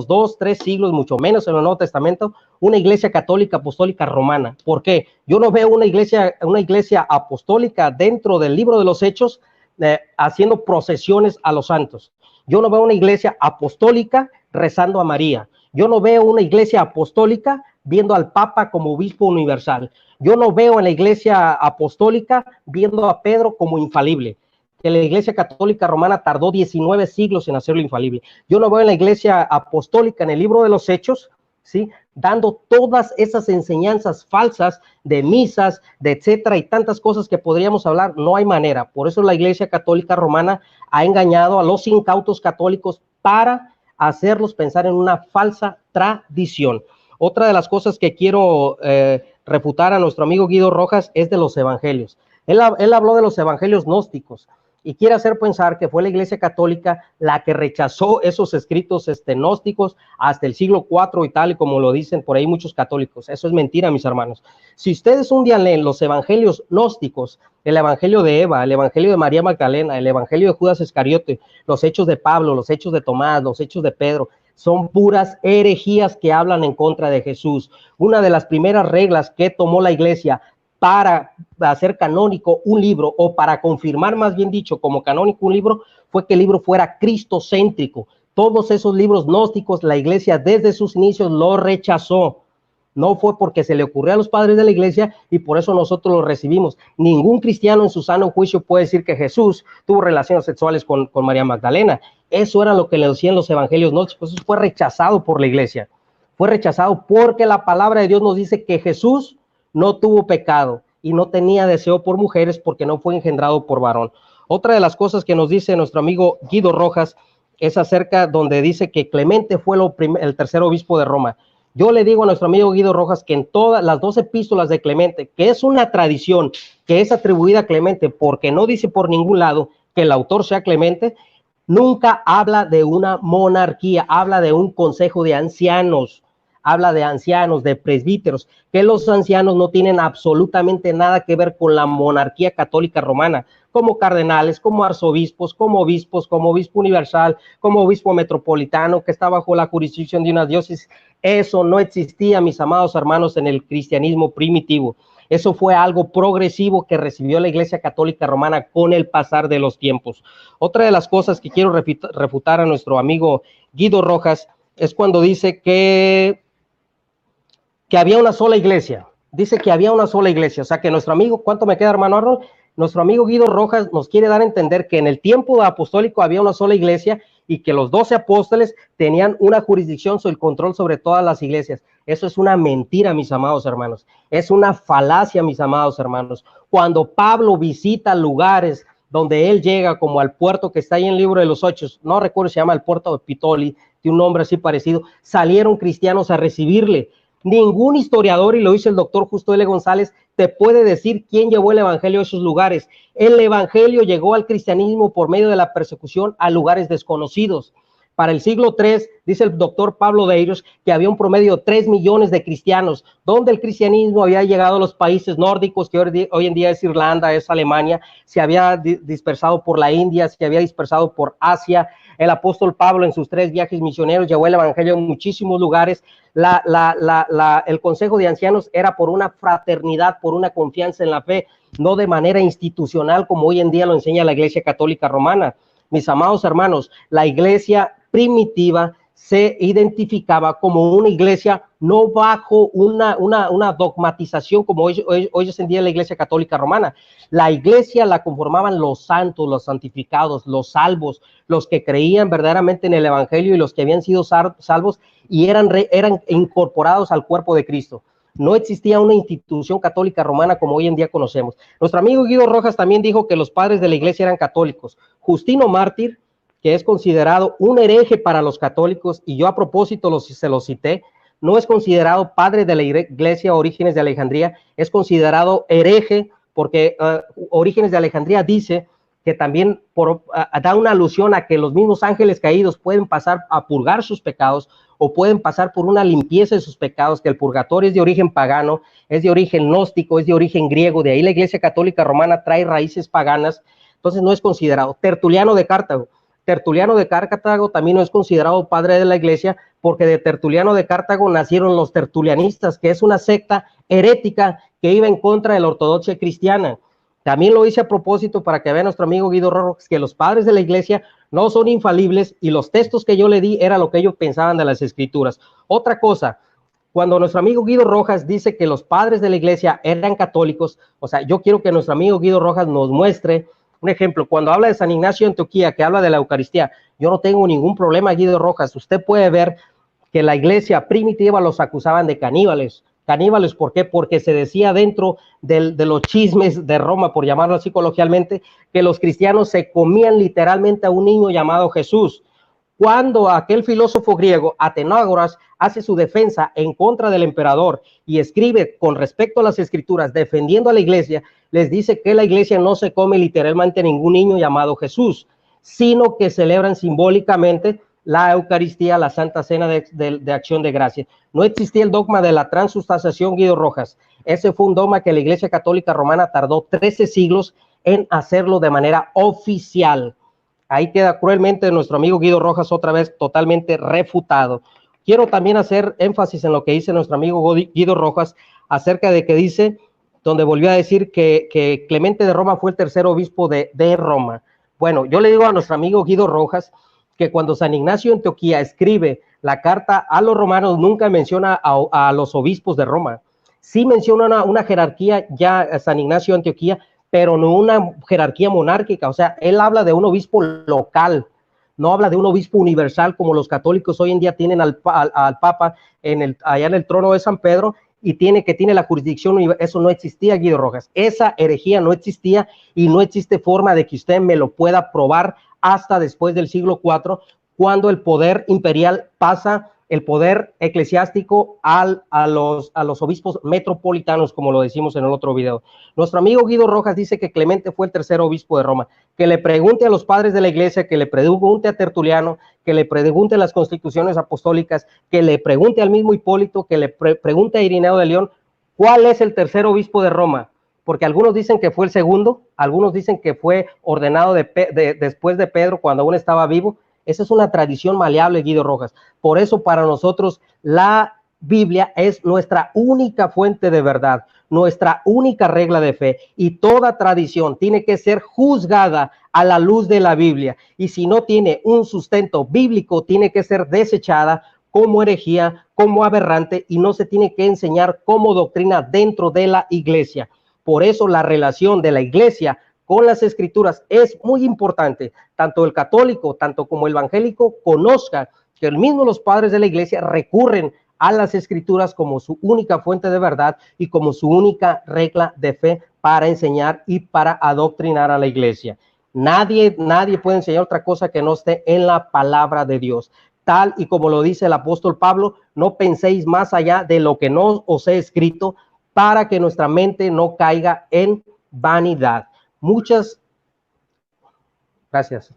[SPEAKER 2] 2, 3 siglos, mucho menos en el Nuevo Testamento, una iglesia católica apostólica romana. ¿Por qué? Yo no veo una iglesia apostólica dentro del libro de los Hechos haciendo procesiones a los santos. Yo no veo una iglesia apostólica rezando a María. Yo no veo una iglesia apostólica viendo al Papa como obispo universal. Yo no veo en la iglesia apostólica viendo a Pedro como infalible. Que la iglesia católica romana tardó 19 siglos en hacerlo infalible. Yo no veo en la iglesia apostólica en el libro de los Hechos, ¿sí?, dando todas esas enseñanzas falsas de misas, de etcétera, y tantas cosas que podríamos hablar. No hay manera. Por eso la iglesia católica romana ha engañado a los incautos católicos para hacerlos pensar en una falsa tradición. Otra de las cosas que quiero refutar a nuestro amigo Guido Rojas es de los evangelios. Él habló de los evangelios gnósticos y quiere hacer pensar que fue la Iglesia Católica la que rechazó esos escritos gnósticos hasta el siglo IV y tal, y como lo dicen por ahí muchos católicos. Eso es mentira, mis hermanos. Si ustedes un día leen los evangelios gnósticos, el evangelio de Eva, el evangelio de María Magdalena, el evangelio de Judas Iscariote, los hechos de Pablo, los hechos de Tomás, los hechos de Pedro, son puras herejías que hablan en contra de Jesús. Una de las primeras reglas que tomó la Iglesia para hacer canónico un libro, o para confirmar, más bien dicho, como canónico un libro, fue que el libro fuera cristocéntrico. Todos esos libros gnósticos, la iglesia desde sus inicios lo rechazó. No fue porque se le ocurrió a los padres de la iglesia y por eso nosotros lo recibimos. Ningún cristiano en su sano juicio puede decir que Jesús tuvo relaciones sexuales con María Magdalena. Eso era lo que le decían los evangelios gnósticos. Eso fue rechazado por la iglesia. Fue rechazado porque la palabra de Dios nos dice que Jesús no tuvo pecado y no tenía deseo por mujeres porque no fue engendrado por varón. Otra de las cosas que nos dice nuestro amigo Guido Rojas es acerca donde dice que Clemente fue el tercer obispo de Roma. Yo le digo a nuestro amigo Guido Rojas que en todas las 2 epístolas de Clemente, que es una tradición que es atribuida a Clemente porque no dice por ningún lado que el autor sea Clemente, nunca habla de una monarquía, habla de un consejo de ancianos. Habla de ancianos, de presbíteros, que los ancianos no tienen absolutamente nada que ver con la monarquía católica romana, como cardenales, como arzobispos, como obispo universal, como obispo metropolitano, que está bajo la jurisdicción de una diócesis. Eso no existía, mis amados hermanos, en el cristianismo primitivo. Eso fue algo progresivo que recibió la Iglesia Católica Romana con el pasar de los tiempos. Otra de las cosas que quiero refutar a nuestro amigo Guido Rojas es cuando dice que había una sola iglesia. Dice que había una sola iglesia. O sea que nuestro amigo, ¿cuánto me queda, hermano Arnold? Nuestro amigo Guido Rojas nos quiere dar a entender que en el tiempo apostólico había una sola iglesia y que los 12 apóstoles tenían una jurisdicción sobre el control sobre todas las iglesias. Eso es una mentira, mis amados hermanos. Es una falacia, mis amados hermanos. Cuando Pablo visita lugares donde él llega, como al puerto que está ahí en el libro de los Hechos, no recuerdo si se llama el puerto de Pitoli, de un nombre así parecido, salieron cristianos a recibirle. Ningún historiador, y lo dice el doctor Justo L. González, te puede decir quién llevó el evangelio a esos lugares. El evangelio llegó al cristianismo por medio de la persecución a lugares desconocidos. Para el siglo III, dice el doctor Pablo Deiros, que había un promedio de 3 millones de cristianos, donde el cristianismo había llegado a los países nórdicos, que hoy en día es Irlanda, es Alemania, se había dispersado por la India, se había dispersado por Asia. El apóstol Pablo en sus 3 viajes misioneros llevó el evangelio en muchísimos lugares. El consejo de ancianos era por una fraternidad, por una confianza en la fe, no de manera institucional como hoy en día lo enseña la Iglesia Católica Romana. Mis amados hermanos, la iglesia primitiva se identificaba como una iglesia no bajo una dogmatización como hoy es en día la Iglesia Católica Romana. La iglesia la conformaban los santos, los santificados, los salvos, los que creían verdaderamente en el evangelio y los que habían sido salvos y eran incorporados al cuerpo de Cristo. No existía una institución católica romana como hoy en día conocemos. Nuestro amigo Guido Rojas también dijo que los padres de la iglesia eran católicos. Justino Mártir, que es considerado un hereje para los católicos, y yo a propósito se lo cité, no es considerado padre de la iglesia Orígenes de Alejandría, es considerado hereje porque Orígenes de Alejandría dice que también da una alusión a que los mismos ángeles caídos pueden pasar a purgar sus pecados o pueden pasar por una limpieza de sus pecados, que el purgatorio es de origen pagano, es de origen gnóstico, es de origen griego, de ahí la Iglesia Católica Romana trae raíces paganas, entonces no es considerado. Tertuliano de Cartago también no es considerado padre de la iglesia, porque de Tertuliano de Cartago nacieron los tertulianistas, que es una secta herética que iba en contra de la ortodoxia cristiana. También lo hice a propósito para que vea nuestro amigo Guido Rojas que los padres de la iglesia no son infalibles y los textos que yo le di era lo que ellos pensaban de las escrituras. Otra cosa, cuando nuestro amigo Guido Rojas dice que los padres de la iglesia eran católicos, o sea, yo quiero que nuestro amigo Guido Rojas nos muestre un ejemplo. Cuando habla de San Ignacio de Antioquía, que habla de la Eucaristía, yo no tengo ningún problema, Guido Rojas. Usted puede ver que la iglesia primitiva los acusaban de caníbales. ¿Caníbales por qué? Porque se decía dentro de los chismes de Roma, por llamarlo así coloquialmente, que los cristianos se comían literalmente a un niño llamado Jesús. Cuando aquel filósofo griego, Atenágoras, hace su defensa en contra del emperador y escribe con respecto a las escrituras, defendiendo a la iglesia, les dice que la iglesia no se come literalmente a ningún niño llamado Jesús, sino que celebran simbólicamente la Eucaristía, la Santa Cena de Acción de Gracia. No existía el dogma de la transustanciación, Guido Rojas. Ese fue un dogma que la Iglesia Católica Romana tardó 13 siglos en hacerlo de manera oficial. Ahí queda cruelmente nuestro amigo Guido Rojas otra vez totalmente refutado. Quiero también hacer énfasis en lo que dice nuestro amigo Guido Rojas acerca de que dice, donde volvió a decir que Clemente de Roma fue el tercer obispo de Roma. Bueno, yo le digo a nuestro amigo Guido Rojas que cuando San Ignacio de Antioquía escribe la carta a los romanos, nunca menciona a los obispos de Roma. Sí menciona una jerarquía ya San Ignacio de Antioquía, pero no una jerarquía monárquica. O sea, él habla de un obispo local, no habla de un obispo universal como los católicos hoy en día tienen al Papa allá en el trono de San Pedro, y tiene la jurisdicción. Eso no existía, Guido Rojas. Esa herejía no existía y no existe forma de que usted me lo pueda probar hasta después del siglo IV, cuando el poder imperial pasa el poder eclesiástico a los obispos metropolitanos, como lo decimos en el otro video. Nuestro amigo Guido Rojas dice que Clemente fue el tercer obispo de Roma. Que le pregunte a los padres de la iglesia, que le pregunte a Tertuliano, que le pregunte a las constituciones apostólicas, que le pregunte al mismo Hipólito, que le pregunte a Irineo de León, ¿cuál es el tercer obispo de Roma? Porque algunos dicen que fue el segundo, algunos dicen que fue ordenado después de Pedro, cuando aún estaba vivo. Esa es una tradición maleable, Guido Rojas. Por eso para nosotros la Biblia es nuestra única fuente de verdad, nuestra única regla de fe, y toda tradición tiene que ser juzgada a la luz de la Biblia, y si no tiene un sustento bíblico, tiene que ser desechada como herejía, como aberrante, y no se tiene que enseñar como doctrina dentro de la iglesia. por eso la relación de la iglesia con las escrituras es muy importante. Tanto el católico, tanto como el evangélico, conozcan que el mismo los padres de la iglesia recurren a las escrituras como su única fuente de verdad y como su única regla de fe para enseñar y para adoctrinar a la iglesia. Nadie puede enseñar otra cosa que no esté en la palabra de Dios. Tal y como lo dice el apóstol Pablo, no penséis más allá de lo que no os he escrito, para que nuestra mente no caiga en vanidad. Muchas gracias.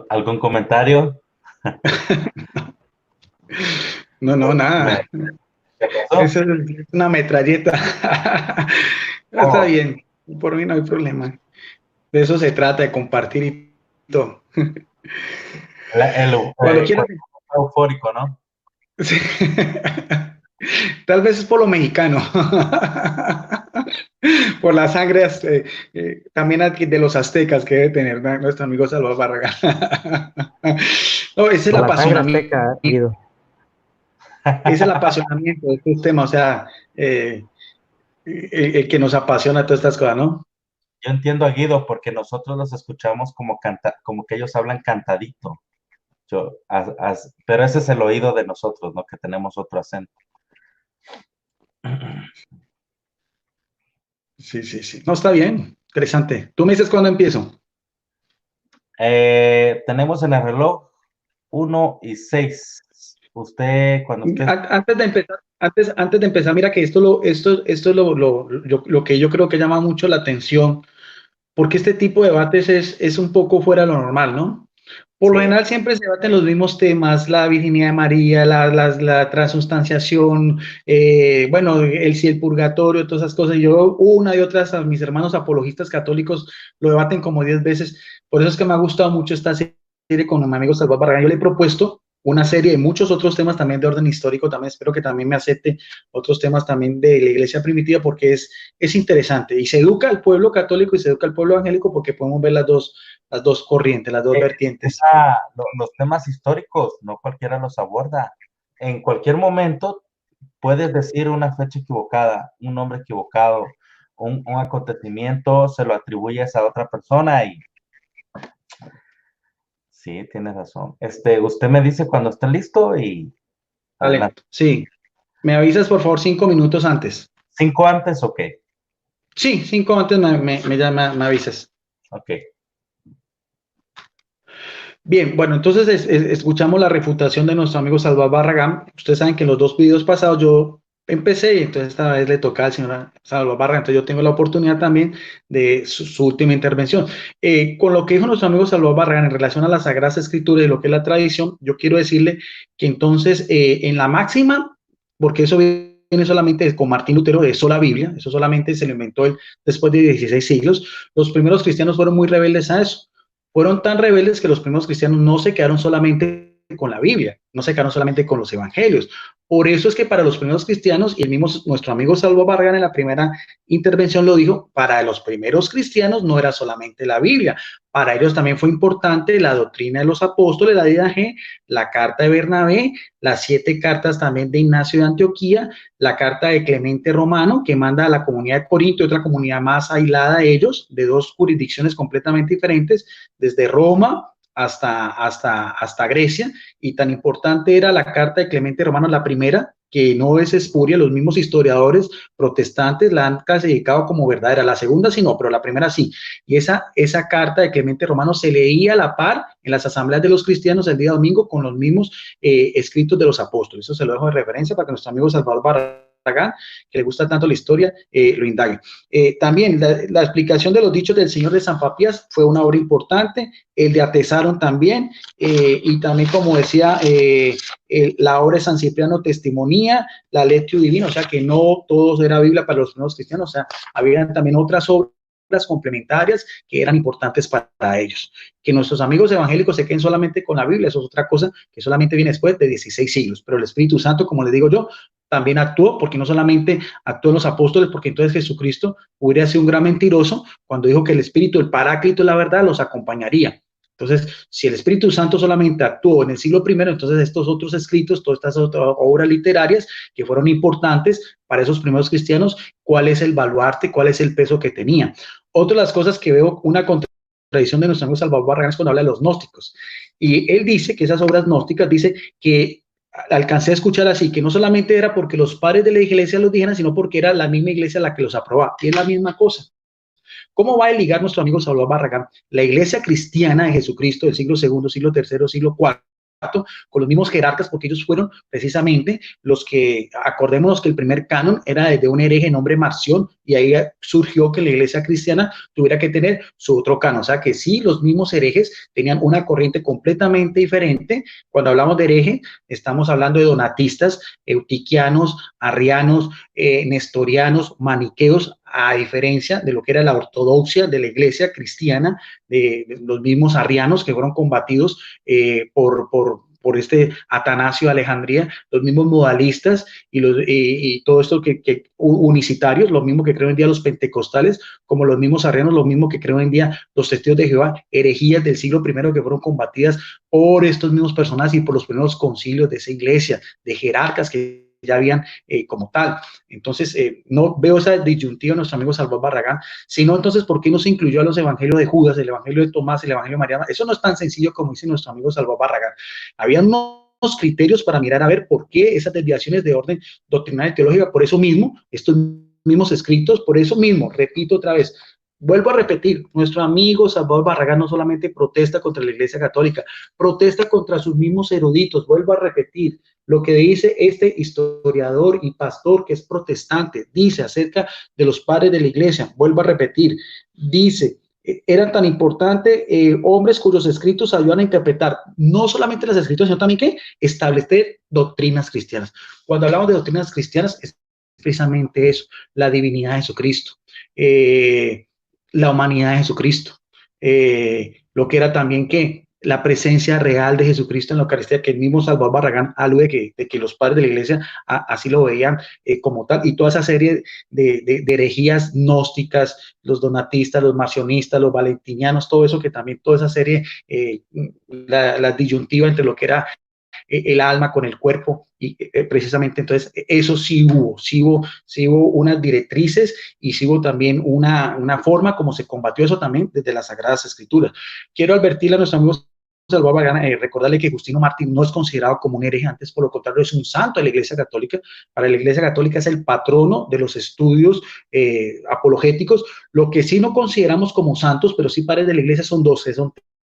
[SPEAKER 1] ¿Algún comentario?
[SPEAKER 3] No, nada. Eso es una metralleta. Está bien, por mí no hay problema. De eso se trata, de compartir y todo.
[SPEAKER 1] Cuando quieras. Eufórico, ¿no?
[SPEAKER 3] Sí. Tal vez es por lo mexicano. Por la sangre también aquí de los aztecas que debe tener nuestro amigo Salvador Barragán. No, ese es el apasionamiento. Ese es el apasionamiento de estos temas, o sea, el que nos apasiona todas estas cosas, ¿no?
[SPEAKER 1] Yo entiendo a Guido porque nosotros los escuchamos como que ellos hablan cantadito. Pero ese es el oído de nosotros, ¿no? Que tenemos otro acento.
[SPEAKER 3] Sí. No, está bien. Interesante. ¿Tú me dices cuándo empiezo?
[SPEAKER 1] Tenemos en el reloj 1:06. Usted, cuando usted...
[SPEAKER 3] Antes de empezar, mira que esto es lo que yo creo que llama mucho la atención, porque este tipo de debates es un poco fuera de lo normal, ¿no? Por lo general siempre se debaten los mismos temas, la virginidad de María, la transustanciación, bueno, si el purgatorio, todas esas cosas. Yo una y otras a mis hermanos apologistas católicos lo debaten como 10 veces. Por eso es que me ha gustado mucho esta serie con mi amigo Salvador Barragán. Yo le he propuesto una serie de muchos otros temas también de orden histórico. También espero que también me acepte otros temas también de la iglesia primitiva, porque es interesante y se educa al pueblo católico y se educa al pueblo evangélico, porque podemos ver las dos corrientes, las dos vertientes.
[SPEAKER 1] Los temas históricos no cualquiera los aborda. En cualquier momento puedes decir una fecha equivocada, un nombre equivocado, un acontecimiento, se lo atribuyes a otra persona y sí, tienes razón. Usted me dice cuando esté listo y...
[SPEAKER 3] Vale, sí. Me avisas, por favor, 5 minutos antes.
[SPEAKER 1] ¿5 antes o qué?
[SPEAKER 3] Sí, 5 antes me avisas.
[SPEAKER 1] Ok.
[SPEAKER 3] Bien, bueno, entonces escuchamos la refutación de nuestro amigo Salvador Barragán. Ustedes saben que en los 2 videos pasados yo empecé y entonces esta vez le toca al señor Salvador Barragán. Entonces yo tengo la oportunidad también de su última intervención. Con lo que dijo nuestro amigo Salvador Barragán en relación a las Sagradas Escrituras y lo que es la tradición, yo quiero decirle que entonces en la máxima, porque eso viene solamente con Martín Lutero, de sola Biblia, eso solamente se lo inventó él después de 16 siglos, los primeros cristianos fueron muy rebeldes a eso. Fueron tan rebeldes que los primeros cristianos no se quedaron solamente con la Biblia, no se quedaron solamente con los evangelios. Por eso es que para los primeros cristianos, y el mismo nuestro amigo Salvador Barragán en la primera intervención lo dijo, para los primeros cristianos no era solamente la Biblia, para ellos también fue importante la doctrina de los apóstoles, la Didache, la carta de Bernabé, las 7 cartas también de Ignacio de Antioquía, la carta de Clemente Romano, que manda a la comunidad de Corinto, otra comunidad más aislada de ellos, de 2 jurisdicciones completamente diferentes, desde Roma hasta Grecia, y tan importante era la carta de Clemente Romano, la primera, que no es espuria, los mismos historiadores protestantes la han clasificado como verdadera, la segunda sí no, pero la primera sí, y esa carta de Clemente Romano se leía a la par en las asambleas de los cristianos el día domingo con los mismos escritos de los apóstoles. Eso se lo dejo de referencia para que nuestro amigo Salvador Barragán, que le gusta tanto la historia, lo indague. También la explicación de los dichos del Señor de San Papías fue una obra importante, el de Atesaron también, y también, como decía, la obra de San Cipriano testimonía, la Lectio Divina, o sea que no todos era Biblia para los nuevos cristianos, o sea, había también otras obras complementarias que eran importantes para ellos. Que nuestros amigos evangélicos se queden solamente con la Biblia, eso es otra cosa que solamente viene después de 16 siglos, pero el Espíritu Santo, como les digo yo, también actuó, porque no solamente actuó en los apóstoles, porque entonces Jesucristo hubiera sido un gran mentiroso cuando dijo que el Espíritu, el Paráclito, la verdad, los acompañaría. Entonces, si el Espíritu Santo solamente actuó en el siglo I, entonces estos otros escritos, todas estas otras obras literarias que fueron importantes para esos primeros cristianos, ¿cuál es el baluarte, cuál es el peso que tenía? Otra de las cosas que veo, una contradicción de nuestro amigo Salvador Barragán, es cuando habla de los gnósticos. Y él dice que esas obras gnósticas, dice que alcancé a escuchar así, que no solamente era porque los padres de la iglesia los dijeran, sino porque era la misma iglesia la que los aprobaba. Y es la misma cosa. ¿Cómo va a ligar nuestro amigo Salvador Barragán la iglesia cristiana de Jesucristo del siglo II, siglo III, siglo IV, con los mismos jerarcas, porque ellos fueron precisamente los que, acordémonos que el primer canon era de un hereje nombre Marción, y ahí surgió que la iglesia cristiana tuviera que tener su otro canon, o sea que sí, los mismos herejes tenían una corriente completamente diferente. Cuando hablamos de hereje, estamos hablando de donatistas, eutiquianos, arrianos, nestorianos, maniqueos, a diferencia de lo que era la ortodoxia de la iglesia cristiana, de los mismos arrianos que fueron combatidos por este Atanasio de Alejandría, los mismos modalistas y todo esto que unicitarios, lo mismo que creen hoy en día los pentecostales, como los mismos arrianos, lo mismo que creen hoy en día los testigos de Jehová, herejías del siglo I que fueron combatidas por estos mismos personajes y por los primeros concilios de esa iglesia, de jerarcas que ya habían como tal. Entonces, no veo esa disyuntiva de nuestro amigo Salvador Barragán, sino entonces, ¿por qué no se incluyó a los evangelios de Judas, el evangelio de Tomás, el evangelio de María? Eso no es tan sencillo como dice nuestro amigo Salvador Barragán. Había unos criterios para mirar a ver por qué esas desviaciones de orden doctrinal y teológica. Por eso mismo, estos mismos escritos, por eso mismo, repito otra vez, vuelvo a repetir, nuestro amigo Salvador Barragán no solamente protesta contra la Iglesia Católica, protesta contra sus mismos eruditos. Vuelvo a repetir lo que dice este historiador y pastor que es protestante, dice acerca de los padres de la Iglesia. Vuelvo a repetir, dice, eran tan importantes hombres cuyos escritos ayudan a interpretar no solamente las escrituras, sino también que establecer doctrinas cristianas. Cuando hablamos de doctrinas cristianas, es precisamente eso, la divinidad de Jesucristo, la humanidad de Jesucristo, lo que era también que la presencia real de Jesucristo en la Eucaristía, que el mismo Salvador Barragán alude de que los padres de la iglesia así lo veían como tal, y toda esa serie de herejías gnósticas, los donatistas, los marcionistas, los valentinianos, todo eso que también, toda esa serie, la disyuntiva entre lo que era el alma con el cuerpo, y precisamente entonces eso sí hubo unas directrices y sí hubo también una forma como se combatió eso también desde las Sagradas Escrituras. Quiero advertirle a nuestros amigos Salvador Barragán, recordarle que Justino Mártir no es considerado como un hereje, antes por lo contrario es un santo de la Iglesia Católica. Para la Iglesia Católica es el patrono de los estudios apologéticos. Lo que sí no consideramos como santos, pero sí padres de la Iglesia, son dos, son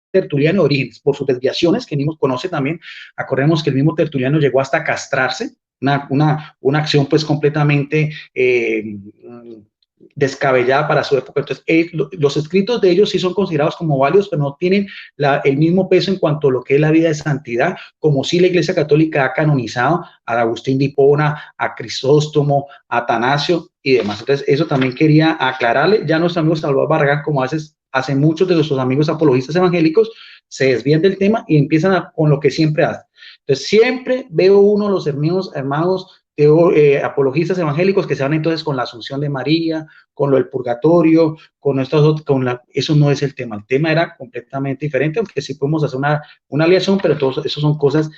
[SPEAKER 3] Tertuliano de Orígenes, por sus desviaciones, que mismo conoce también. Acordemos que el mismo Tertuliano llegó hasta castrarse, una acción pues completamente descabellada para su época. Entonces, los escritos de ellos sí son considerados como válidos, pero no tienen el mismo peso en cuanto a lo que es la vida de santidad, como sí la Iglesia Católica ha canonizado a Agustín de Hipona, a Crisóstomo, a Atanasio y demás. Entonces, eso también quería aclararle. Ya nuestro amigo Salvador Barragán, como hace muchos de nuestros amigos apologistas evangélicos, se desvían del tema y empiezan con lo que siempre hacen. Entonces, siempre veo uno de los hermanos apologistas evangélicos que se van entonces con la Asunción de María, con lo del purgatorio, eso no es el tema era completamente diferente, aunque sí podemos hacer una aliación, pero todo eso son cosas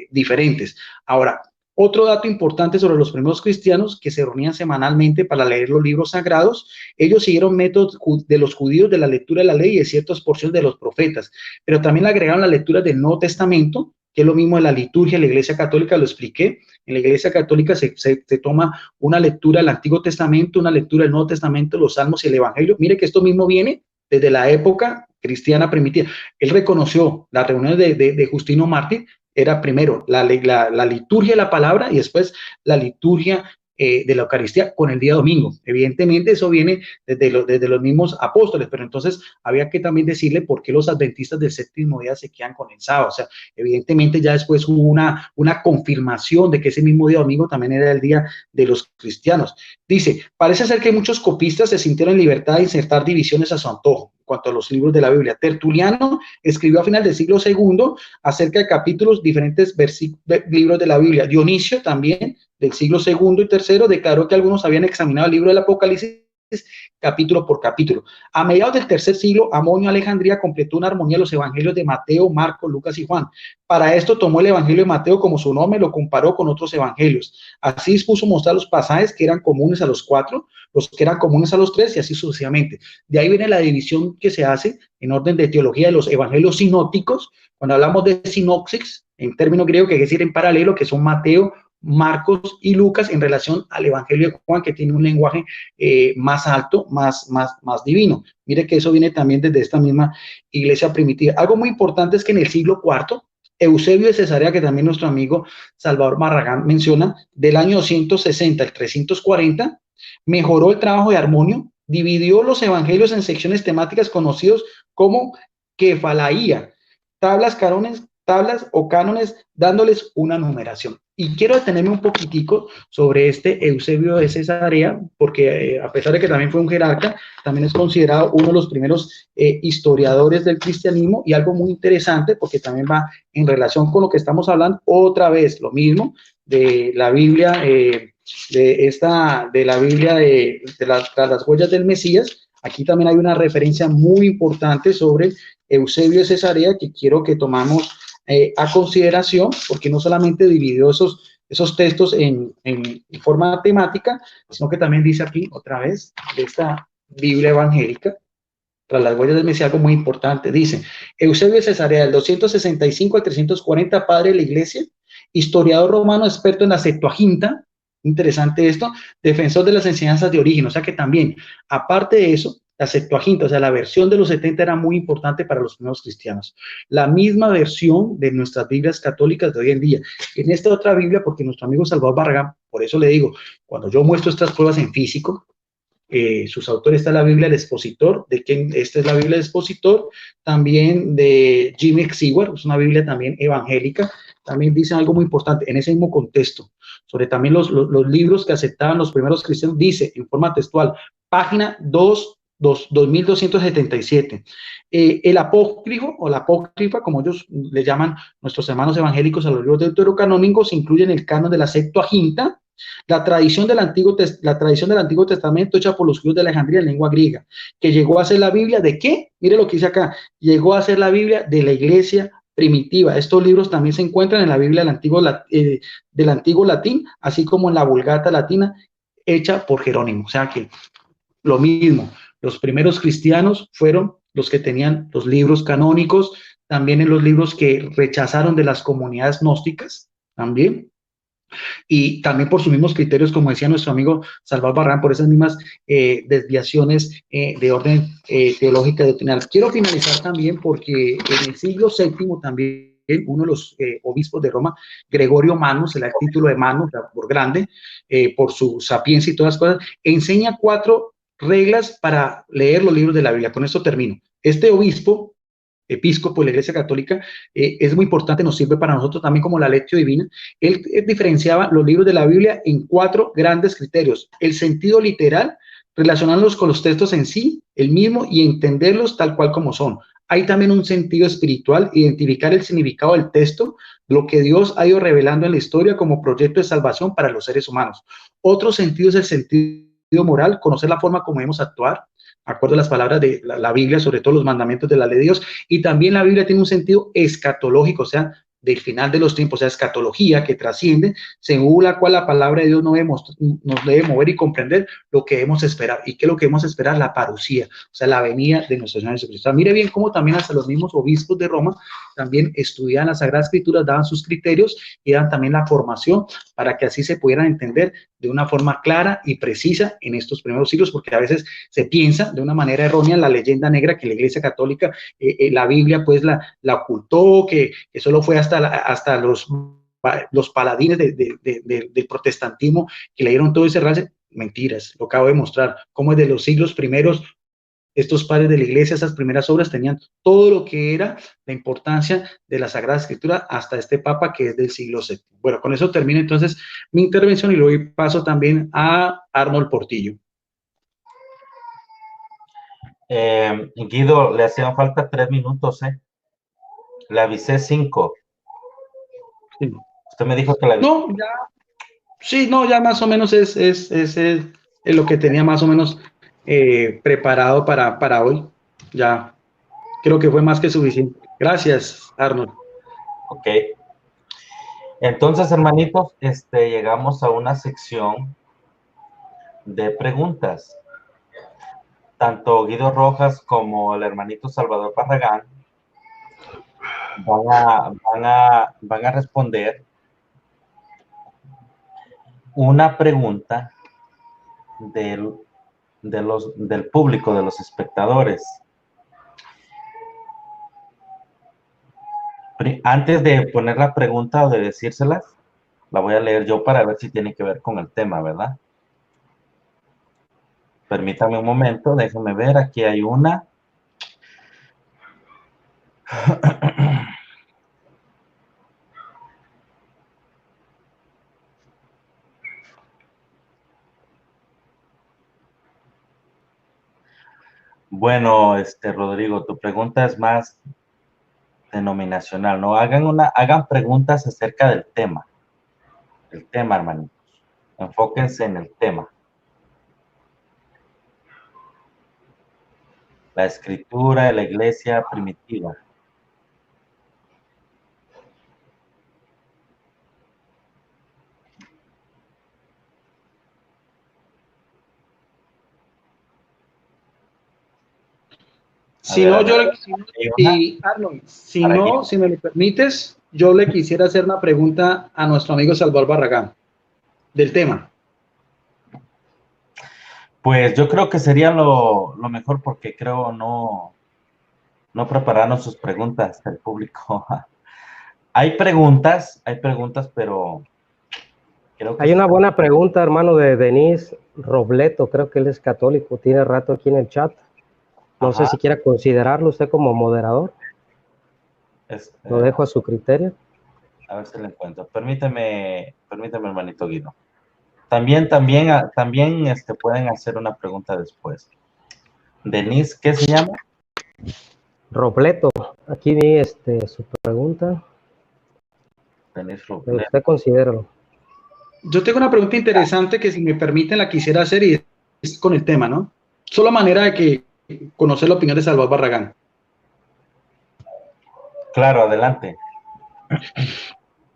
[SPEAKER 3] diferentes. Ahora, otro dato importante sobre los primeros cristianos que se reunían semanalmente para leer los libros sagrados, ellos siguieron métodos de los judíos de la lectura de la ley y de ciertas porciones de los profetas, pero también le agregaron la lectura del Nuevo Testamento, que es lo mismo de la liturgia. En la Iglesia Católica lo expliqué. En la Iglesia Católica se toma una lectura del Antiguo Testamento, una lectura del Nuevo Testamento, los Salmos y el Evangelio. Mire que esto mismo viene desde la época cristiana primitiva. Él reconoció las reuniones de Justino Mártir, era primero la liturgia de la palabra y después la liturgia de la Eucaristía con el día domingo. Evidentemente eso viene desde los mismos apóstoles, pero entonces había que también decirle por qué los adventistas del séptimo día se quedan con el sábado. O sea, evidentemente ya después hubo una confirmación de que ese mismo día domingo también era el día de los cristianos. Dice, parece ser que muchos copistas se sintieron en libertad de insertar divisiones a su antojo en cuanto a los libros de la Biblia. Tertuliano escribió a final del siglo II acerca de capítulos, diferentes libros de la Biblia. Dionisio también, del siglo II y III, declaró que algunos habían examinado el libro del Apocalipsis capítulo por capítulo. A mediados del tercer siglo, Amonio Alejandría completó una armonía de los evangelios de Mateo, Marcos, Lucas y Juan. Para esto tomó el evangelio de Mateo como su nombre, lo comparó con otros evangelios. Así dispuso mostrar los pasajes que eran comunes a los 4, los que eran comunes a los 3 y así sucesivamente. De ahí viene la división que se hace en orden de teología de los evangelios sinópticos. Cuando hablamos de sinopsis, en términos griegos, que quiere decir en paralelo, que son Mateo, Marcos y Lucas en relación al Evangelio de Juan, que tiene un lenguaje más alto, más divino. Mire que eso viene también desde esta misma iglesia primitiva. Algo muy importante es que en el siglo IV, Eusebio de Cesarea, que también nuestro amigo Salvador Barragán menciona, del año 260 al 340, mejoró el trabajo de armonio, dividió los evangelios en secciones temáticas conocidos como kefalaía, tablas o cánones, dándoles una numeración. Y quiero detenerme un poquitico sobre este Eusebio de Cesarea, porque a pesar de que también fue un jerarca, también es considerado uno de los primeros historiadores del cristianismo, y algo muy interesante, porque también va en relación con lo que estamos hablando, otra vez lo mismo, de la Biblia, de la Biblia de las huellas del Mesías. Aquí también hay una referencia muy importante sobre Eusebio de Cesarea que quiero que tomamos a consideración, porque no solamente dividió esos textos en forma temática, sino que también dice aquí, otra vez, de esta Biblia evangélica, tras las huellas del Mesías, algo muy importante. Dice, Eusebio de Cesarea, del 265 al 340, padre de la iglesia, historiador romano, experto en la Septuaginta, interesante esto, defensor de las enseñanzas de origen, o sea que también, aparte de eso, la Septuaginta, o sea, la versión de los 70 era muy importante para los primeros cristianos. La misma versión de nuestras Biblias católicas de hoy en día. En esta otra Biblia, porque nuestro amigo Salvador Barragán, por eso le digo, cuando yo muestro estas pruebas en físico, sus autores está la Biblia del Expositor, esta es la Biblia del Expositor, también de Jimmy Seward, es una Biblia también evangélica, también dice algo muy importante en ese mismo contexto, sobre también los libros que aceptaban los primeros cristianos, dice en forma textual, página 2277. El apócrifo o la apócrifa, como ellos le llaman nuestros hermanos evangélicos a los libros deuterocanónicos, incluye en el canon de la Septuaginta, la tradición del Antiguo Testamento hecha por los judíos de Alejandría en lengua griega, que llegó a ser la Biblia ¿de qué? Mire lo que dice acá, llegó a ser la Biblia de la iglesia primitiva. Estos libros también se encuentran en la Biblia del Antiguo Latín, así como en la Vulgata Latina, hecha por Jerónimo. O sea que lo mismo, los primeros cristianos fueron los que tenían los libros canónicos, también en los libros que rechazaron de las comunidades gnósticas, también. Y también por sus mismos criterios, como decía nuestro amigo Salvador Barragán, por esas mismas desviaciones de orden teológica y doctrinal. Quiero finalizar también porque en el siglo VII también uno de los obispos de Roma, Gregorio Mano, se le da el título de Mano, por grande, por su sapiencia y todas las cosas, enseña 4 reglas para leer los libros de la Biblia. Con esto termino. Este obispo, episcopo de la Iglesia Católica, es muy importante, nos sirve para nosotros también como la lectio divina. Él diferenciaba los libros de la Biblia en 4 grandes criterios: el sentido literal, relacionarlos con los textos en sí, el mismo, y entenderlos tal cual como son. Hay también un sentido espiritual, identificar el significado del texto, lo que Dios ha ido revelando en la historia como proyecto de salvación para los seres humanos. Otro sentido es el sentido moral, conocer la forma como debemos actuar, acuerdo a las palabras de la Biblia, sobre todo los mandamientos de la ley de Dios. Y también la Biblia tiene un sentido escatológico, o sea, del final de los tiempos, o sea, escatología que trasciende, según la cual la palabra de Dios nos debe mover y comprender lo que debemos esperar. ¿Y qué es lo que debemos esperar? La parucía, o sea, la venida de nuestro Señor Jesucristo. Mire bien cómo también hasta los mismos obispos de Roma también estudiaban las Sagradas Escrituras, daban sus criterios y daban también la formación para que así se pudieran entender de una forma clara y precisa en estos primeros siglos, porque a veces se piensa de una manera errónea en la leyenda negra que la Iglesia Católica, la Biblia pues la ocultó, que solo fue hasta los paladines del protestantismo que le dieron todo ese realce. Mentiras, lo acabo de mostrar, cómo desde los siglos primeros estos padres de la iglesia, esas primeras obras, tenían todo lo que era la importancia de la Sagrada Escritura hasta este Papa que es del siglo VII. Bueno, con eso termino entonces mi intervención y luego paso también a Arnold Portillo.
[SPEAKER 1] Guido, le hacían falta 3 minutos, Le avisé 5.
[SPEAKER 3] Sí.
[SPEAKER 1] Usted me dijo que la avisé.
[SPEAKER 3] No, ya, sí, no, ya más o menos es lo que tenía más o menos preparado para hoy. Ya creo que fue más que suficiente. Gracias, Arnold.
[SPEAKER 1] Ok. Entonces, hermanitos, llegamos a una sección de preguntas. Tanto Guido Rojas como el hermanito Salvador Barragán van a responder una pregunta del público, de los espectadores. Antes de poner la pregunta o de decírselas, la voy a leer yo para ver si tiene que ver con el tema, ¿verdad? Permítame un momento, déjenme ver, aquí hay una. Bueno, Rodrigo, tu pregunta es más denominacional, ¿no? Hagan preguntas acerca del tema. El tema, hermanitos. Enfóquense en el tema. La escritura de la iglesia primitiva.
[SPEAKER 3] Si no, Arnold, si me lo permites, yo le quisiera hacer una pregunta a nuestro amigo Salvador Barragán del tema.
[SPEAKER 1] Pues yo creo que sería lo mejor porque creo no prepararon sus preguntas del público. Hay preguntas, pero creo que
[SPEAKER 2] Hay una buena pregunta, hermano, de Denis Robleto, creo que él es católico, tiene rato aquí en el chat. No sé si quiera considerarlo usted como moderador. Lo dejo a su criterio.
[SPEAKER 1] A ver si lo encuentro. Permíteme, hermanito Guido. También pueden hacer una pregunta después. Denise, ¿qué se llama?
[SPEAKER 2] Robleto. Aquí vi su pregunta.
[SPEAKER 1] Denise Robleto.
[SPEAKER 2] Usted considéralo.
[SPEAKER 3] Yo tengo una pregunta interesante que, si me permiten, la quisiera hacer, y es con el tema, ¿no? Solo manera de que conocer la opinión de Salvador Barragán.
[SPEAKER 1] Claro, adelante.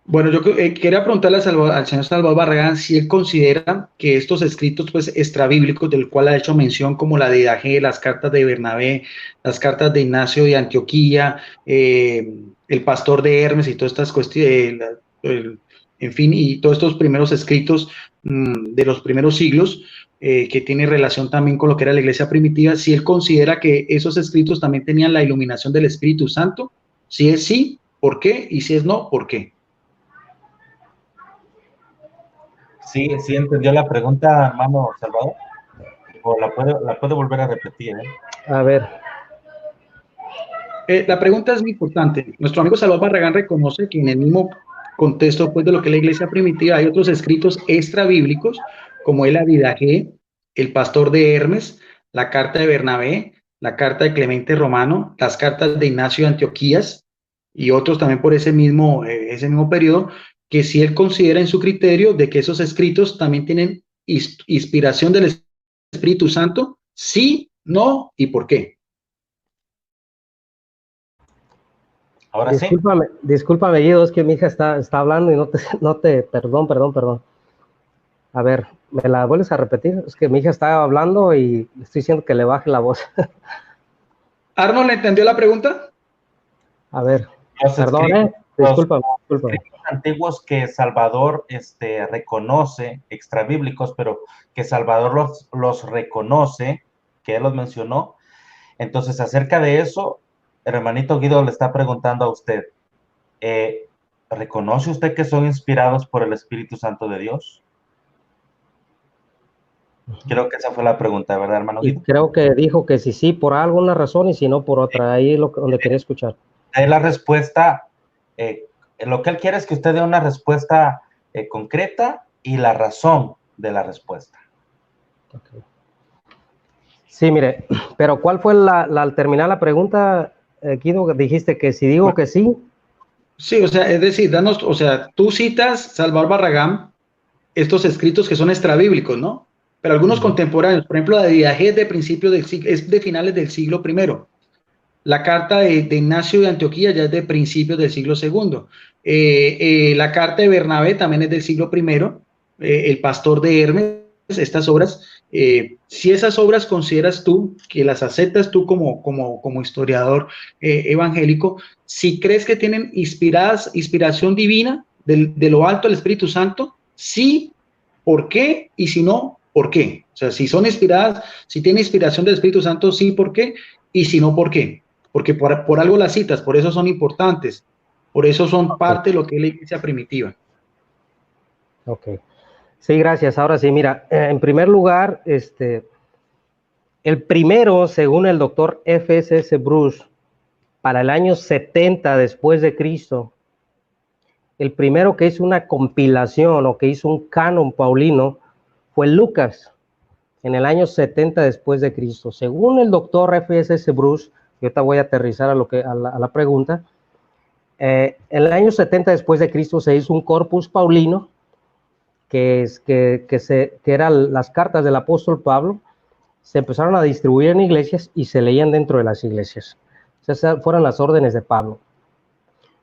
[SPEAKER 3] Bueno, yo quería preguntarle al señor Salvador Barragán si él considera que estos escritos, pues, extrabíblicos, del cual ha hecho mención, como la de Didache, las cartas de Bernabé, las cartas de Ignacio de Antioquía, el pastor de Hermes y todas estas cuestiones, en fin, y todos estos primeros escritos de los primeros siglos, que tiene relación también con lo que era la iglesia primitiva, si él considera que esos escritos también tenían la iluminación del Espíritu Santo. Si es sí, ¿por qué? Y si es no, ¿por qué?
[SPEAKER 1] Sí, entendió la pregunta, hermano Salvador. O la puede volver a repetir,
[SPEAKER 2] A ver.
[SPEAKER 3] La pregunta es muy importante. Nuestro amigo Salvador Barragán reconoce que en el mismo contexto, pues, de lo que es la iglesia primitiva, hay otros escritos extrabíblicos, como el Didache, el pastor de Hermes, la carta de Bernabé, la carta de Clemente Romano, las cartas de Ignacio de Antioquías y otros también por ese mismo periodo, que si él considera en su criterio de que esos escritos también tienen inspiración del Espíritu Santo, sí, no y por qué.
[SPEAKER 1] Ahora
[SPEAKER 2] discúlpame, Guido, es que mi hija está hablando y perdón. A ver, ¿me la vuelves a repetir? Es que mi hija está hablando y estoy diciendo que le baje la voz.
[SPEAKER 3] ¿Arnold le entendió la pregunta?
[SPEAKER 2] A ver, perdón, discúlpame.
[SPEAKER 1] Los antiguos que Salvador reconoce, extrabíblicos, pero que Salvador los reconoce, que él los mencionó. Entonces, acerca de eso, el hermanito Guido le está preguntando a usted, ¿reconoce usted que son inspirados por el Espíritu Santo de Dios? Creo que esa fue la pregunta, ¿verdad, hermano Guido?
[SPEAKER 2] Y creo que dijo que sí, por alguna razón, y si no, por otra. Ahí es donde quería escuchar.
[SPEAKER 1] Ahí la respuesta, lo que él quiere es que usted dé una respuesta concreta y la razón de la respuesta.
[SPEAKER 2] Okay. Sí, mire, pero ¿cuál fue al terminar la pregunta, Guido? Dijiste que si digo que sí. Sí,
[SPEAKER 3] o sea, es decir, tú citas, Salvador Barragán, estos escritos que son extrabíblicos, ¿no? pero algunos contemporáneos, por ejemplo, la de Didaché es de principios del siglo, es de finales del siglo I. La carta de Ignacio de Antioquía ya es de principios del siglo II. La carta de Bernabé también es del siglo I. El pastor de Hermes, estas obras, si esas obras consideras tú, que las aceptas tú como historiador evangélico, si crees que tienen inspiración divina de lo alto del Espíritu Santo, sí, ¿por qué? Y si no, ¿por qué? O sea, si son inspiradas, si tienen inspiración del Espíritu Santo, sí, ¿por qué? Y si no, ¿por qué? Porque por algo las citas, por eso son importantes, por eso son parte de lo que es la iglesia primitiva.
[SPEAKER 2] Ok. Sí, gracias. Ahora sí, mira, en primer lugar, el primero, según el doctor F.S.S. Bruce, para el año 70 después de Cristo, el primero que hizo una compilación o que hizo un canon paulino fue Lucas, en el año 70 después de Cristo. Según el doctor F.S.S. Bruce, yo te voy a aterrizar a la pregunta, en el año 70 después de Cristo se hizo un corpus paulino, que eran las cartas del apóstol Pablo, se empezaron a distribuir en iglesias y se leían dentro de las iglesias. O sea, fueron las órdenes de Pablo.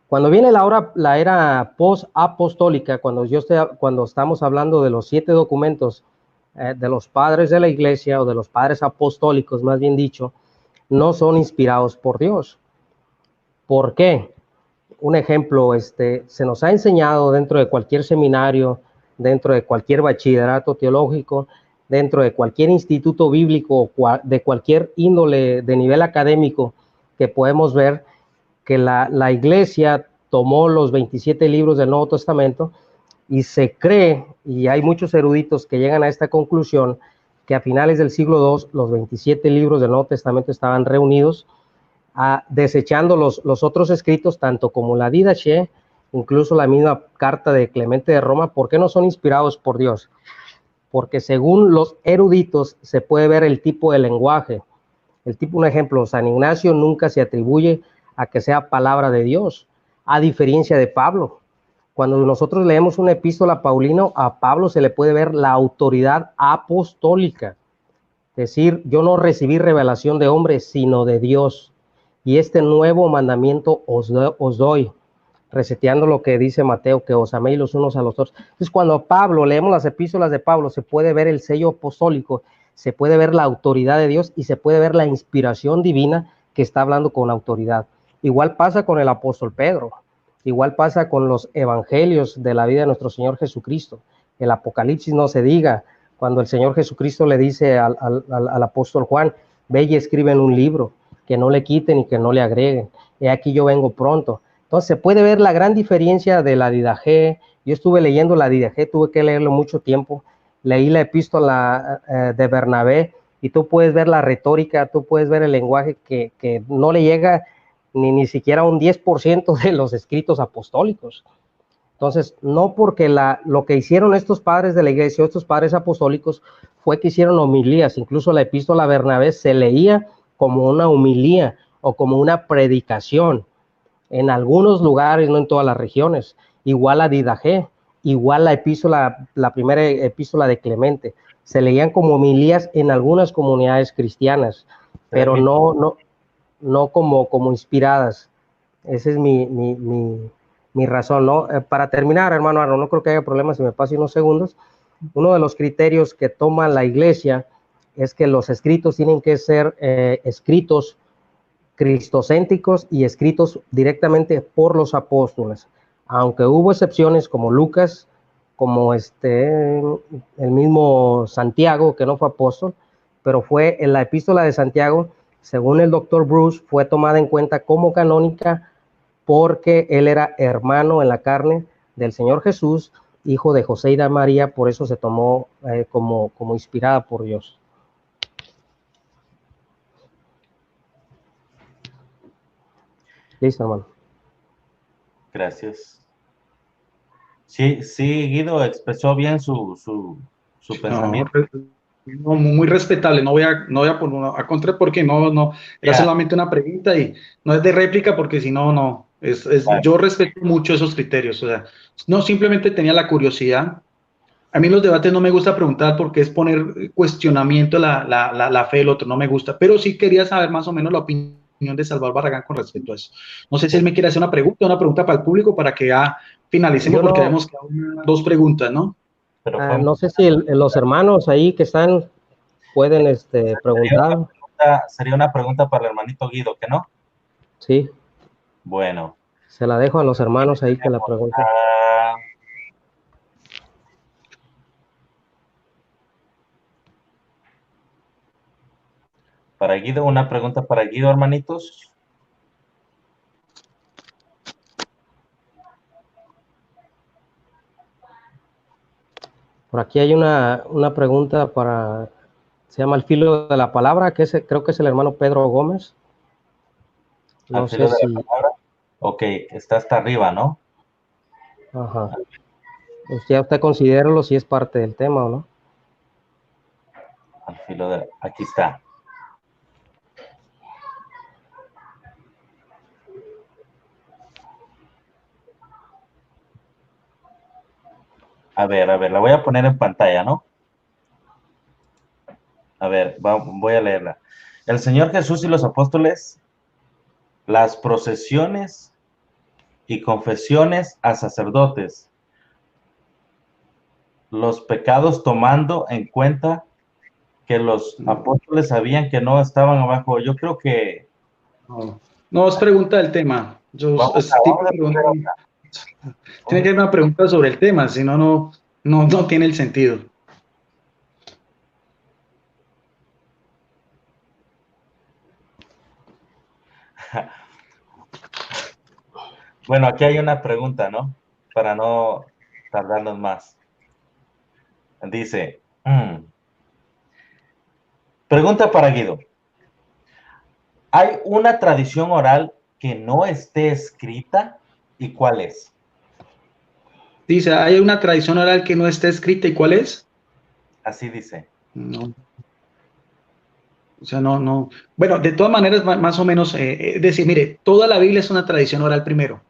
[SPEAKER 2] Cuando viene la era post-apostólica, cuando estamos hablando de los 7 documentos de los padres de la iglesia, o de los padres apostólicos, más bien dicho, no son inspirados por Dios. ¿Por qué? Un ejemplo, se nos ha enseñado dentro de cualquier seminario, dentro de cualquier bachillerato teológico, dentro de cualquier instituto bíblico, de cualquier índole de nivel académico, que podemos ver que la iglesia tomó los 27 libros del Nuevo Testamento y se cree, y hay muchos eruditos que llegan a esta conclusión, que a finales del siglo II los 27 libros del Nuevo Testamento estaban reunidos, desechando los otros escritos, tanto como la Didaché, incluso la misma carta de Clemente de Roma. ¿Por qué no son inspirados por Dios? Porque según los eruditos se puede ver el tipo de lenguaje. Un ejemplo, San Ignacio nunca se atribuye a que sea palabra de Dios, a diferencia de Pablo. Cuando nosotros leemos una epístola paulina, a Pablo se le puede ver la autoridad apostólica. Es decir, yo no recibí revelación de hombre, sino de Dios. Y este nuevo mandamiento os doy, reseteando lo que dice Mateo, que os améis los unos a los otros. Entonces, cuando Pablo, leemos las epístolas de Pablo, se puede ver el sello apostólico, se puede ver la autoridad de Dios y se puede ver la inspiración divina que está hablando con autoridad. Igual pasa con el apóstol Pedro, igual pasa con los evangelios de la vida de nuestro Señor Jesucristo. El Apocalipsis no se diga, cuando el Señor Jesucristo le dice al apóstol Juan, ve y escribe en un libro, que no le quiten y que no le agreguen. He aquí yo vengo pronto. Entonces se puede ver la gran diferencia de la Didaché. Yo estuve leyendo la Didaché, tuve que leerlo mucho tiempo. Leí la epístola de Bernabé y tú puedes ver la retórica, tú puedes ver el lenguaje que no le llega ni siquiera un 10% de los escritos apostólicos. Entonces, no porque lo que hicieron estos padres de la iglesia, estos padres apostólicos, fue que hicieron homilías. Incluso la epístola de Bernabé se leía como una homilía o como una predicación. En algunos lugares, no en todas las regiones. Igual la Didaché, igual la primera epístola de Clemente. Se leían como homilías en algunas comunidades cristianas, pero no como inspiradas. Esa es mi razón, ¿no? Para terminar, hermano Arno, no creo que haya problema si me paso unos segundos. Uno de los criterios que toma la iglesia es que los escritos tienen que ser escritos cristocéntricos y escritos directamente por los apóstoles. Aunque hubo excepciones como Lucas, como el mismo Santiago, que no fue apóstol, pero fue en la epístola de Santiago, según el doctor Bruce, fue tomada en cuenta como canónica porque él era hermano en la carne del Señor Jesús, hijo de José y de María, por eso se tomó como inspirada por Dios. Listo, hermano.
[SPEAKER 1] Gracias. Sí, Guido expresó bien su pensamiento.
[SPEAKER 3] No, muy respetable, no voy a poner a contra porque no, era solamente una pregunta y no es de réplica porque si no, yo respeto mucho esos criterios, o sea, no simplemente tenía la curiosidad A mí los debates no me gusta preguntar porque es poner cuestionamiento la fe del otro, no me gusta, pero sí quería saber más o menos la opinión de Salvador Barragán con respecto a eso. No sé si él me quiere hacer una pregunta para el público para que ya finalicemos
[SPEAKER 2] Yo
[SPEAKER 3] porque
[SPEAKER 2] no,
[SPEAKER 3] tenemos dos preguntas, ¿no?
[SPEAKER 1] Pero fue
[SPEAKER 2] no sé si los hermanos ahí que están pueden preguntar.
[SPEAKER 1] sería una pregunta para el hermanito Guido, ¿que no?
[SPEAKER 2] Sí,
[SPEAKER 1] Bueno.
[SPEAKER 2] se la dejo a los hermanos ahí que la pregunten.
[SPEAKER 1] Para Guido, una pregunta para Guido, hermanitos.
[SPEAKER 2] Por aquí hay una pregunta para, se llama El filo de la palabra, creo que es el hermano Pedro Gómez. No
[SPEAKER 1] Al filo
[SPEAKER 2] sé
[SPEAKER 1] de
[SPEAKER 2] si,
[SPEAKER 1] la palabra. Ok, está hasta arriba, ¿no?
[SPEAKER 2] ajá. Pues ya usted considéralo si es parte del tema o no.
[SPEAKER 1] Al filo de... Aquí está. A ver, la voy a poner en pantalla, ¿no? A ver, voy a leerla. El Señor Jesús y los apóstoles, las procesiones y confesiones a sacerdotes, los pecados tomando en cuenta que los apóstoles sabían que no estaban abajo. Yo creo que...
[SPEAKER 3] No, no es pregunta del tema. Es tipo
[SPEAKER 1] vamos
[SPEAKER 3] de
[SPEAKER 1] a
[SPEAKER 3] pregunta. Tiene que
[SPEAKER 1] poner
[SPEAKER 3] haber una pregunta sobre el tema, si no, no tiene el sentido.
[SPEAKER 1] Bueno, aquí hay una pregunta, ¿no? Para no tardarnos más. Dice, pregunta para Guido. ¿Hay una tradición oral que no esté escrita? ¿Y cuál es?
[SPEAKER 3] Dice, ¿hay una tradición oral que no está escrita y cuál es?
[SPEAKER 1] Así dice.
[SPEAKER 3] No. O sea, no. Bueno, de todas maneras, más o menos, decir, mire, toda la Biblia es una tradición oral primero.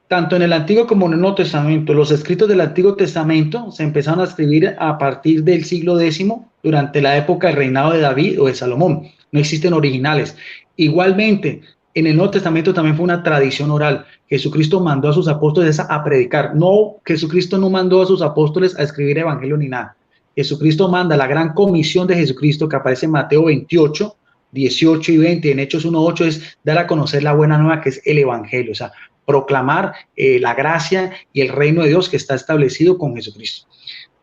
[SPEAKER 3] Tanto en el Antiguo como en el Nuevo Testamento. Los escritos del Antiguo Testamento se empezaron a escribir a partir del siglo X, durante la época del reinado de David o de Salomón. No existen originales. Igualmente, en el Nuevo Testamento también fue una tradición oral. Jesucristo mandó a sus apóstoles a predicar. No, Jesucristo no mandó a sus apóstoles a escribir evangelio ni nada. Jesucristo manda la gran comisión de Jesucristo que aparece en Mateo 28, 18 y 20, en Hechos 1:8, es dar a conocer la buena nueva que es el evangelio. O sea, proclamar la gracia y el reino de Dios que está establecido con Jesucristo.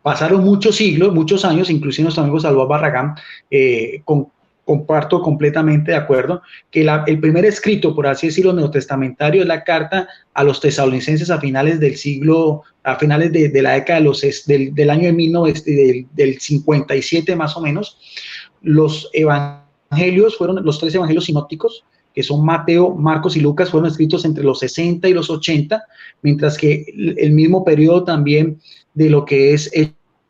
[SPEAKER 3] Pasaron muchos siglos, muchos años, inclusive nuestro amigo Salvador Barragán, comparto completamente de acuerdo, que el primer escrito, por así decirlo, neotestamentario es la carta a los tesalonicenses a finales del siglo, a finales de la década del año de 1900, del 57 más o menos. Los evangelios fueron los 3 evangelios sinópticos, que son Mateo, Marcos y Lucas, fueron escritos entre los 60 y los 80, mientras que el mismo periodo también de lo que es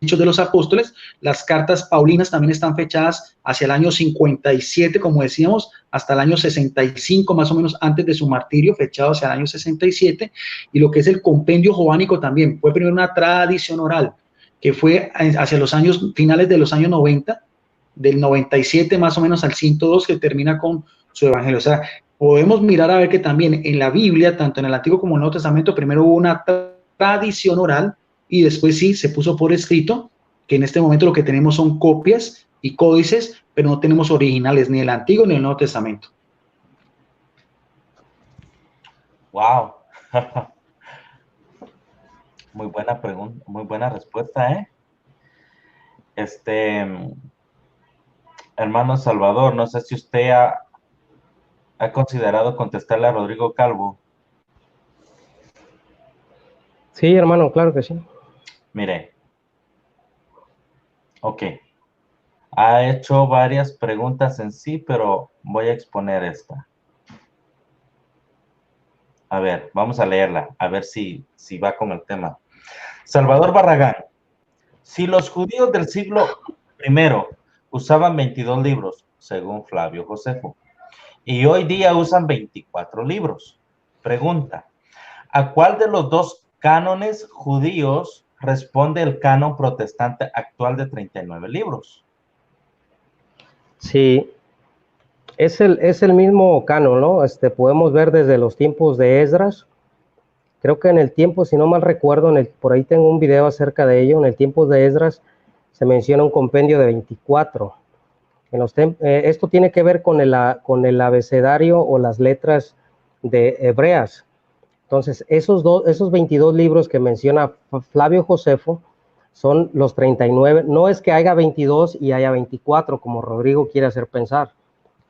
[SPEAKER 3] Hechos de los Apóstoles, las cartas paulinas también están fechadas hacia el año 57, como decíamos, hasta el año 65, más o menos antes de su martirio, fechado hacia el año 67, y lo que es el compendio jovánico también, fue primero una tradición oral, que fue hacia los años, finales de los años 90, del 97 más o menos al 102, que termina con su evangelio. O sea, podemos mirar a ver que también en la Biblia, tanto en el Antiguo como en el Nuevo Testamento, primero hubo una tradición oral y después sí se puso por escrito, que en este momento lo que tenemos son copias y códices, pero no tenemos originales ni el Antiguo ni el Nuevo Testamento.
[SPEAKER 1] Wow. Muy buena pregunta, muy buena respuesta, ¿eh? Hermano Salvador, no sé si usted ha considerado contestarle a Rodrigo Calvo.
[SPEAKER 2] Sí, hermano, claro que sí.
[SPEAKER 1] Mire, ok, ha hecho varias preguntas en sí, pero voy a exponer esta. A ver, vamos a leerla, a ver si va con el tema. Salvador Barragán, si los judíos del siglo I usaban 22 libros, según Flavio Josefo, y hoy día usan 24 libros, pregunta, ¿a cuál de los dos cánones judíos responde el canon protestante actual de 39 libros.
[SPEAKER 2] Sí, es el mismo canon, ¿no? Podemos ver desde los tiempos de Esdras. Creo que en el tiempo, si no mal recuerdo, por ahí tengo un video acerca de ello, en el tiempo de Esdras se menciona un compendio de 24. Esto tiene que ver con el abecedario o las letras de hebreas. Entonces, esos 22 libros que menciona Flavio Josefo son los 39. No es que haya 22 y haya 24, como Rodrigo quiere hacer pensar.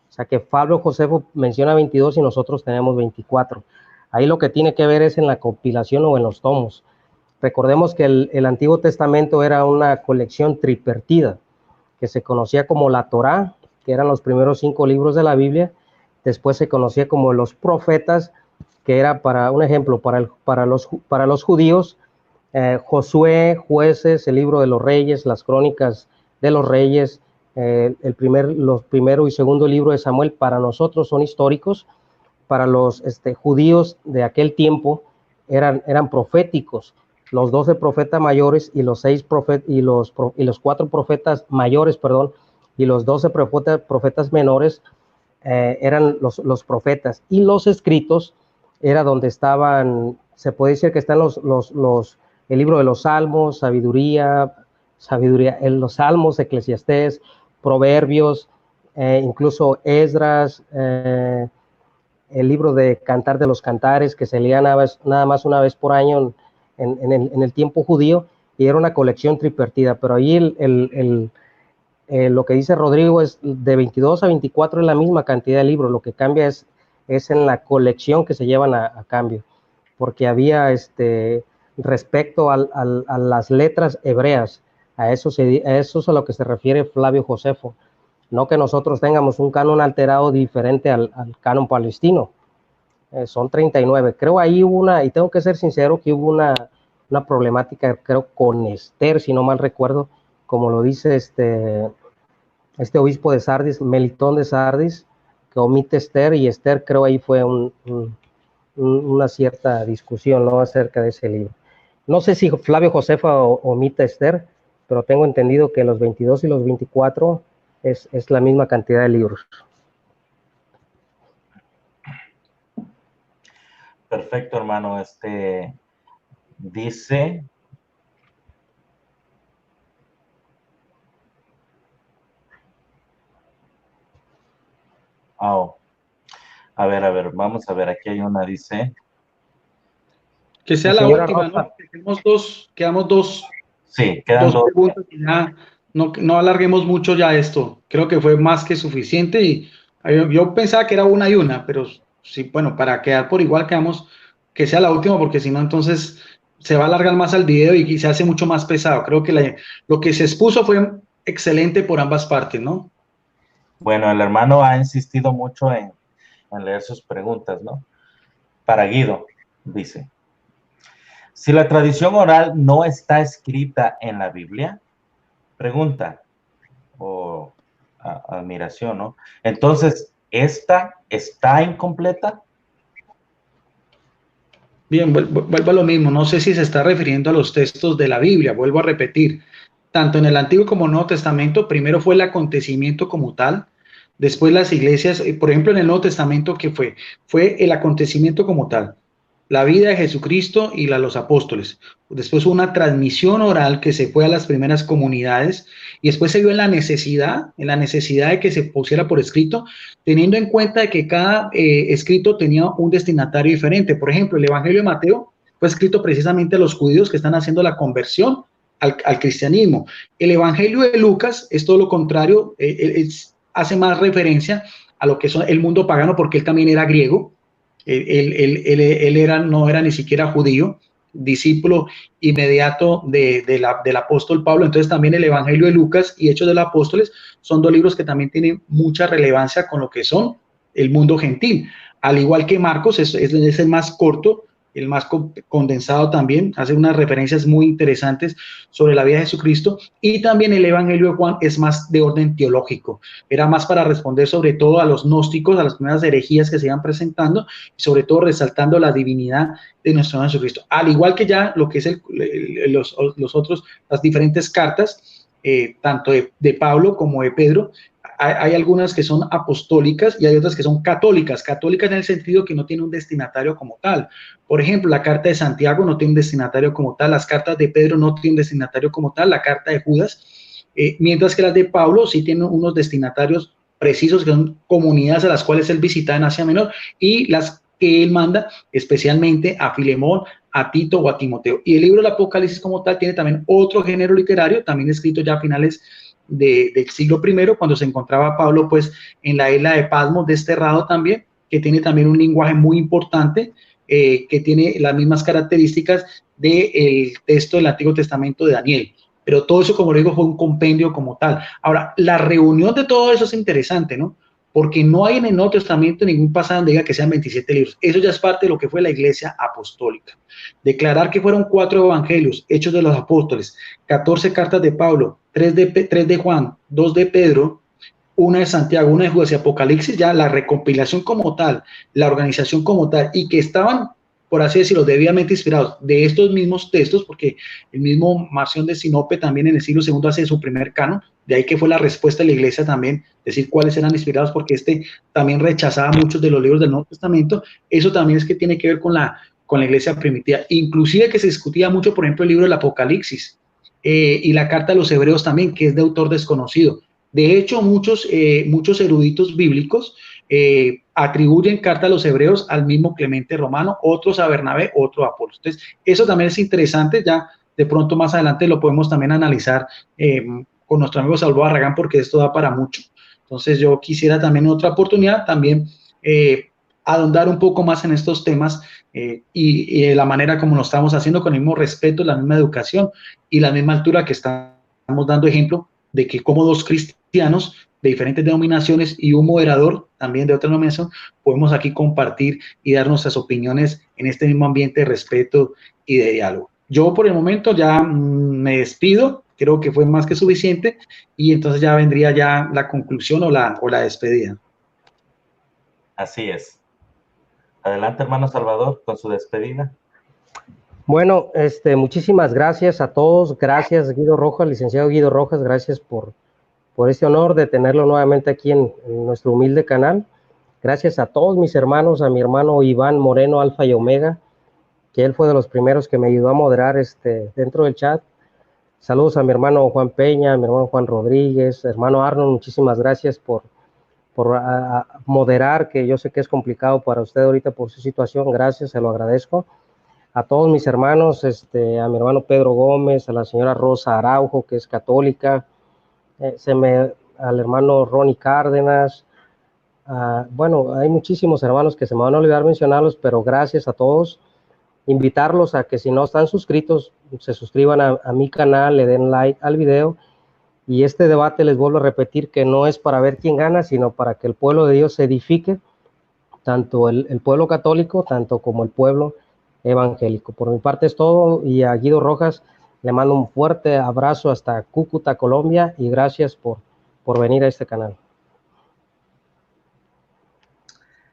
[SPEAKER 2] O sea, que Flavio Josefo menciona 22 y nosotros tenemos 24. Ahí lo que tiene que ver es en la compilación o en los tomos. Recordemos que el Antiguo Testamento era una colección tripartida, que se conocía como la Torá, que eran los primeros 5 libros de la Biblia. Después se conocía como los profetas, que era, para un ejemplo, para los judíos, Josué, Jueces, el libro de los reyes, las crónicas de los reyes, los primero y segundo libro de Samuel, para nosotros son históricos. Para los judíos de aquel tiempo eran proféticos. Los 12 profetas mayores y los 4 profetas mayores, perdón, y los 12 profetas menores eran los profetas. Y los escritos era donde estaban, se puede decir que están el libro de los Salmos, sabiduría, los Salmos, Eclesiastés, Proverbios, incluso Esdras, el libro de Cantar de los Cantares, que se leía nada más una vez por año en el tiempo judío, y era una colección tripartida. Pero ahí lo que dice Rodrigo es de 22 a 24 es la misma cantidad de libros, lo que cambia es en la colección que se llevan a cambio, porque había respecto a las letras hebreas, a eso es a lo que se refiere Flavio Josefo. No que nosotros tengamos un canon alterado diferente al canon palestino. Son 39. Creo ahí hubo y tengo que ser sincero, que hubo una problemática, creo, con Esther, si no mal recuerdo, como lo dice este obispo de Sardis, Melitón de Sardis, que omite Esther, y Esther creo ahí fue una cierta discusión, ¿no?, acerca de ese libro. No sé si Flavio Josefo omite Esther, pero tengo entendido que los 22 y los 24 es la misma cantidad de libros.
[SPEAKER 1] Perfecto, hermano. Dice... Oh. A ver, vamos a ver, aquí hay una, dice...
[SPEAKER 3] Que sea la última, ¿no? Quedamos dos.
[SPEAKER 1] Sí, quedan dos
[SPEAKER 3] preguntas y ya no alarguemos mucho ya esto. Creo que fue más que suficiente y yo pensaba que era una y una, pero sí, bueno, para quedar por igual quedamos que sea la última, porque si no entonces se va a alargar más el video y se hace mucho más pesado. Creo que lo que se expuso fue excelente por ambas partes, ¿no?
[SPEAKER 1] Bueno, el hermano ha insistido mucho en leer sus preguntas, ¿no? Para Guido, dice: si la tradición oral no está escrita en la Biblia, pregunta o admiración, ¿no? Entonces, ¿esta está incompleta?
[SPEAKER 3] Bien, vuelvo a lo mismo. No sé si se está refiriendo a los textos de la Biblia. Vuelvo a repetir. Tanto en el Antiguo como el Nuevo Testamento, primero fue el acontecimiento como tal. Después las iglesias, por ejemplo, en el Nuevo Testamento, ¿qué fue? Fue el acontecimiento como tal. La vida de Jesucristo y la de los apóstoles. Después hubo una transmisión oral que se fue a las primeras comunidades y después se vio en la necesidad de que se pusiera por escrito, teniendo en cuenta de que cada escrito tenía un destinatario diferente. Por ejemplo, el Evangelio de Mateo fue escrito precisamente a los judíos que están haciendo la conversión al cristianismo. El Evangelio de Lucas es todo lo contrario, hace más referencia a lo que es el mundo pagano, porque él también era griego. Él no era ni siquiera judío, discípulo inmediato del apóstol Pablo. Entonces también el Evangelio de Lucas y Hechos de los Apóstoles son dos libros que también tienen mucha relevancia con lo que son el mundo gentil. Al igual que Marcos, es el más corto, el más condensado también, hace unas referencias muy interesantes sobre la vida de Jesucristo, y también el Evangelio de Juan es más de orden teológico, era más para responder sobre todo a los gnósticos, a las primeras herejías que se iban presentando, y sobre todo resaltando la divinidad de nuestro Señor Jesucristo, al igual que ya lo que es los otros, las diferentes cartas, tanto de Pablo como de Pedro. Hay algunas que son apostólicas y hay otras que son católicas en el sentido que no tiene un destinatario como tal. Por ejemplo, la carta de Santiago no tiene un destinatario como tal, las cartas de Pedro no tienen un destinatario como tal, la carta de Judas, mientras que las de Pablo sí tienen unos destinatarios precisos, que son comunidades a las cuales él visita en Asia Menor, y las que él manda especialmente a Filemón, a Tito o a Timoteo. Y el libro del Apocalipsis como tal tiene también otro género literario, también escrito ya a finales del siglo I, cuando se encontraba Pablo pues en la isla de Patmos, desterrado también, que tiene también un lenguaje muy importante, que tiene las mismas características del texto del Antiguo Testamento de Daniel. Pero todo eso, como le digo, fue un compendio como tal. Ahora, la reunión de todo eso es interesante, ¿no? Porque no hay en el Nuevo Testamento ningún pasaje donde diga que sean 27 libros. Eso ya es parte de lo que fue la Iglesia Apostólica. Declarar que fueron 4 evangelios, Hechos de los Apóstoles, 14 cartas de Pablo, 3 de Juan, 2 de Pedro, 1 de Santiago, 1 de Judas y Apocalipsis, ya la recompilación como tal, la organización como tal, y que estaban, por así decirlo, debidamente inspirados de estos mismos textos, porque el mismo Marción de Sinope también en el siglo II hace su primer canon, de ahí que fue la respuesta de la Iglesia también, decir cuáles eran inspirados, porque también rechazaba muchos de los libros del Nuevo Testamento. Eso también es que tiene que ver con la Iglesia primitiva, inclusive que se discutía mucho, por ejemplo, el libro del Apocalipsis, y la carta de los Hebreos también, que es de autor desconocido. De hecho, muchos eruditos bíblicos atribuyen carta a los Hebreos al mismo Clemente Romano, otros a Bernabé, otros a Apolo. Entonces, eso también es interesante, ya de pronto más adelante lo podemos también analizar con nuestro amigo Salvador Barragán, porque esto da para mucho. Entonces, yo quisiera también en otra oportunidad también ahondar un poco más en estos temas, y de la manera como lo estamos haciendo, con el mismo respeto, la misma educación y la misma altura, que estamos dando ejemplo de que como 2 cristianos de diferentes denominaciones y un moderador también de otra denominación podemos aquí compartir y dar nuestras opiniones en este mismo ambiente de respeto y de diálogo. Yo por el momento ya me despido, creo que fue más que suficiente, y entonces ya vendría ya la conclusión o la despedida.
[SPEAKER 1] Así es. Adelante, hermano Salvador, con su despedida.
[SPEAKER 2] Bueno, muchísimas gracias a todos. Gracias, Guido Rojas, licenciado Guido Rojas, gracias por este honor de tenerlo nuevamente aquí en nuestro humilde canal. Gracias a todos mis hermanos, a mi hermano Iván Moreno, Alfa y Omega, que él fue de los primeros que me ayudó a moderar dentro del chat. Saludos a mi hermano Juan Peña, a mi hermano Juan Rodríguez, hermano Arnold, muchísimas gracias por moderar, que yo sé que es complicado para usted ahorita por su situación. Gracias, se lo agradezco. A todos mis hermanos, a mi hermano Pedro Gómez, a la señora Rosa Araujo, que es católica, al hermano Ronnie Cárdenas. Bueno, hay muchísimos hermanos que se me van a olvidar mencionarlos, pero gracias a todos. Invitarlos a que si no están suscritos, se suscriban a mi canal, le den like al video. Y este debate, les vuelvo a repetir, que no es para ver quién gana, sino para que el pueblo de Dios se edifique, tanto el pueblo católico, tanto como el pueblo evangélico. Por mi parte es todo, y a Guido Rojas le mando un fuerte abrazo hasta Cúcuta, Colombia, y gracias por venir a este canal.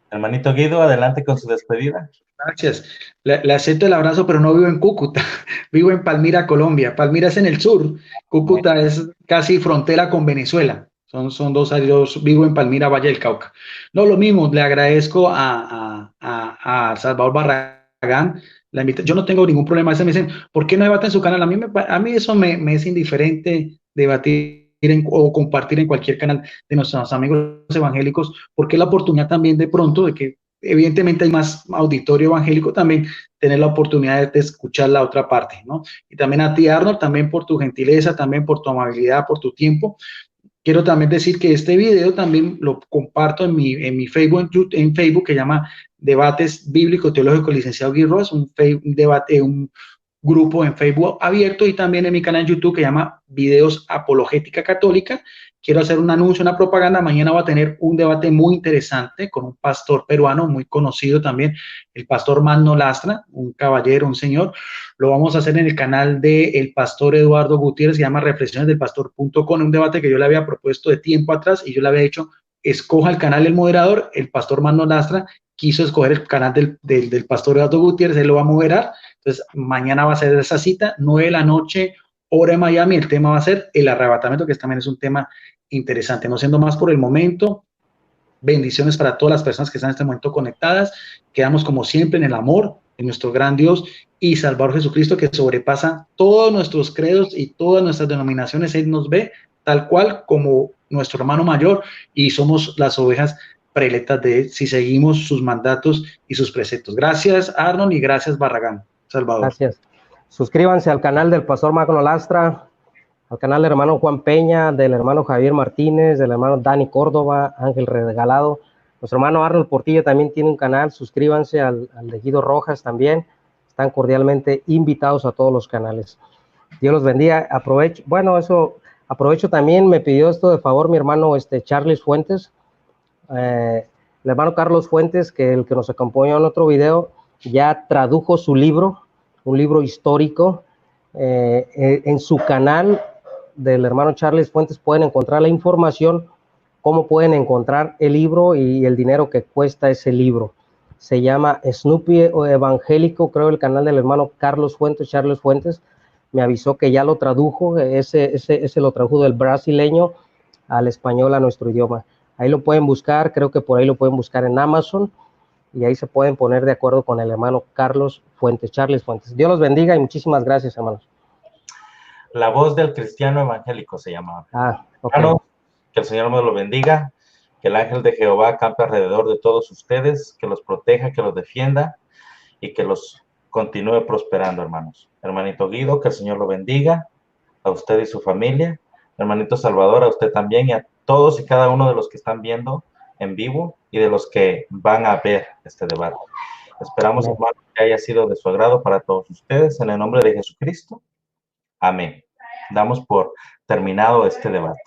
[SPEAKER 1] Hermanito Guido, adelante con su despedida.
[SPEAKER 3] Gracias. Le acepto el abrazo, pero no vivo en Cúcuta, vivo en Palmira, Colombia. Palmira es en el sur, Cúcuta es casi frontera con Venezuela. Son 2 áreas, vivo en Palmira, Valle del Cauca. No, lo mismo, le agradezco a Salvador Barragán la invitación. Yo no tengo ningún problema. A veces me dicen, ¿por qué no debate en su canal? A mí eso me es indiferente, debatir o compartir en cualquier canal de nuestros amigos evangélicos, porque es la oportunidad también de pronto de que evidentemente hay más auditorio evangélico, también tener la oportunidad de escuchar la otra parte, ¿no? Y también a ti, Arnold, también por tu gentileza, también por tu amabilidad, por tu tiempo. Quiero también decir que este video también lo comparto en mi Facebook, en Facebook, que llama Debates Bíblico Teológico Licenciado Guido Rojas, un debate, un grupo en Facebook abierto y también en mi canal en YouTube que se llama Videos Apologética Católica. Quiero hacer un anuncio, una propaganda. Mañana va a tener un debate muy interesante con un pastor peruano muy conocido también, el pastor Magno Lastra, un caballero, un señor. Lo vamos a hacer en el canal del pastor Eduardo Gutiérrez, se llama reflexionesdelpastor.com, un debate que yo le había propuesto de tiempo atrás y yo le había dicho, escoja el canal del moderador. El pastor Magno Lastra quiso escoger el canal del pastor Eduardo Gutiérrez, él lo va a moderar. Entonces, mañana va a ser esa cita, 9 de la noche, hora de Miami. El tema va a ser el arrebatamiento, que también es un tema interesante. No siendo más por el momento, bendiciones para todas las personas que están en este momento conectadas. Quedamos como siempre en el amor de nuestro gran Dios y Salvador Jesucristo, que sobrepasa todos nuestros credos y todas nuestras denominaciones. Él nos ve tal cual como nuestro hermano mayor y somos las ovejas predilectas de él si seguimos sus mandatos y sus preceptos. Gracias, Arnold, y gracias, Barragán. Salvador.
[SPEAKER 2] Gracias. Suscríbanse al canal del pastor Magno Lastra, al canal del hermano Juan Peña, del hermano Javier Martínez, del hermano Dani Córdoba, Ángel Regalado. Nuestro hermano Arnold Portillo también tiene un canal. Suscríbanse al de Guido Rojas también. Están cordialmente invitados a todos los canales. Dios los bendiga. Aprovecho también, me pidió esto de favor mi hermano Charles Fuentes, el hermano Carlos Fuentes, que el que nos acompañó en otro video, ya tradujo su libro, un libro histórico. En su canal del hermano Charles Fuentes pueden encontrar la información, cómo pueden encontrar el libro y el dinero que cuesta ese libro. Se llama Snoopy Evangélico, creo, el canal del hermano Carlos Fuentes, Charles Fuentes. Me avisó que ya lo tradujo, ese lo tradujo del brasileño al español, a nuestro idioma. Ahí lo pueden buscar, creo que por ahí lo pueden buscar en Amazon, y ahí se pueden poner de acuerdo con el hermano Carlos Fuentes, Charles Fuentes. Dios los bendiga y muchísimas gracias, hermanos.
[SPEAKER 1] La voz del cristiano evangélico se llama.
[SPEAKER 2] Okay.
[SPEAKER 1] Hermanos, que el Señor me los bendiga, que el ángel de Jehová acampe alrededor de todos ustedes, que los proteja, que los defienda y que los continúe prosperando, hermanos. Hermanito Guido, que el Señor lo bendiga, a usted y su familia. Hermanito Salvador, a usted también y a todos y cada uno de los que están viendo en vivo y de los que van a ver este debate. Esperamos, hermanos, que haya sido de su agrado para todos ustedes. En el nombre de Jesucristo. Amén. Damos por terminado este debate.